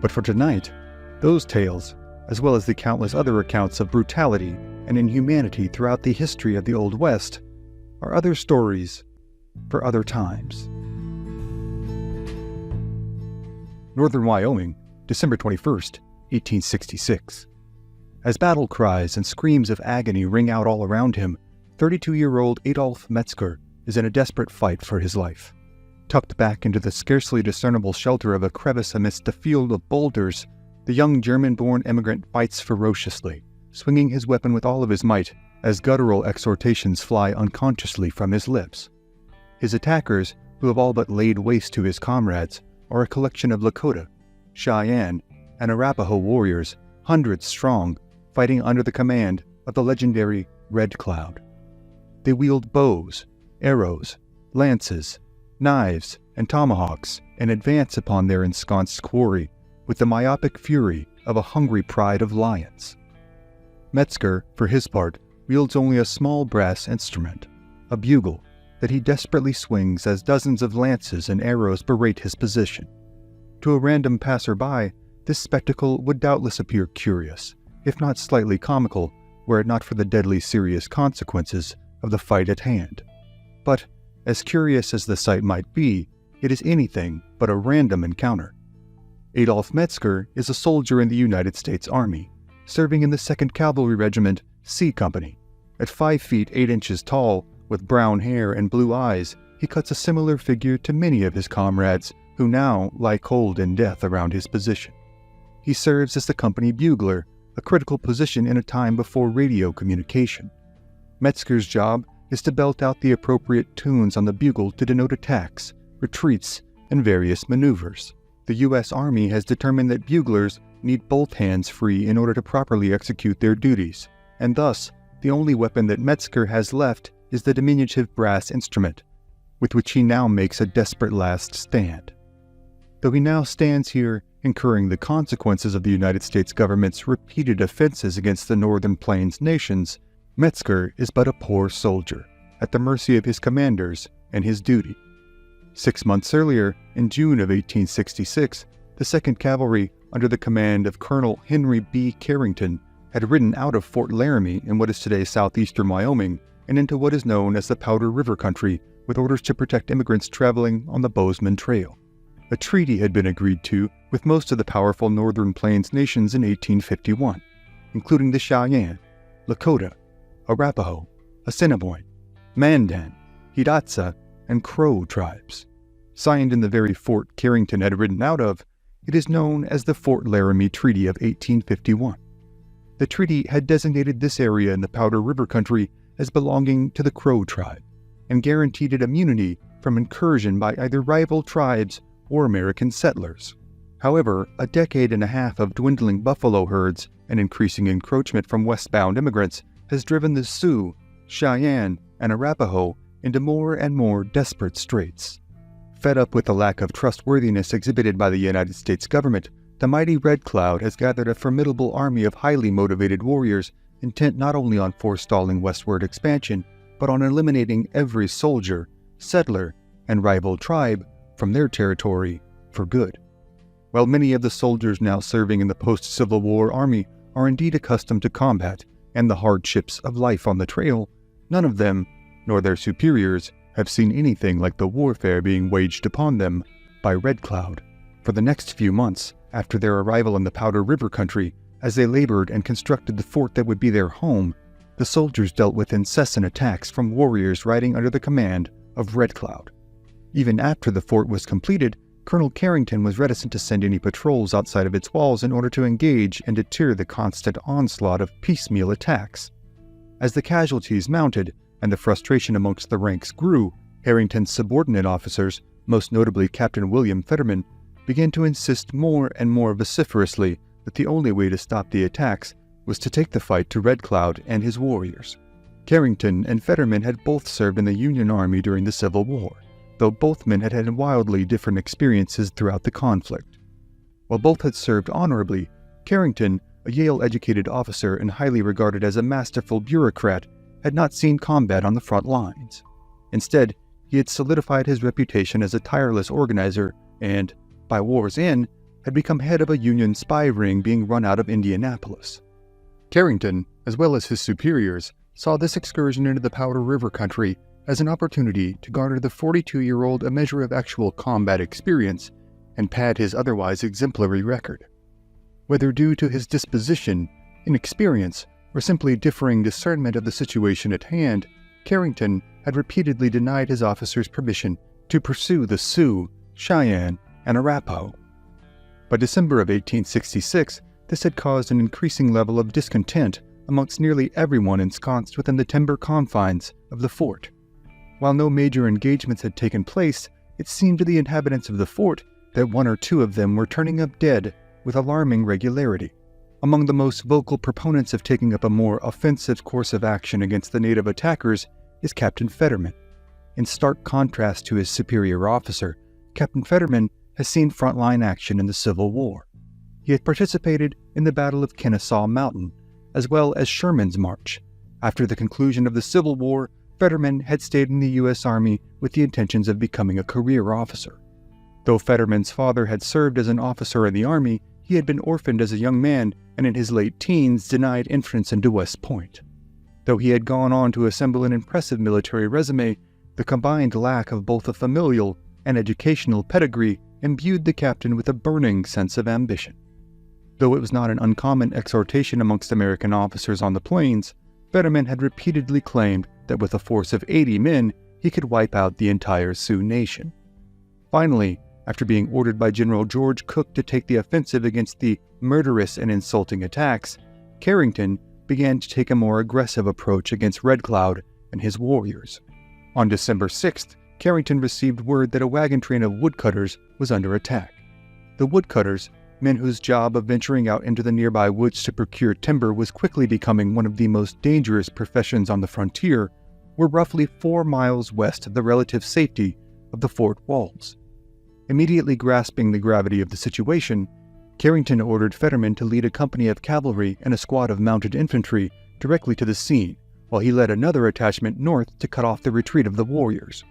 A: But for tonight, those tales, as well as the countless other accounts of brutality and inhumanity throughout the history of the Old West, are other stories for other times. Northern Wyoming, December 21st, 1866. As battle cries and screams of agony ring out all around him, 32-year-old Adolf Metzger is in a desperate fight for his life. Tucked back into the scarcely discernible shelter of a crevice amidst a field of boulders, the young German-born immigrant fights ferociously, swinging his weapon with all of his might as guttural exhortations fly unconsciously from his lips. His attackers, who have all but laid waste to his comrades, are a collection of Lakota, Cheyenne, and Arapaho warriors, hundreds strong, fighting under the command of the legendary Red Cloud. They wield bows, arrows, lances, knives, and tomahawks, and advance upon their ensconced quarry with the myopic fury of a hungry pride of lions. Metzger, for his part, wields only a small brass instrument, a bugle, that he desperately swings as dozens of lances and arrows berate his position. To a random passerby, this spectacle would doubtless appear curious, if not slightly comical, were it not for the deadly serious consequences of the fight at hand. But, as curious as the sight might be, it is anything but a random encounter. Adolf Metzger is a soldier in the United States Army, serving in the 2nd Cavalry Regiment, C Company. At 5 feet 8 inches tall, with brown hair and blue eyes, he cuts a similar figure to many of his comrades who now lie cold in death around his position. He serves as the company bugler, a critical position in a time before radio communication. Metzger's job is to belt out the appropriate tunes on the bugle to denote attacks, retreats, and various maneuvers. The U.S. Army has determined that buglers need both hands free in order to properly execute their duties, and thus, the only weapon that Metzger has left is the diminutive brass instrument, with which he now makes a desperate last stand. Though he now stands here incurring the consequences of the United States government's repeated offenses against the Northern Plains nations, Metzger is but a poor soldier, at the mercy of his commanders and his duty. 6 months earlier, in June of 1866, the 2nd Cavalry, under the command of Colonel Henry B. Carrington, had ridden out of Fort Laramie in what is today southeastern Wyoming and into what is known as the Powder River Country with orders to protect immigrants traveling on the Bozeman Trail. A treaty had been agreed to with most of the powerful Northern Plains nations in 1851, including the Cheyenne, Lakota, Arapaho, Assiniboine, Mandan, Hidatsa, and Crow tribes. Signed in the very fort Carrington had ridden out of, it is known as the Fort Laramie Treaty of 1851. The treaty had designated this area in the Powder River Country as belonging to the Crow tribe, and guaranteed it immunity from incursion by either rival tribes or American settlers. However, a decade and a half of dwindling buffalo herds and increasing encroachment from westbound immigrants has driven the Sioux, Cheyenne, and Arapaho into more and more desperate straits. Fed up with the lack of trustworthiness exhibited by the United States government, the mighty Red Cloud has gathered a formidable army of highly motivated warriors intent not only on forestalling westward expansion, but on eliminating every soldier, settler, and rival tribe from their territory for good. While many of the soldiers now serving in the post-Civil War Army are indeed accustomed to combat and the hardships of life on the trail, none of them, nor their superiors, have seen anything like the warfare being waged upon them by Red Cloud. For the next few months, after their arrival in the Powder River Country, as they labored and constructed the fort that would be their home, the soldiers dealt with incessant attacks from warriors riding under the command of Red Cloud. Even after the fort was completed, Colonel Carrington was reticent to send any patrols outside of its walls in order to engage and deter the constant onslaught of piecemeal attacks. As the casualties mounted and the frustration amongst the ranks grew, Harrington's subordinate officers, most notably Captain William Fetterman, began to insist more and more vociferously that the only way to stop the attacks was to take the fight to Red Cloud and his warriors. Carrington and Fetterman had both served in the Union Army during the Civil War, though both men had had wildly different experiences throughout the conflict. While both had served honorably, Carrington, a Yale-educated officer and highly regarded as a masterful bureaucrat, had not seen combat on the front lines. Instead, he had solidified his reputation as a tireless organizer and, by war's end, had become head of a Union spy ring being run out of Indianapolis. Carrington, as well as his superiors, saw this excursion into the Powder River Country as an opportunity to garner the 42-year-old a measure of actual combat experience and pad his otherwise exemplary record. Whether due to his disposition, inexperience, or simply differing discernment of the situation at hand, Carrington had repeatedly denied his officers permission to pursue the Sioux, Cheyenne, and Arapaho. By December of 1866, this had caused an increasing level of discontent amongst nearly everyone ensconced within the timber confines of the fort. While no major engagements had taken place, it seemed to the inhabitants of the fort that one or two of them were turning up dead with alarming regularity. Among the most vocal proponents of taking up a more offensive course of action against the native attackers is Captain Fetterman. In stark contrast to his superior officer, Captain Fetterman has seen frontline action in the Civil War. He had participated in the Battle of Kennesaw Mountain, as well as Sherman's March. After the conclusion of the Civil War, Fetterman had stayed in the U.S. Army with the intentions of becoming a career officer. Though Fetterman's father had served as an officer in the Army, he had been orphaned as a young man and in his late teens denied entrance into West Point. Though he had gone on to assemble an impressive military resume, the combined lack of both a familial and educational pedigree imbued the captain with a burning sense of ambition. Though it was not an uncommon exhortation amongst American officers on the plains, Fetterman had repeatedly claimed that with a force of 80 men, he could wipe out the entire Sioux nation. Finally, after being ordered by General George Cooke to take the offensive against the murderous and insulting attacks, Carrington began to take a more aggressive approach against Red Cloud and his warriors. On December 6th, Carrington received word that a wagon train of woodcutters was under attack. The woodcutters, men whose job of venturing out into the nearby woods to procure timber was quickly becoming one of the most dangerous professions on the frontier, were roughly 4 miles west of the relative safety of the fort walls. Immediately grasping the gravity of the situation, Carrington ordered Fetterman to lead a company of cavalry and a squad of mounted infantry directly to the scene, while he led another attachment north to cut off the retreat of the warriors.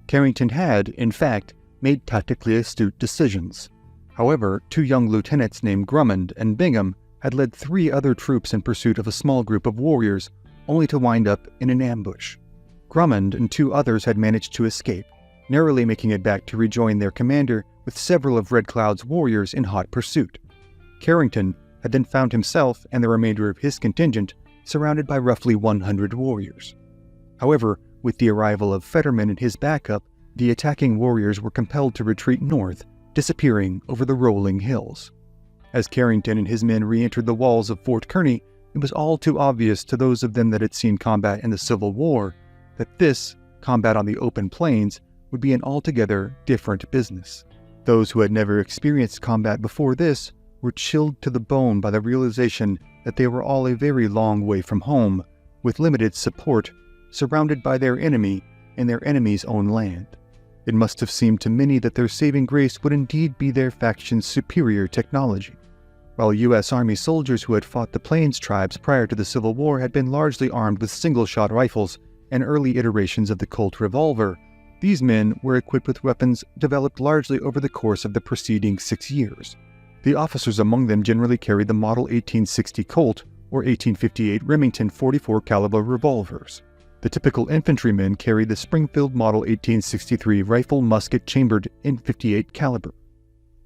A: Carrington had, in fact, made tactically astute decisions. However, 2 young lieutenants named Grummond and Bingham had led 3 other troops in pursuit of a small group of warriors, only to wind up in an ambush. Grummond and 2 others had managed to escape, narrowly making it back to rejoin their commander with several of Red Cloud's warriors in hot pursuit. Carrington had then found himself and the remainder of his contingent surrounded by roughly 100 warriors. However, with the arrival of Fetterman and his backup, the attacking warriors were compelled to retreat north, disappearing over the rolling hills. As Carrington and his men re-entered the walls of Fort Kearny, it was all too obvious to those of them that had seen combat in the Civil War that this, combat on the open plains, would be an altogether different business. Those who had never experienced combat before this were chilled to the bone by the realization that they were all a very long way from home, with limited support, surrounded by their enemy in their enemy's own land. It must have seemed to many that their saving grace would indeed be their faction's superior technology. While U.S. Army soldiers who had fought the Plains tribes prior to the Civil War had been largely armed with single-shot rifles and early iterations of the Colt revolver, these men were equipped with weapons developed largely over the course of the preceding 6 years. The officers among them generally carried the Model 1860 Colt or 1858 Remington 44 caliber revolvers. The typical infantrymen carried the Springfield Model 1863 rifle musket chambered in .58 caliber,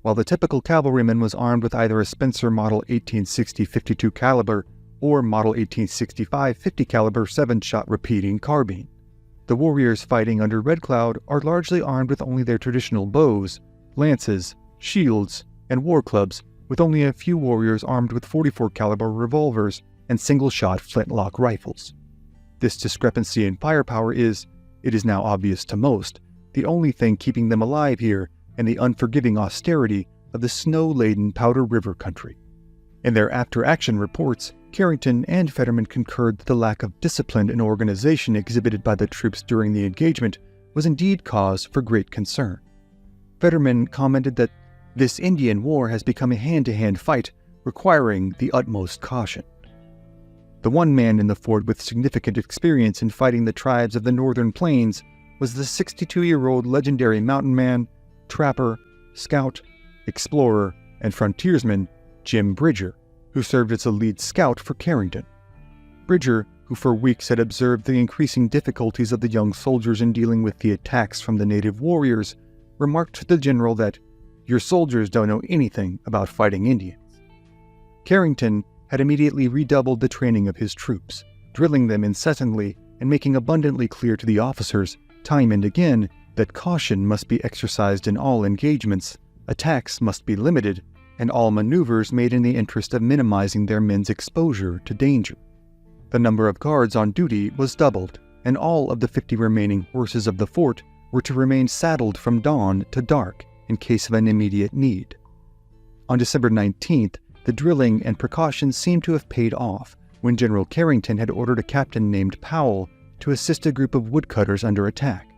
A: while the typical cavalryman was armed with either a Spencer Model 1860 52 caliber or Model 1865 50 caliber 7-shot repeating carbine. The warriors fighting under Red Cloud are largely armed with only their traditional bows, lances, shields, and war clubs, with only a few warriors armed with 44 caliber revolvers and single-shot flintlock rifles. This discrepancy in firepower is, it is now obvious to most, the only thing keeping them alive here in the unforgiving austerity of the snow-laden Powder River country. In their after-action reports, Carrington and Fetterman concurred that the lack of discipline and organization exhibited by the troops during the engagement was indeed cause for great concern. Fetterman commented that this Indian war has become a hand-to-hand fight, requiring the utmost caution. The one man in the fort with significant experience in fighting the tribes of the northern plains was the 62-year-old legendary mountain man, trapper, scout, explorer, and frontiersman Jim Bridger, who served as a lead scout for Carrington. Bridger, who for weeks had observed the increasing difficulties of the young soldiers in dealing with the attacks from the native warriors, remarked to the general that, "Your soldiers don't know anything about fighting Indians." Carrington had immediately redoubled the training of his troops, drilling them incessantly and making abundantly clear to the officers, time and again, that caution must be exercised in all engagements, attacks must be limited, and all maneuvers made in the interest of minimizing their men's exposure to danger. The number of guards on duty was doubled, and all of the 50 remaining horses of the fort were to remain saddled from dawn to dark in case of an immediate need. On December 19th, the drilling and precautions seemed to have paid off when General Carrington had ordered a captain named Powell to assist a group of woodcutters under attack.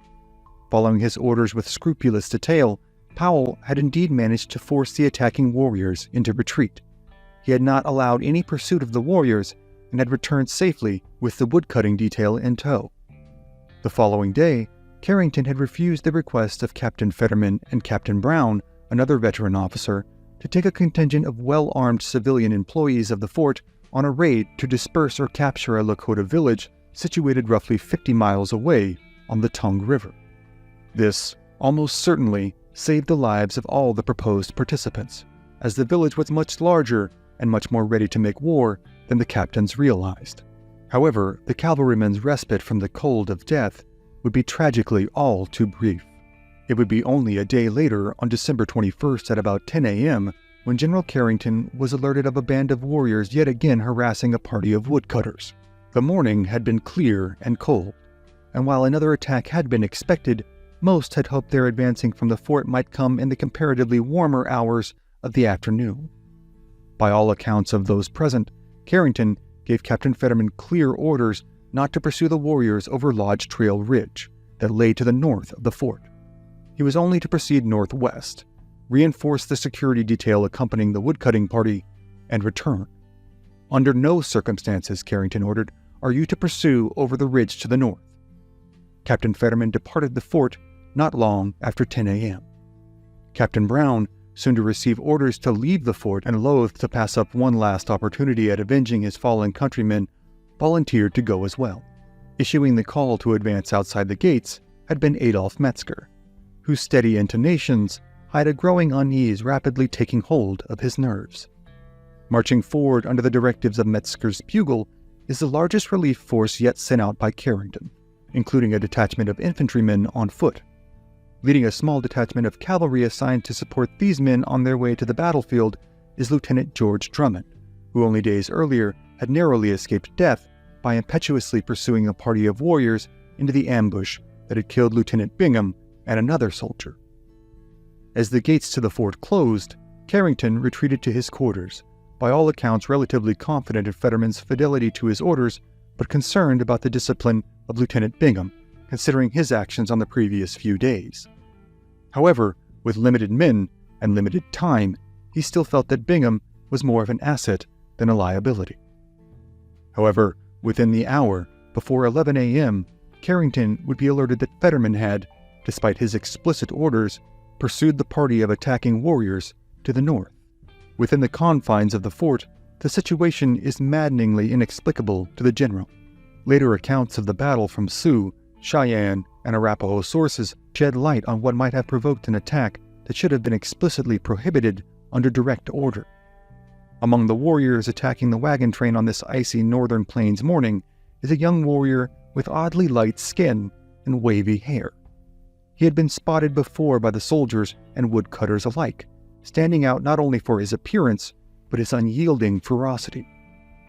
A: Following his orders with scrupulous detail, Powell had indeed managed to force the attacking warriors into retreat. He had not allowed any pursuit of the warriors and had returned safely with the woodcutting detail in tow. The following day, Carrington had refused the request of Captain Fetterman and Captain Brown, another veteran officer, to take a contingent of well-armed civilian employees of the fort on a raid to disperse or capture a Lakota village situated roughly 50 miles away on the Tongue River. This almost certainly saved the lives of all the proposed participants, as the village was much larger and much more ready to make war than the captains realized. However, the cavalrymen's respite from the cold of death would be tragically all too brief. It would be only a day later, on December 21st at about 10 a.m., when General Carrington was alerted of a band of warriors yet again harassing a party of woodcutters. The morning had been clear and cold, and while another attack had been expected, most had hoped their advancing from the fort might come in the comparatively warmer hours of the afternoon. By all accounts of those present, Carrington gave Captain Fetterman clear orders not to pursue the warriors over Lodge Trail Ridge that lay to the north of the fort. He was only to proceed northwest, reinforce the security detail accompanying the woodcutting party, and return. Under no circumstances, Carrington ordered, are you to pursue over the ridge to the north. Captain Fetterman departed the fort not long after 10 a.m. Captain Brown, soon to receive orders to leave the fort and loath to pass up one last opportunity at avenging his fallen countrymen, volunteered to go as well. Issuing the call to advance outside the gates had been Adolph Metzger, whose steady intonations hid a growing unease rapidly taking hold of his nerves. Marching forward under the directives of Metzger's bugle is the largest relief force yet sent out by Carrington, including a detachment of infantrymen on foot. Leading a small detachment of cavalry assigned to support these men on their way to the battlefield is Lieutenant George Drummond, who only days earlier had narrowly escaped death by impetuously pursuing a party of warriors into the ambush that had killed Lieutenant Bingham and another soldier. As the gates to the fort closed, Carrington retreated to his quarters, by all accounts relatively confident in Fetterman's fidelity to his orders, but concerned about the discipline of Lieutenant Bingham, considering his actions on the previous few days. However, with limited men and limited time, he still felt that Bingham was more of an asset than a liability. However, within the hour, before 11 a.m., Carrington would be alerted that Fetterman had, despite his explicit orders, pursued the party of attacking warriors to the north. Within the confines of the fort, the situation is maddeningly inexplicable to the general. Later accounts of the battle from Sioux, Cheyenne, and Arapaho sources shed light on what might have provoked an attack that should have been explicitly prohibited under direct order. Among the warriors attacking the wagon train on this icy northern plains morning is a young warrior with oddly light skin and wavy hair. He had been spotted before by the soldiers and woodcutters alike, standing out not only for his appearance, but his unyielding ferocity.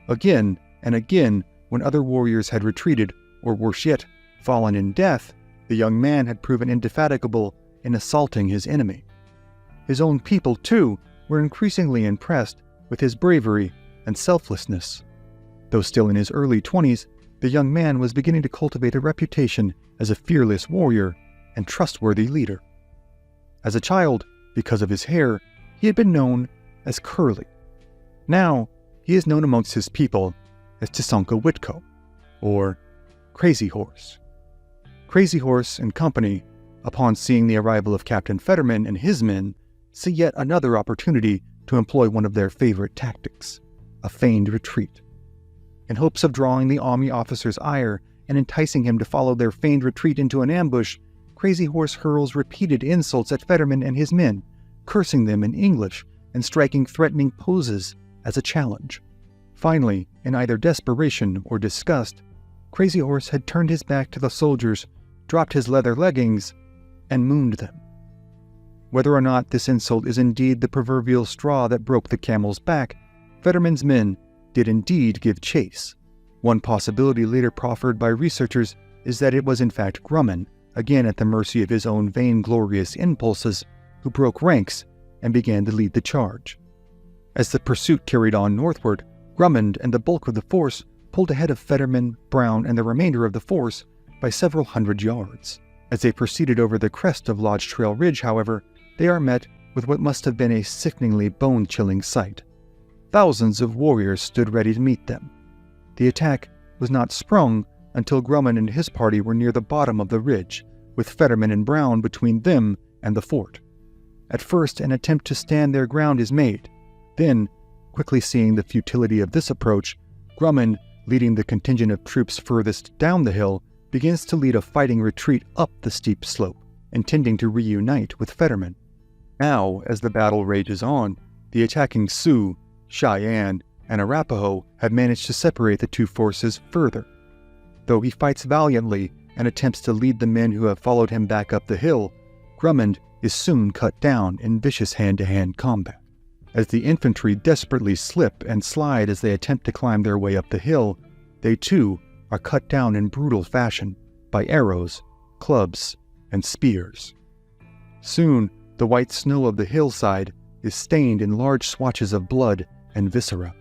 A: Again and again, when other warriors had retreated, or worse yet, fallen in death, the young man had proven indefatigable in assaulting his enemy. His own people, too, were increasingly impressed with his bravery and selflessness. Though still in his early 20s, the young man was beginning to cultivate a reputation as a fearless warrior and trustworthy leader. As a child, because of his hair, he had been known as Curly. Now, he is known amongst his people as Tisonka Whitco, or Crazy Horse. Crazy Horse and company, upon seeing the arrival of Captain Fetterman and his men, see yet another opportunity to employ one of their favorite tactics, a feigned retreat. In hopes of drawing the army officer's ire and enticing him to follow their feigned retreat into an ambush, Crazy Horse hurls repeated insults at Fetterman and his men, cursing them in English and striking threatening poses as a challenge. Finally, in either desperation or disgust, Crazy Horse had turned his back to the soldiers, dropped his leather leggings, and mooned them. Whether or not this insult is indeed the proverbial straw that broke the camel's back, Fetterman's men did indeed give chase. One possibility later proffered by researchers is that it was in fact Grumman, again at the mercy of his own vainglorious impulses, who broke ranks and began to lead the charge. As the pursuit carried on northward, Grumman and the bulk of the force pulled ahead of Fetterman, Brown, and the remainder of the force by several hundred yards. As they proceeded over the crest of Lodge Trail Ridge, however, they are met with what must have been a sickeningly bone-chilling sight. Thousands of warriors stood ready to meet them. The attack was not sprung, until Grumman and his party were near the bottom of the ridge, with Fetterman and Brown between them and the fort. At first, an attempt to stand their ground is made. Then, quickly seeing the futility of this approach, Grumman, leading the contingent of troops furthest down the hill, begins to lead a fighting retreat up the steep slope, intending to reunite with Fetterman. Now, as the battle rages on, the attacking Sioux, Cheyenne, and Arapaho have managed to separate the two forces further. Though he fights valiantly and attempts to lead the men who have followed him back up the hill, Grumman is soon cut down in vicious hand-to-hand combat. As the infantry desperately slip and slide as they attempt to climb their way up the hill, they too are cut down in brutal fashion by arrows, clubs, and spears. Soon, the white snow of the hillside is stained in large swatches of blood and viscera.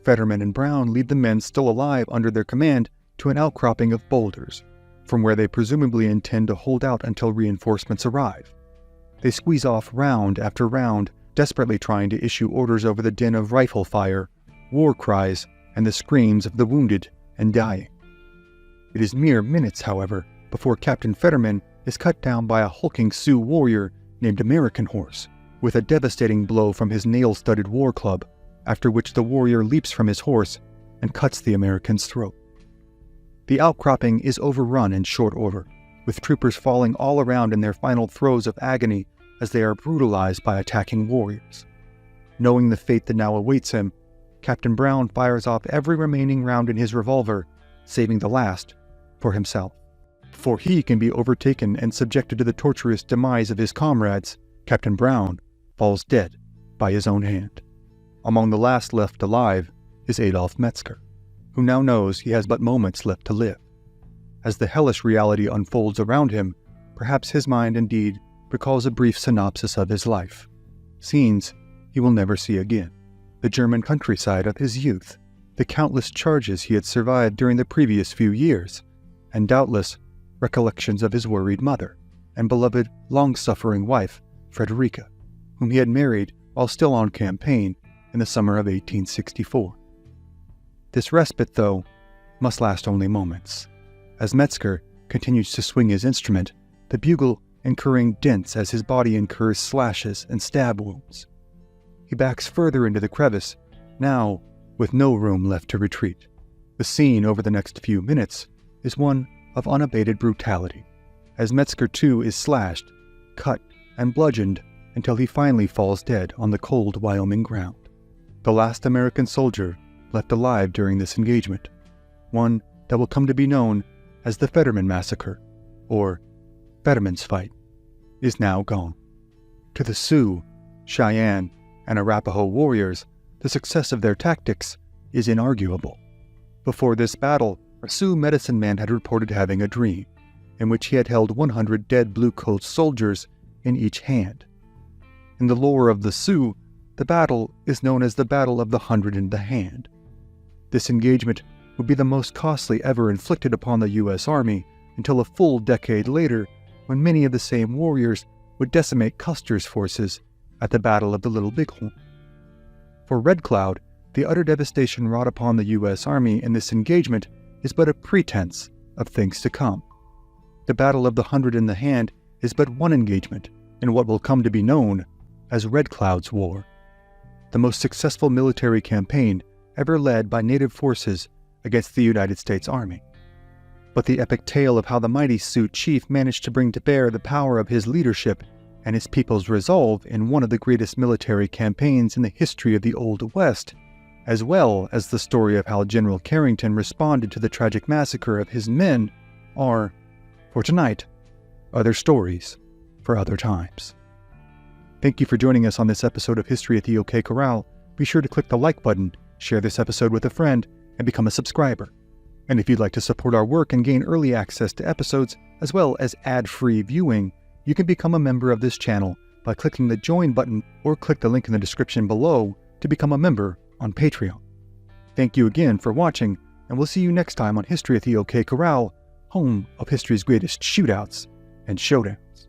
A: Fetterman and Brown lead the men still alive under their command to an outcropping of boulders, from where they presumably intend to hold out until reinforcements arrive. They squeeze off round after round, desperately trying to issue orders over the din of rifle fire, war cries, and the screams of the wounded and dying. It is mere minutes, however, before Captain Fetterman is cut down by a hulking Sioux warrior named American Horse, with a devastating blow from his nail-studded war club, after which the warrior leaps from his horse and cuts the American's throat. The outcropping is overrun in short order, with troopers falling all around in their final throes of agony as they are brutalized by attacking warriors. Knowing the fate that now awaits him, Captain Brown fires off every remaining round in his revolver, saving the last for himself. Before he can be overtaken and subjected to the torturous demise of his comrades, Captain Brown falls dead by his own hand. Among the last left alive is Adolf Metzger, who now knows he has but moments left to live. As the hellish reality unfolds around him, perhaps his mind indeed recalls a brief synopsis of his life. Scenes he will never see again. The German countryside of his youth, the countless charges he had survived during the previous few years, and doubtless recollections of his worried mother and beloved, long-suffering wife, Frederica, whom he had married while still on campaign in the summer of 1864. This respite, though, must last only moments. As Metzger continues to swing his instrument, the bugle incurring dents as his body incurs slashes and stab wounds. He backs further into the crevice, now with no room left to retreat. The scene over the next few minutes is one of unabated brutality, as Metzger too is slashed, cut, and bludgeoned until he finally falls dead on the cold Wyoming ground. The last American soldier left alive during this engagement, one that will come to be known as the Fetterman Massacre, or Fetterman's Fight, is now gone. To the Sioux, Cheyenne, and Arapaho warriors, the success of their tactics is inarguable. Before this battle, a Sioux medicine man had reported having a dream, in which he had held 100 dead blue-coat soldiers in each hand. In the lore of the Sioux, the battle is known as the Battle of the 100 in the Hand. This engagement would be the most costly ever inflicted upon the U.S. Army until a full decade later, when many of the same warriors would decimate Custer's forces at the Battle of the Little Bighorn. For Red Cloud, the utter devastation wrought upon the U.S. Army in this engagement is but a pretense of things to come. The Battle of the 100 in the Hand is but one engagement in what will come to be known as Red Cloud's War, the most successful military campaign ever led by native forces against the United States Army. But the epic tale of how the mighty Sioux chief managed to bring to bear the power of his leadership and his people's resolve in one of the greatest military campaigns in the history of the Old West, as well as the story of how General Carrington responded to the tragic massacre of his men, are, for tonight, other stories for other times. Thank you for joining us on this episode of History at the OK Corral. Be sure to click the like button, share this episode with a friend, and become a subscriber. And if you'd like to support our work and gain early access to episodes, as well as ad-free viewing, you can become a member of this channel by clicking the join button or click the link in the description below to become a member on Patreon. Thank you again for watching, and we'll see you next time on History at the OK Corral, home of history's greatest shootouts and showdowns.